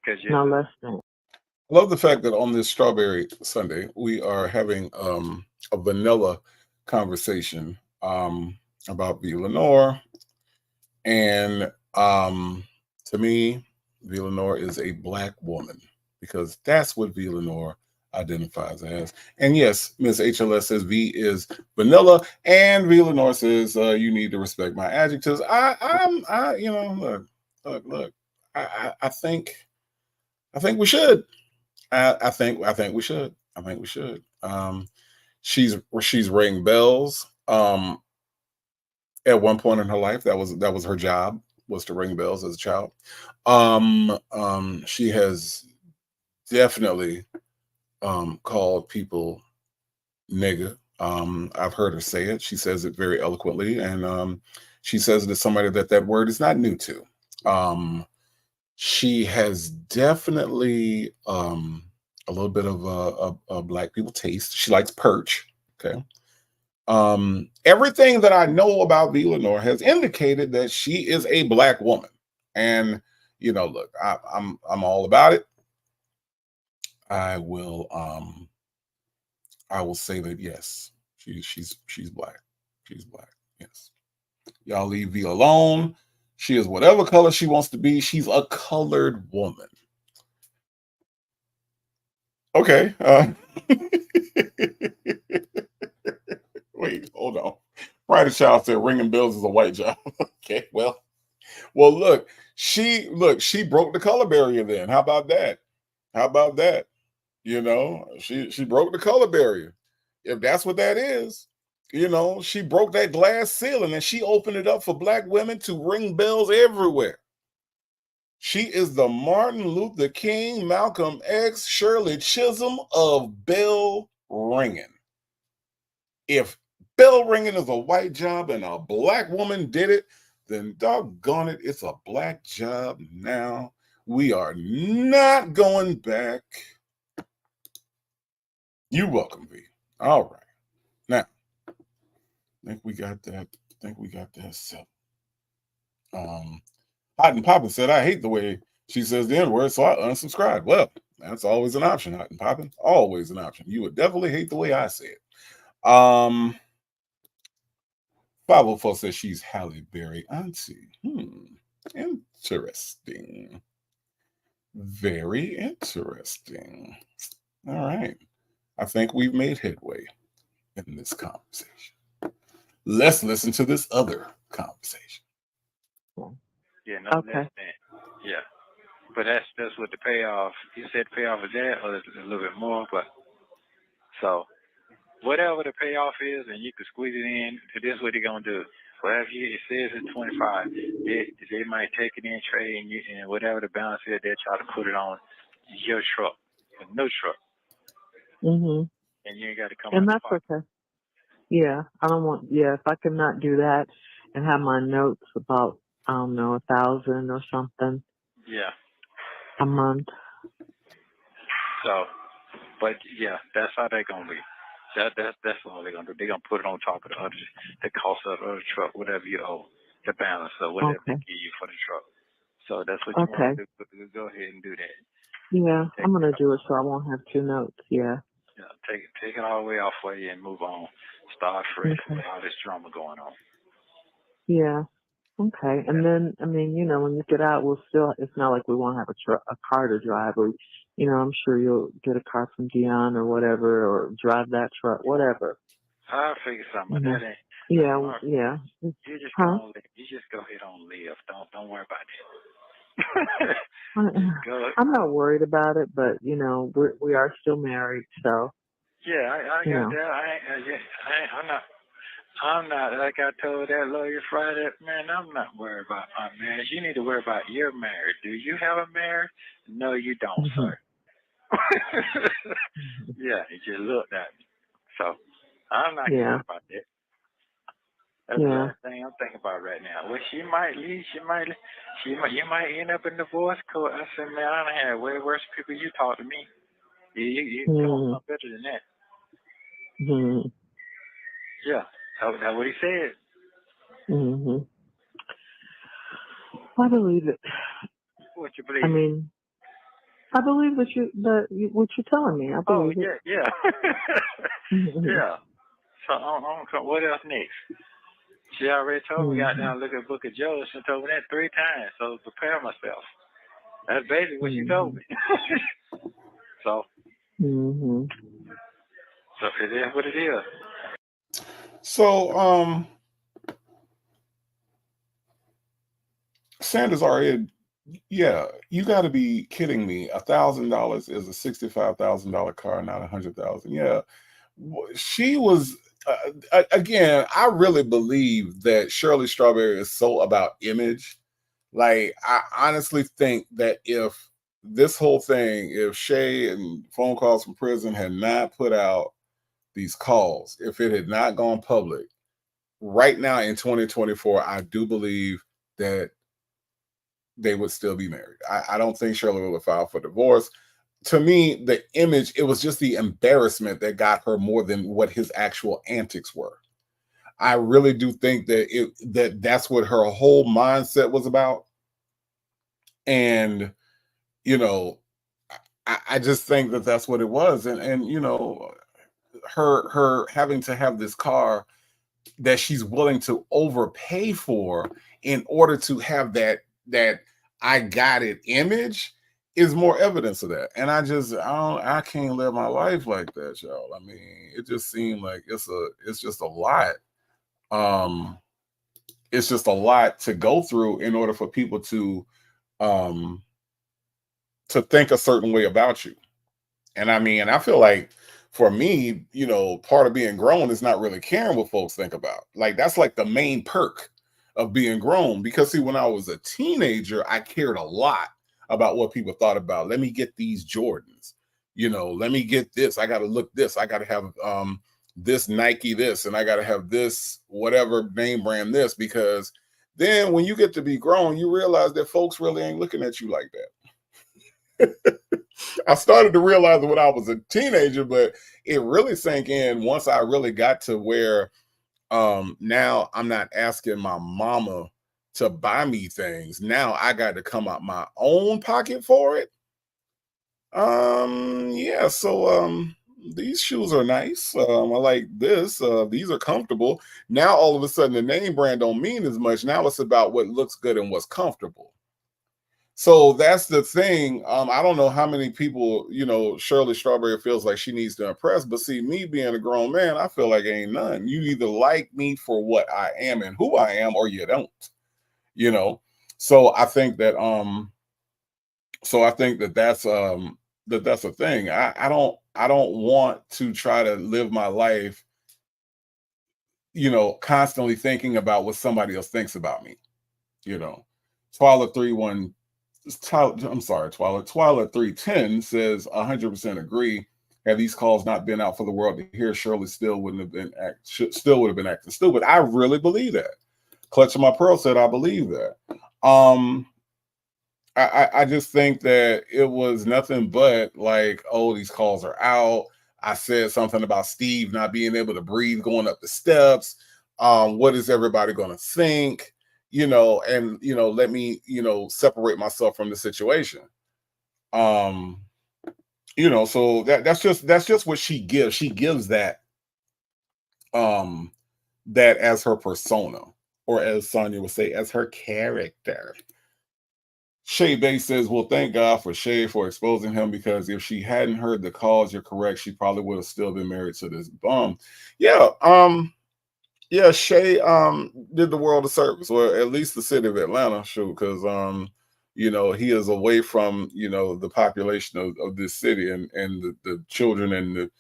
because Now let's think. I love the fact that on this Strawberry Sunday, we are having a vanilla conversation about V. Lenore. And to me, V. Lenore is a black woman because that's what V. Lenore identifies as. And yes, Miss HLS says V is vanilla, and V. Lenore says you need to respect my adjectives. Look. I think we should. I think we should. I think we should. She's ringing bells. At one point in her life, that was her job, was to ring bells as a child. She has definitely called people nigga. I've heard her say it. She says it very eloquently, and she says it to somebody that word is not new to. She has definitely a little bit of a black people taste. She likes perch. Okay. Everything that I know about V. Lenore has indicated that she is a black woman. And look, I'm all about it. I will I will say that yes, she's black. She's black. Yes. Y'all leave V alone. She is whatever color she wants to be. She's a colored woman. Okay. Wait, hold on. Friday Child said ringing bells is a white job. Okay, well, she broke the color barrier. Then how about that? How about that? She broke the color barrier. If that's what that is, she broke that glass ceiling and she opened it up for black women to ring bells everywhere. She is the Martin Luther King, Malcolm X, Shirley Chisholm of bell ringing. If bell ringing is a white job and a black woman did it, then doggone it, it's a black job now. We are not going back. You're welcome, V. All right. Now, I think we got that. settled. Hot and Poppin said, I hate the way she says the N-word, so I unsubscribed. Well, that's always an option, Hot and Poppin. Always an option. You would definitely hate the way I say it. 504 says she's Halle Berry auntie. Interesting. Very interesting. All right. I think we've made headway in this conversation. Let's listen to this other conversation. Yeah, no less than. Yeah. But that's what the payoff. You said payoff is that, or a little bit more. But so whatever the payoff is, and you can squeeze it in. This is what they're gonna do. Whatever it says it's 25, they might take it in, trade, and whatever the balance is, they'll try to put it on your truck, a new truck. Mhm. And you ain't got to come. And that's okay. Yeah, I don't want. Yeah, if I can not do that and have my notes about, I don't know, 1,000 or something. Yeah. A month. So, but yeah, that's how they're gonna be. That's all they're gonna do. They're gonna put it on top of the cost of the other truck, whatever you owe, the balance of whatever they give you for the truck. So that's what you want to do. Go ahead and do that. Yeah, I'm gonna do it so I won't have two notes. Yeah. Yeah, take it all the way off for you and move on. Start fresh with all this drama going on. Yeah. Okay. And then, I mean, you know, when you get out, it's not like we won't have a car to drive, or, you know, I'm sure you'll get a car from Dion or whatever, or drive that truck, whatever. I'll figure something. Mm-hmm. That ain't. Yeah. Yeah. You just go. You just go ahead on live. Don't worry about it. I'm not worried about it, but you know, we are still married, so. Yeah, I got that. I'm not like I told that lawyer Friday, man, I'm not worried about my marriage. You need to worry about your marriage. Do you have a marriage? No, you don't, sir. Yeah, he just looked at me. So I'm not caring about that. That's the last thing I'm thinking about right now. Well, she might leave. You might end up in divorce court. I said, man, I done had way worse people. You talk to me. You come on something better than that. Mm-hmm. Yeah, that's what he said. Mm-hmm. I believe it. What you believe? I mean, I believe what you're telling me. I believe it. Yeah. Yeah. So what else next? She already told me, got down and look at Book of Job. She told me that 3 times, so prepare myself. That's basically what she told me. So. So it is what it is. So, Sanders already, yeah, you got to be kidding me. $1,000 is a $65,000 car, not $100,000. Yeah, she was. Again, I really believe that Shirley Strawberry is so about image. Like, I honestly think that if this whole thing, if Shay and Phone Calls from Prison had not put out these calls, if it had not gone public, right now in 2024, I do believe that they would still be married. I don't think Shirley would have filed for divorce. To me, the image, it was just the embarrassment that got her more than what his actual antics were. I really do think that that's what her whole mindset was about. And, you know, I just think that that's what it was. And you know, her having to have this car that she's willing to overpay for in order to have that I got it image is more evidence of that. And I can't live my life like that, y'all. I mean, it just seemed like it's just a lot. It's just a lot to go through in order for people to think a certain way about you. And I mean, I feel like for me, you know, part of being grown is not really caring what folks think about. Like, that's like the main perk of being grown. Because see, when I was a teenager, I cared a lot about what people thought about. Let me get these Jordans, you know, let me get this. I got to look this. I got to have this Nike this, and I got to have this whatever name brand this. Because then when you get to be grown, you realize that folks really ain't looking at you like that. I started to realize it when I was a teenager, but it really sank in once I really got to where now I'm not asking my mama to buy me things. Now I got to come out my own pocket for it. Yeah, so these shoes are nice. I like this. These are comfortable. Now all of a sudden the name brand don't mean as much. Now it's about what looks good and what's comfortable. So that's the thing. I don't know how many people, Shirley Strawberry feels like she needs to impress, but see, me being a grown man, I feel like ain't none. You either like me for what I am and who I am, or you don't, you know. So I think that that's a thing. I don't want to try to live my life, constantly thinking about what somebody else thinks about me, you know. Twilight 31 I'm sorry, Twilight 310 says 100% agree. Had these calls not been out for the world to hear, Shirley still would have been acting stupid. I really believe that. Clutch of My Pearl said I believe that. I just think that it was nothing but like, oh, these calls are out. I said something about Steve not being able to breathe going up the steps. What is everybody going to think? And let me, separate myself from the situation. So that's just what she gives. She gives that that as her persona, or as Sonia would say, as her character. Shay Bay says, well, thank God for Shay for exposing him, because if she hadn't heard the calls, you're correct, she probably would have still been married to this bum. Yeah, Shay did the world a service, or at least the city of Atlanta, shoot, because he is away from the population of this city, and the children and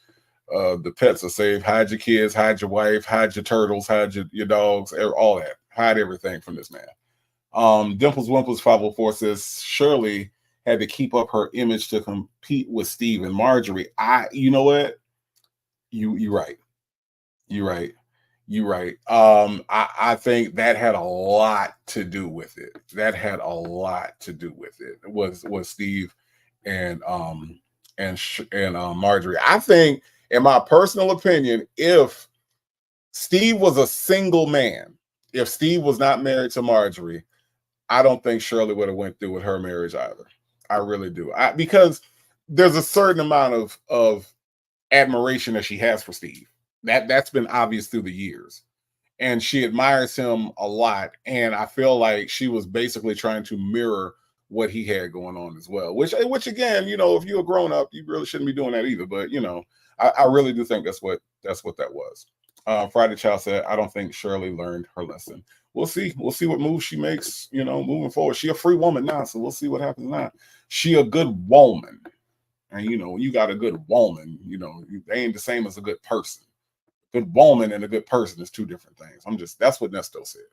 the pets are safe. Hide your kids, hide your wife, hide your turtles, hide your dogs, all that. Hide everything from this man. Dimples Wimples 504 says Shirley had to keep up her image to compete with Steve and Marjorie. You know what? You're right. You're right. You're right. I think that had a lot to do with it. That had a lot to do with it. Was Steve and Marjorie. I think, in my personal opinion, if Steve was a single man, if Steve was not married to Marjorie, I don't think Shirley would have went through with her marriage either. I really do. Because there's a certain amount of admiration that she has for Steve. That's been obvious through the years. And she admires him a lot. And I feel like she was basically trying to mirror what he had going on as well. Which again, if you're a grown up, you really shouldn't be doing that either. But I really do think that's what that was. Friday Child said, I don't think Shirley learned her lesson. We'll see. We'll see what moves she makes, moving forward. She a free woman now, so we'll see what happens now. She a good woman. And when you got a good woman, they ain't the same as a good person. Good woman and a good person is two different things. That's what Nesto said.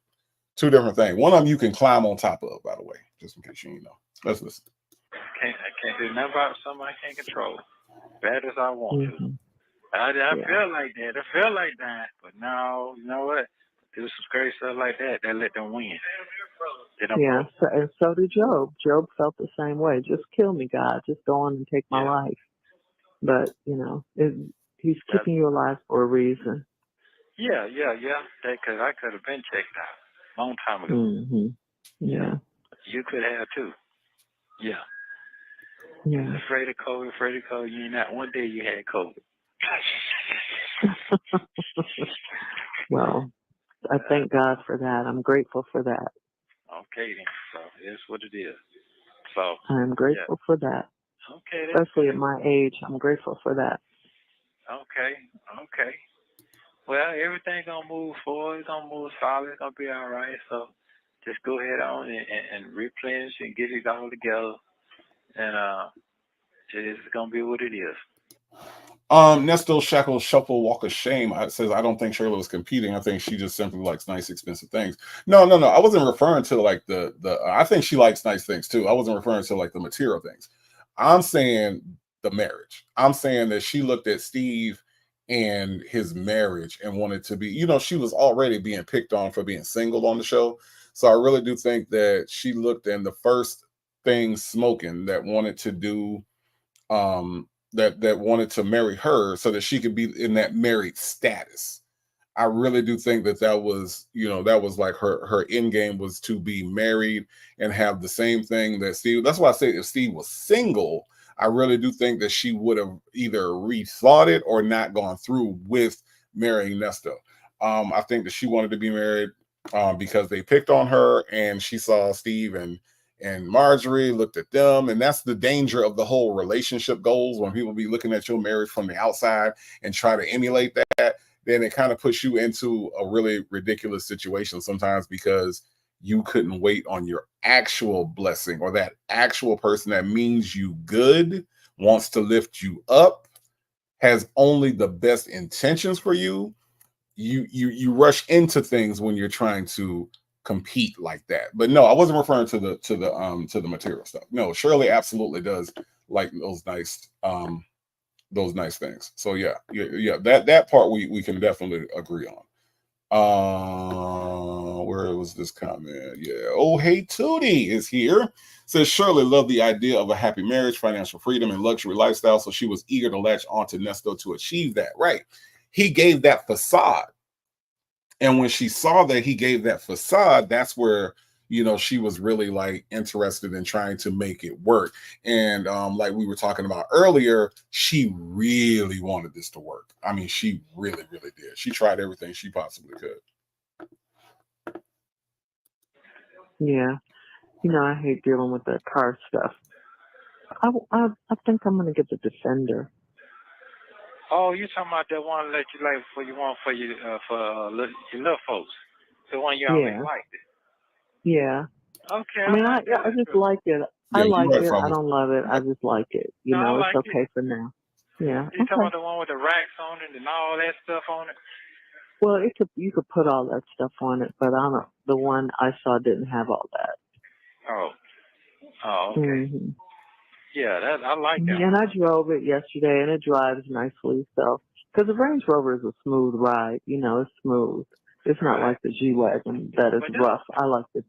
Two different things. One of them you can climb on top of, by the way, just in case you didn't know. Let's listen. I can't do nothing about something I can't control. Bad as I want to. I feel like that. I feel like that. But no, you know what? Do some crazy stuff like that, they let them win. Yeah, and so did Job. Job felt the same way. Just kill me, God. Just go on and take my life. But, he's keeping you alive for a reason. Yeah. Because I could have been checked out a long time ago. Mm-hmm. Yeah. You could have, too. Yeah. Yeah. Afraid of COVID. You ain't not one day you had COVID. Well, I thank God for that. I'm grateful for that. Okay, then. So it's what it is. So I'm grateful for that. Okay. Especially at my age, I'm grateful for that. Okay. Well, everything gonna move forward. It's gonna move solid. It's gonna be all right. So just go ahead on and replenish and get it all together. And it's gonna be what it is. Nesto Shackle Shuffle Walk of Shame says, I don't think Shirley was competing. I think she just simply likes nice, expensive things. No. I wasn't referring to like the I think she likes nice things too. I wasn't referring to like the material things. I'm saying the marriage. I'm saying that she looked at Steve and his marriage and wanted to be, she was already being picked on for being single on the show. So I really do think that she looked, and the first thing smoking that wanted to do that wanted to marry her so that she could be in that married status. I really do think that was, that was like her end game was to be married and have the same thing that Steve. That's why I say if Steve was single, I really do think that she would have either rethought it or not gone through with marrying Nesto. I think that she wanted to be married because they picked on her, and she saw Steve and Marjorie, looked at them, and that's the danger of the whole relationship goals when people be looking at your marriage from the outside and try to emulate that. Then it kind of puts you into a really ridiculous situation sometimes because you couldn't wait on your actual blessing, or that actual person that means you good, wants to lift you up, has only the best intentions for you. You rush into things when you're trying to compete like that. But no, I wasn't referring to the material stuff. No, Shirley absolutely does like those nice things. So yeah, that part we can definitely agree on. Where was this comment? Yeah. Oh, hey, Tootie is here. Says Shirley loved the idea of a happy marriage, financial freedom, and luxury lifestyle, so she was eager to latch onto Nesto to achieve that. Right. He gave that facade. And when she saw that he gave that facade, that's where, she was really like interested in trying to make it work. And like we were talking about earlier, she really wanted this to work. I mean, she really, really did. She tried everything she possibly could. Yeah. I hate dealing with that car stuff. I think I'm going to get the Defender. Oh, you talking about that one that you like for your little folks? The one you always liked it. Yeah. Okay. I mean, I just like it. I like it. I don't love it. I just like it. It's okay for now. Yeah. You talking about the one with the racks on it and all that stuff on it? Well, you could put all that stuff on it, but the one I saw didn't have all that. Oh, okay. Mm-hmm. Yeah, I like that. And I drove it yesterday, and it drives nicely. So, because the Range Rover is a smooth ride, it's smooth. It's not like the G-Wagon that is rough. I like the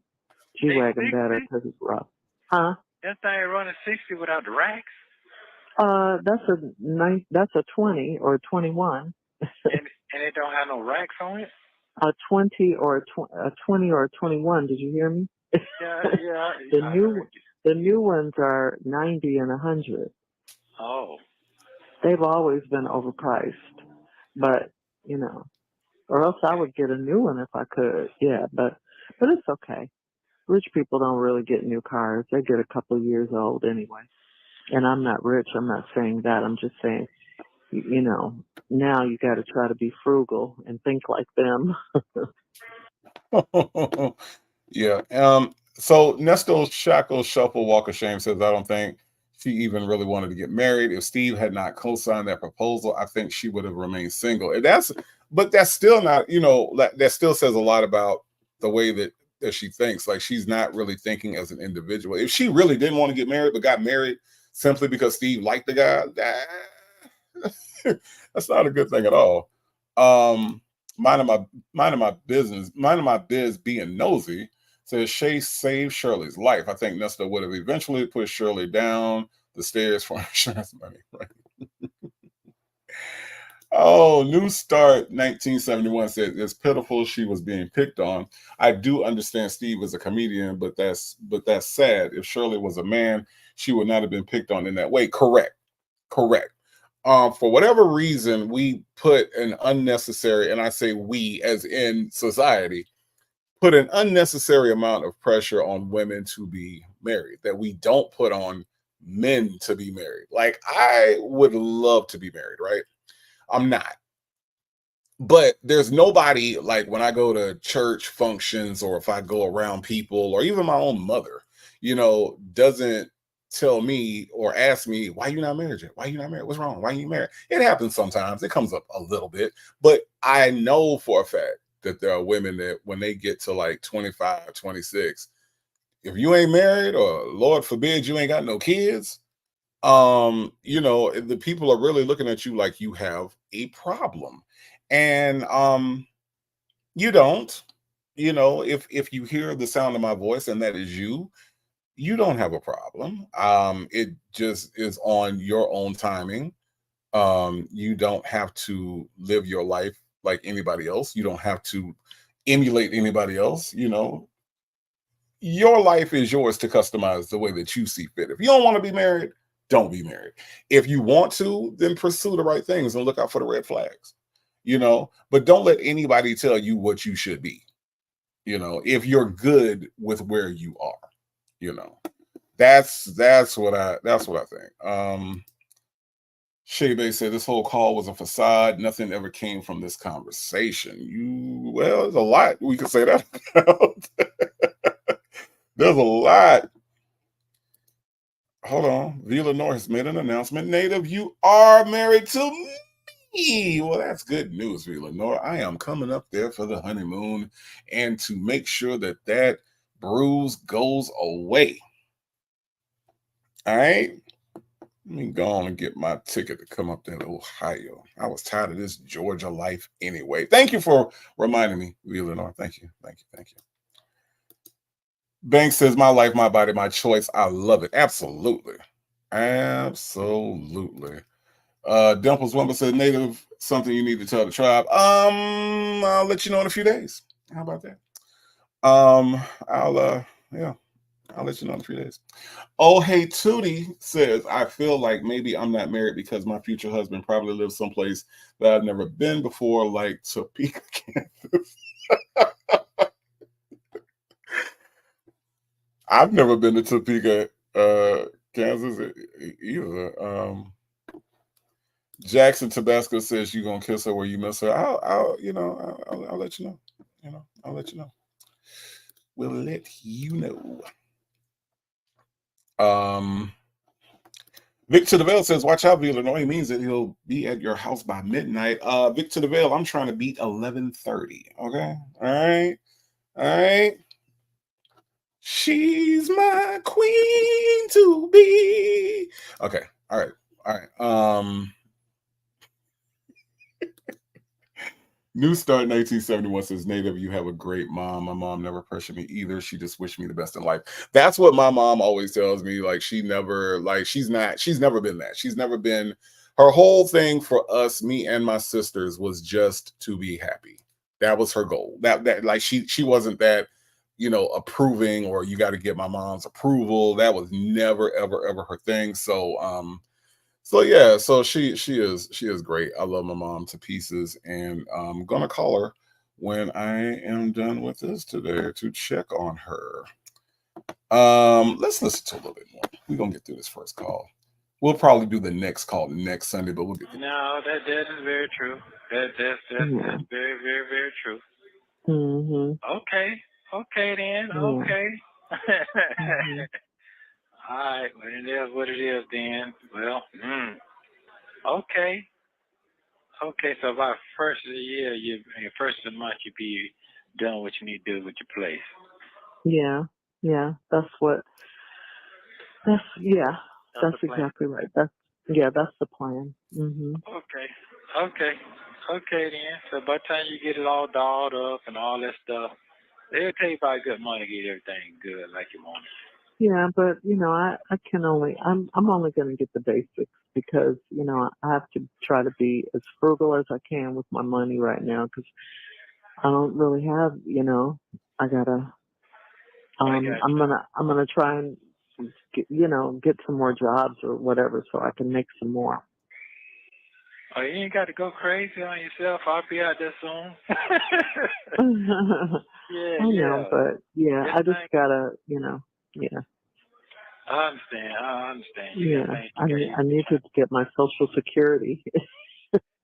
G-Wagon better because it's rough. Huh? That thing running 60 without the racks? That's a 20 or a 21. and it don't have no racks on it? A 20 or a 20 or a 21. Did you hear me? Yeah. The new ones are 90 and 100. Oh. They've always been overpriced, but or else I would get a new one if I could. Yeah, but it's okay. Rich people don't really get new cars. They get a couple of years old anyway. And I'm not rich. I'm not saying that. I'm just saying, now you got to try to be frugal and think like them. Yeah. So Nesto Shackle Shuffle Walk of Shame says, I don't think she even really wanted to get married. If Steve had not co-signed that proposal, I think she would have remained single. And but that's still not, that still says a lot about the way that she thinks. Like, she's not really thinking as an individual. If she really didn't want to get married, but got married simply because Steve liked the guy, that's not a good thing at all. Minding my biz being nosy says Shay saved Shirley's life. I think Nesto would have eventually pushed Shirley down the stairs for insurance money. Right? Oh, New Start 1971 says it's pitiful she was being picked on. I do understand Steve is a comedian, but that's sad. If Shirley was a man, she would not have been picked on in that way. Correct. For whatever reason, we put an unnecessary, and I say we as in society, put an unnecessary amount of pressure on women to be married that we don't put on men to be married. Like, I would love to be married, right? I'm not. But there's nobody, like when I go to church functions or if I go around people or even my own mother, doesn't tell me or ask me, why you not married yet? Why you not married? What's wrong? Why you married? It happens sometimes. It comes up a little bit. But I know for a fact that there are women that when they get to like 25, 26, if you ain't married or Lord forbid you ain't got no kids, the people are really looking at you like you have a problem. And you don't. If you hear the sound of my voice and that is you don't have a problem. It just is on your own timing. You don't have to live your life like anybody else. You don't have to emulate anybody else. You know, your life is yours to customize the way that you see fit. If you don't want to be married, don't be married. If you want to, then pursue the right things and look out for the red flags, you know, but don't let anybody tell you what you should be, you know, if you're good with where you are, you know. That's what I think. Shebe said this whole call was a facade. Nothing ever came from this conversation. Well, there's a lot we could say that about. There's a lot. Hold on. Villanor has made an announcement. Native, you are married to me. Well, that's good news, Villanor. I am coming up there for the honeymoon and to make sure that that bruise goes away. All right. Let me go on and get my ticket to come up there to Ohio. I was tired of this Georgia life anyway. Thank you for reminding me, Eleanor. Thank you. Banks says, my life, my body, my choice. I love it. Absolutely. Dimples Wimble says, Native, something you need to tell the tribe. I'll let you know in a few days. How about that? I'll let you know in a few days. Oh, hey, Tootie says, I feel like maybe I'm not married because my future husband probably lives someplace that I've never been before, like Topeka, Kansas. I've never been to Topeka, Kansas either. Jackson Tabasco says you're gonna kiss her where you miss her. I'll let you know. I'll let you know. We'll let you know. Victor DeVale says, watch out, Illinois. He means that he'll be at your house by midnight. Victor DeVale, I'm trying to beat 11:30. Okay. All right. She's my queen to be. Okay. All right. New Start 1971 says, Native, you have a great mom. My mom never pressured me either. She just wished me the best in life. That's what my mom always tells me. Like, she's never been that. She's never been, her whole thing for us, me and my sisters, was just to be happy. That was her goal. That like she wasn't that, approving, or you got to get my mom's approval. That was never, ever her thing. So she is great. I love my mom to pieces, and I'm gonna call her when I am done with this today to check on her. Let's listen to a little bit more. We're gonna get through this first call. We'll probably do the next call next Sunday, but we'll get through. No, that is very true. That's very, very, very true. Mm-hmm. Okay then. Yeah. Okay. Mm-hmm. All right, well, it is what it is then. Well, okay. So about first of the year, first of the month, you be done what you need to do with your place. Yeah, that's exactly right. That's the plan. Mm-hmm. Okay then. So by the time you get it all dolled up and all that stuff, they'll tell you about good money to get everything good like you want it. Yeah, but I'm only going to get the basics because I have to try to be as frugal as I can with my money right now because I don't really have I gotta I'm gonna try and get some more jobs or whatever so I can make some more. Oh, you ain't got to go crazy on yourself. I'll be out there soon. I know, but I just gotta yeah. I understand. Yeah, I need to get my Social Security.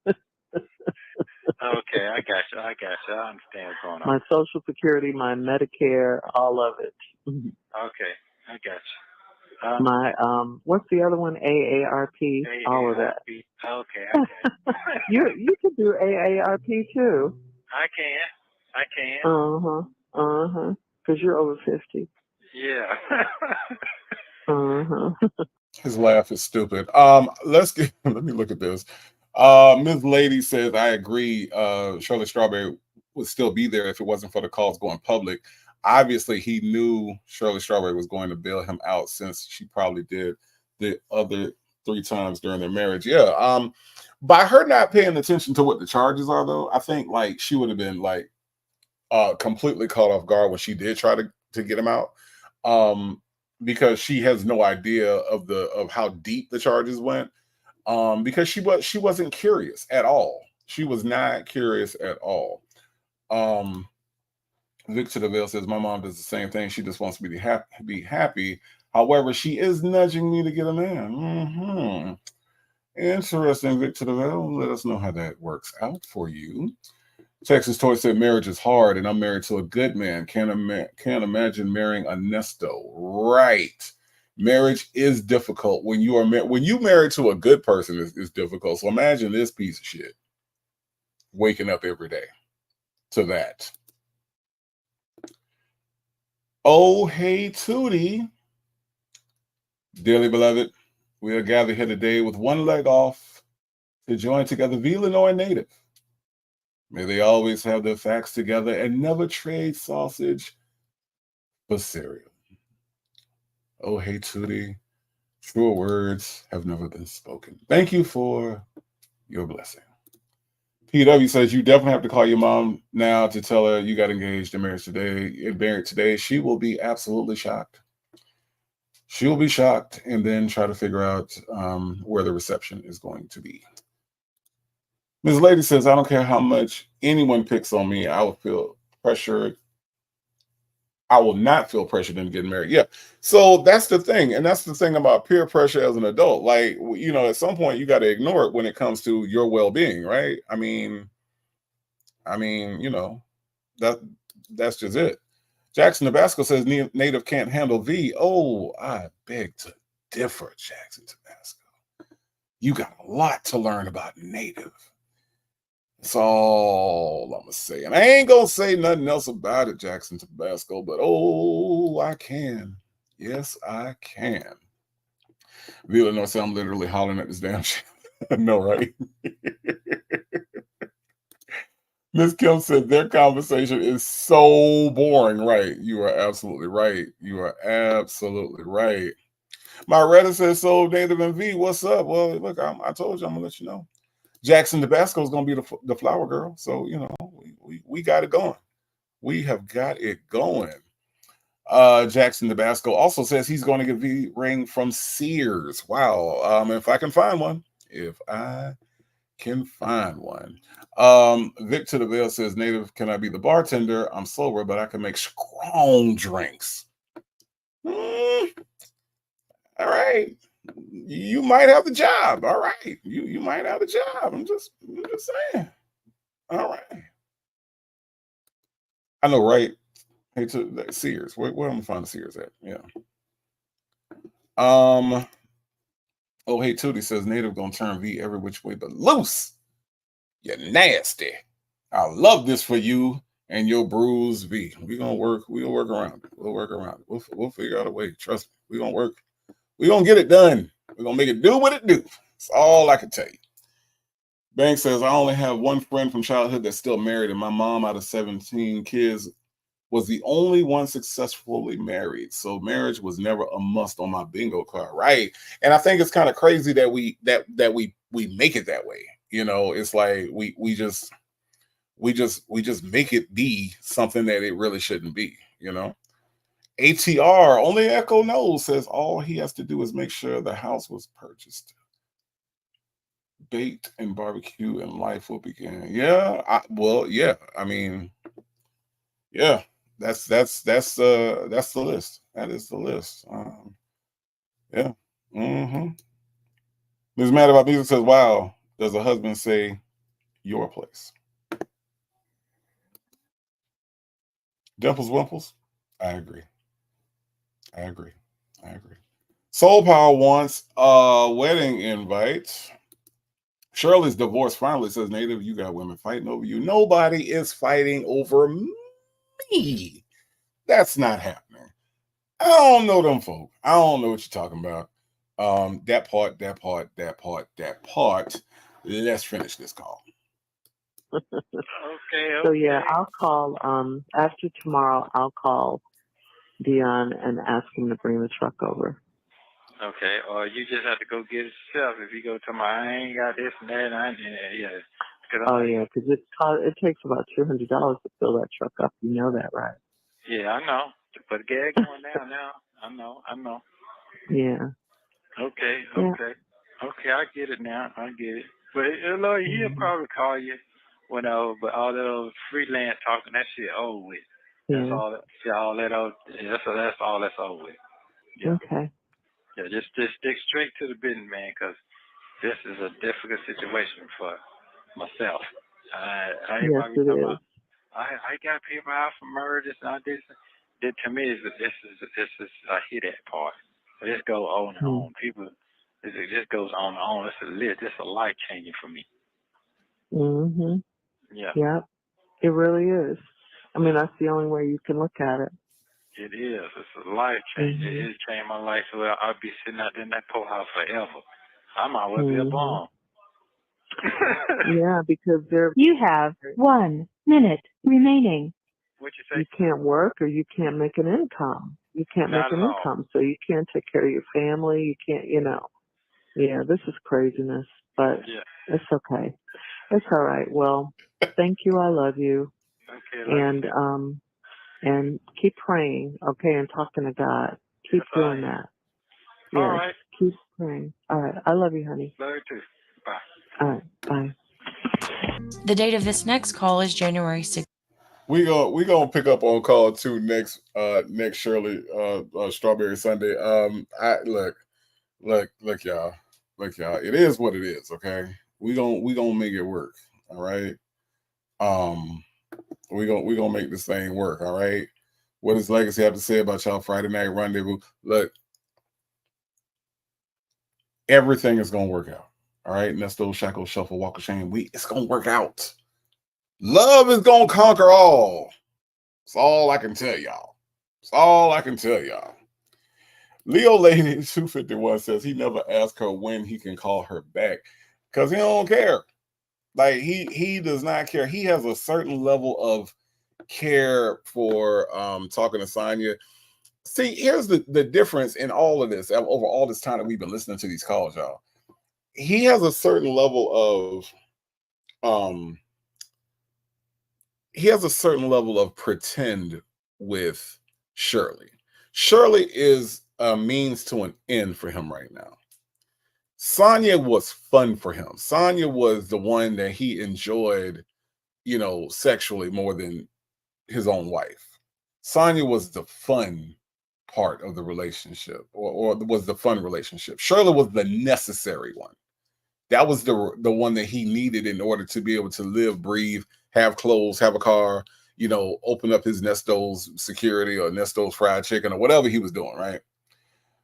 Okay, I got you. I understand what's going on. My Social Security, my Medicare, all of it. Okay, I got you. My what's the other one? AARP, all of that. Okay, I got you. You could do AARP too. I can. Because you're over 50. Yeah. His laugh is stupid. Let me look at this. Ms. Lady says, I agree. Shirley Strawberry would still be there if it wasn't for the calls going public. Obviously, he knew Shirley Strawberry was going to bail him out since she probably did the other 3 times during their marriage. Yeah. By her not paying attention to what the charges are, though, I think like she would have been like completely caught off guard when she did try to get him out. Because she has no idea of how deep the charges went. Because she wasn't curious at all. She was not curious at all. Um, Victor DeVille says my mom does the same thing. She just wants me to be happy. However, she is nudging me to get a man. Interesting, Victor DeVille. Let us know how that works out for you. Texas Toy said marriage is hard, and I'm married to a good man. Can't imagine marrying a Nesto. Right. Marriage is difficult when you are when you married to a good person is difficult. So imagine this piece of shit waking up every day to that. Oh, hey, Tootie. Dearly beloved, we are gathered here today with one leg off to join together Illinois native. May they always have their facts together and never trade sausage for cereal. Oh, hey, Tootie. Truer words have never been spoken. Thank you for your blessing. PW says you definitely have to call your mom now to tell her you got engaged and married today. She will be absolutely shocked. She will be shocked and then try to figure out where the reception is going to be. Ms. Lady says, I don't care how much anyone picks on me. I will feel pressured. I will not feel pressured into getting married. Yeah. So that's the thing. And that's the thing about peer pressure as an adult. Like, at some point you got to ignore it when it comes to your well-being, right? I mean, that's just it. Jackson Tabasco says native can't handle V. Oh, I beg to differ, Jackson Tabasco. You got a lot to learn about native. That's all I'm gonna say. And I ain't gonna say nothing else about it, Jackson Tabasco, but I can. Yes, I can. Villanova said I'm literally hollering at this damn shit. No, right? Miss Kim said their conversation is so boring. Right. You are absolutely right. You are absolutely right. My Reddit says, so Native and V, what's up? Well, look, I told you I'm gonna let you know. Jackson Tabasco is gonna be the flower girl. So, we got it going. We have got it going. Jackson Tabasco also says he's going to get V ring from Sears. Wow. If I can find one. Victor DeVille says, Native, can I be the bartender? I'm sober, but I can make strong drinks. All right. You might have the job. All right. You might have the job. I'm just saying. All right. I know, right? Hey, to Sears. Where am I gonna find the Sears at? Yeah. Oh, hey, Tootie says Native gonna turn V every which way but loose. You're nasty. I love this for you and your bruised V. We're gonna work around it. We'll work around it. We'll figure out a way. Trust me. We're gonna work. We're gonna get it done. We're gonna make it do what it do. That's all I can tell you. Bank says I only have one friend from childhood that's still married, and my mom out of 17 kids was the only one successfully married. So marriage was never a must on my bingo card, right? And I think it's kind of crazy that we make it that way. It's like we just make it be something that it really shouldn't be. ATR only Echo knows says all he has to do is make sure the house was purchased, baked, and barbecue, and life will begin. Yeah, yeah. I mean, yeah. That's the list. That is the list. Yeah. Ms. Mad About Music says, wow, does a husband say your place? Dimples Wimples? I agree. Soul Power wants a wedding invite. Shirley's divorce finally says, Native, you got women fighting over you. Nobody is fighting over me. That's not happening. I don't know them folk. I don't know what you're talking about. That part. Let's finish this call. Okay. So yeah, I'll call after tomorrow. I'll call Dion and ask him to bring the truck over. Okay, or you just have to go get it yourself. If you go to I ain't got this and that, yeah. Yeah, because it takes about $200 to fill that truck up. You know that, right? Yeah, I know. But gas going down now. I know. Yeah. Okay. Yeah. Okay, I get it now. I get it. But Lord, he'll probably call you whenever. But all that freelance talking, that shit over with. That's Yeah. all. That's all that's over with. Yeah. Okay. Yeah. Just stick straight to the business, man, because this is a difficult situation for myself. I ain't Yes, probably it talking is. about. I got people out for murder. This and this. That to me this is I hear that part. But this goes on and on. People, it just goes on and on. It's a life changing for me. Mhm. Yeah. Yeah. It really is. I mean, that's the only way you can look at it. It is. It's a life change. Mm-hmm. It changed my life. So I'll be sitting out in that poorhouse forever. I might well be a bomb. Yeah, because You have 1 minute remaining. What you say? you can't work or you can't make an income. You can't Not make an at all. income, so you can't take care of your family. You can't, Yeah, this is craziness, but Yeah. it's okay. It's all right. Well, thank you. I love you. Okay. And keep praying, okay, and talking to God. Keep doing that. Yes. All right. Keep praying. All right. I love you, honey. Love you too. Bye. All right. Bye. The date of this next call is January 6th. We gonna pick up on call 2 next Shirley Strawberry Sunday. I look y'all. It is what it is, okay? We gonna make it work. All right. We gonna make this thing work, all right? What does Legacy have to say about y'all Friday night rendezvous? Look, everything is gonna work out. All right. Nesto, Shackle, Shuffle, Walk of Shame. It's gonna work out. Love is gonna conquer all. That's all I can tell y'all. That's all I can tell y'all. Leo Lady 251 says he never asked her when he can call her back because he don't care. Like he does not care. He has a certain level of care for talking to Sonya. See, here's the difference in all of this over all this time that we've been listening to these calls, y'all. He has a certain level of pretend with Shirley. Shirley is a means to an end for him right now. Sonya was fun for him. Sonya was the one that he enjoyed, sexually more than his own wife. Sonya was the fun part of the relationship, or was the fun relationship. Shirley was the necessary one. That was the one that he needed in order to be able to live, breathe, have clothes, have a car, open up his Nesto's security or Nesto's fried chicken or whatever he was doing, right?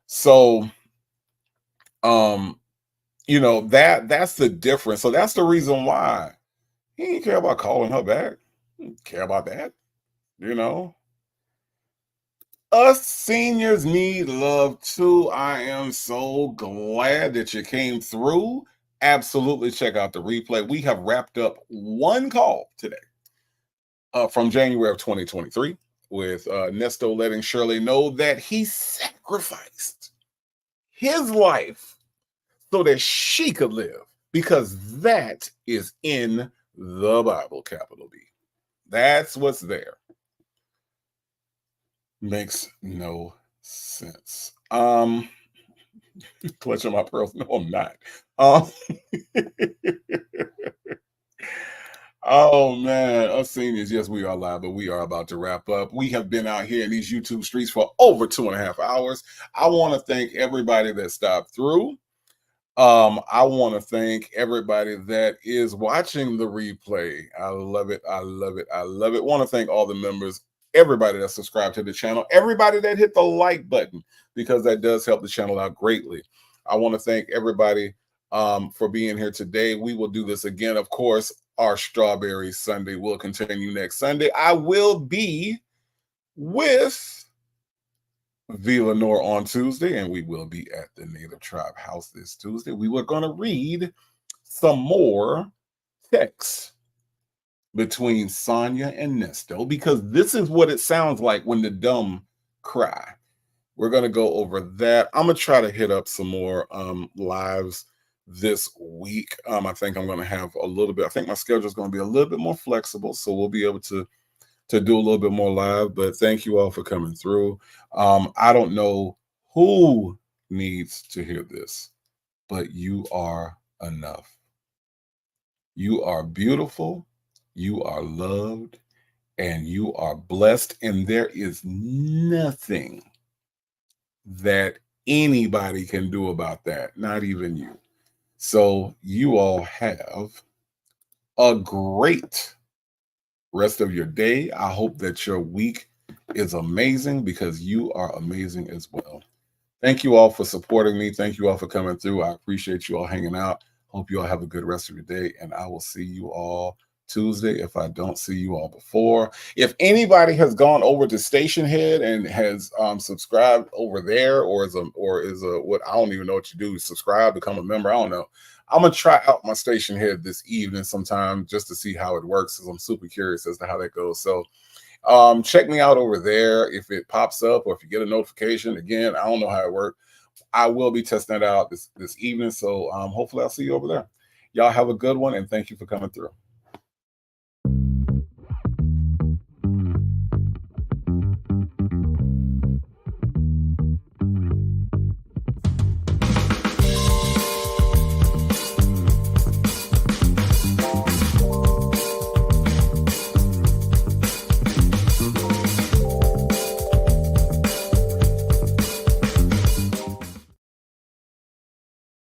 So, that's the difference. So that's the reason why he didn't care about calling her back. He didn't care about that, Us seniors need love too. I am so glad that you came through. Absolutely check out the replay. We have wrapped up one call today from January of 2023 with Nesto letting Shirley know that he sacrificed his life so that she could live, because that is in the Bible, capital B. That's what's there. Makes no sense. Clutching my pearls. No, I'm not. Oh man, us seniors, yes, we are live, but we are about to wrap up. We have been out here in these YouTube streets for over 2.5 hours. I want to thank everybody that stopped through. I want to thank everybody that is watching the replay. I love it. I love it. I love it. Want to thank all the members, everybody that subscribed to the channel, everybody that hit the like button, because that does help the channel out greatly. I want to thank everybody for being here today. We will do this again. Of course, our Strawberry Sunday will continue next Sunday. I will be with V. Lenore on Tuesday, and we will be at the Native Tribe House this Tuesday. We were going to read some more texts between Sonya and Nesto, because this is what it sounds like when the dumb cry. we're going to go over that. I'm going to try to hit up some more lives this week. I think I'm going to have a little bit, I think my schedule is going to be a little bit more flexible, so we'll be able to do a little bit more live. But thank you all for coming through. I don't know who needs to hear this, but you are enough. You are beautiful, you are loved, and you are blessed, and there is nothing that anybody can do about that, not even you. So you all have a great rest of your day. I hope that your week is amazing, because you are amazing as well. Thank you all for supporting me. Thank you all for coming through. I appreciate you all hanging out. Hope you all have a good rest of your day, and I will see you all Tuesday if I don't see you all before. If anybody has gone over to Station Head and has subscribed over there, or is a what, I don't even know what you do, subscribe, become a member, I don't know. I'm gonna try out my Station Head this evening sometime just to see how it works, because I'm super curious as to how that goes. So check me out over there if it pops up, or if you get a notification. Again, I don't know how it works. I will be testing that out this evening. So hopefully I'll see you over there. Y'all have a good one, and thank you for coming through.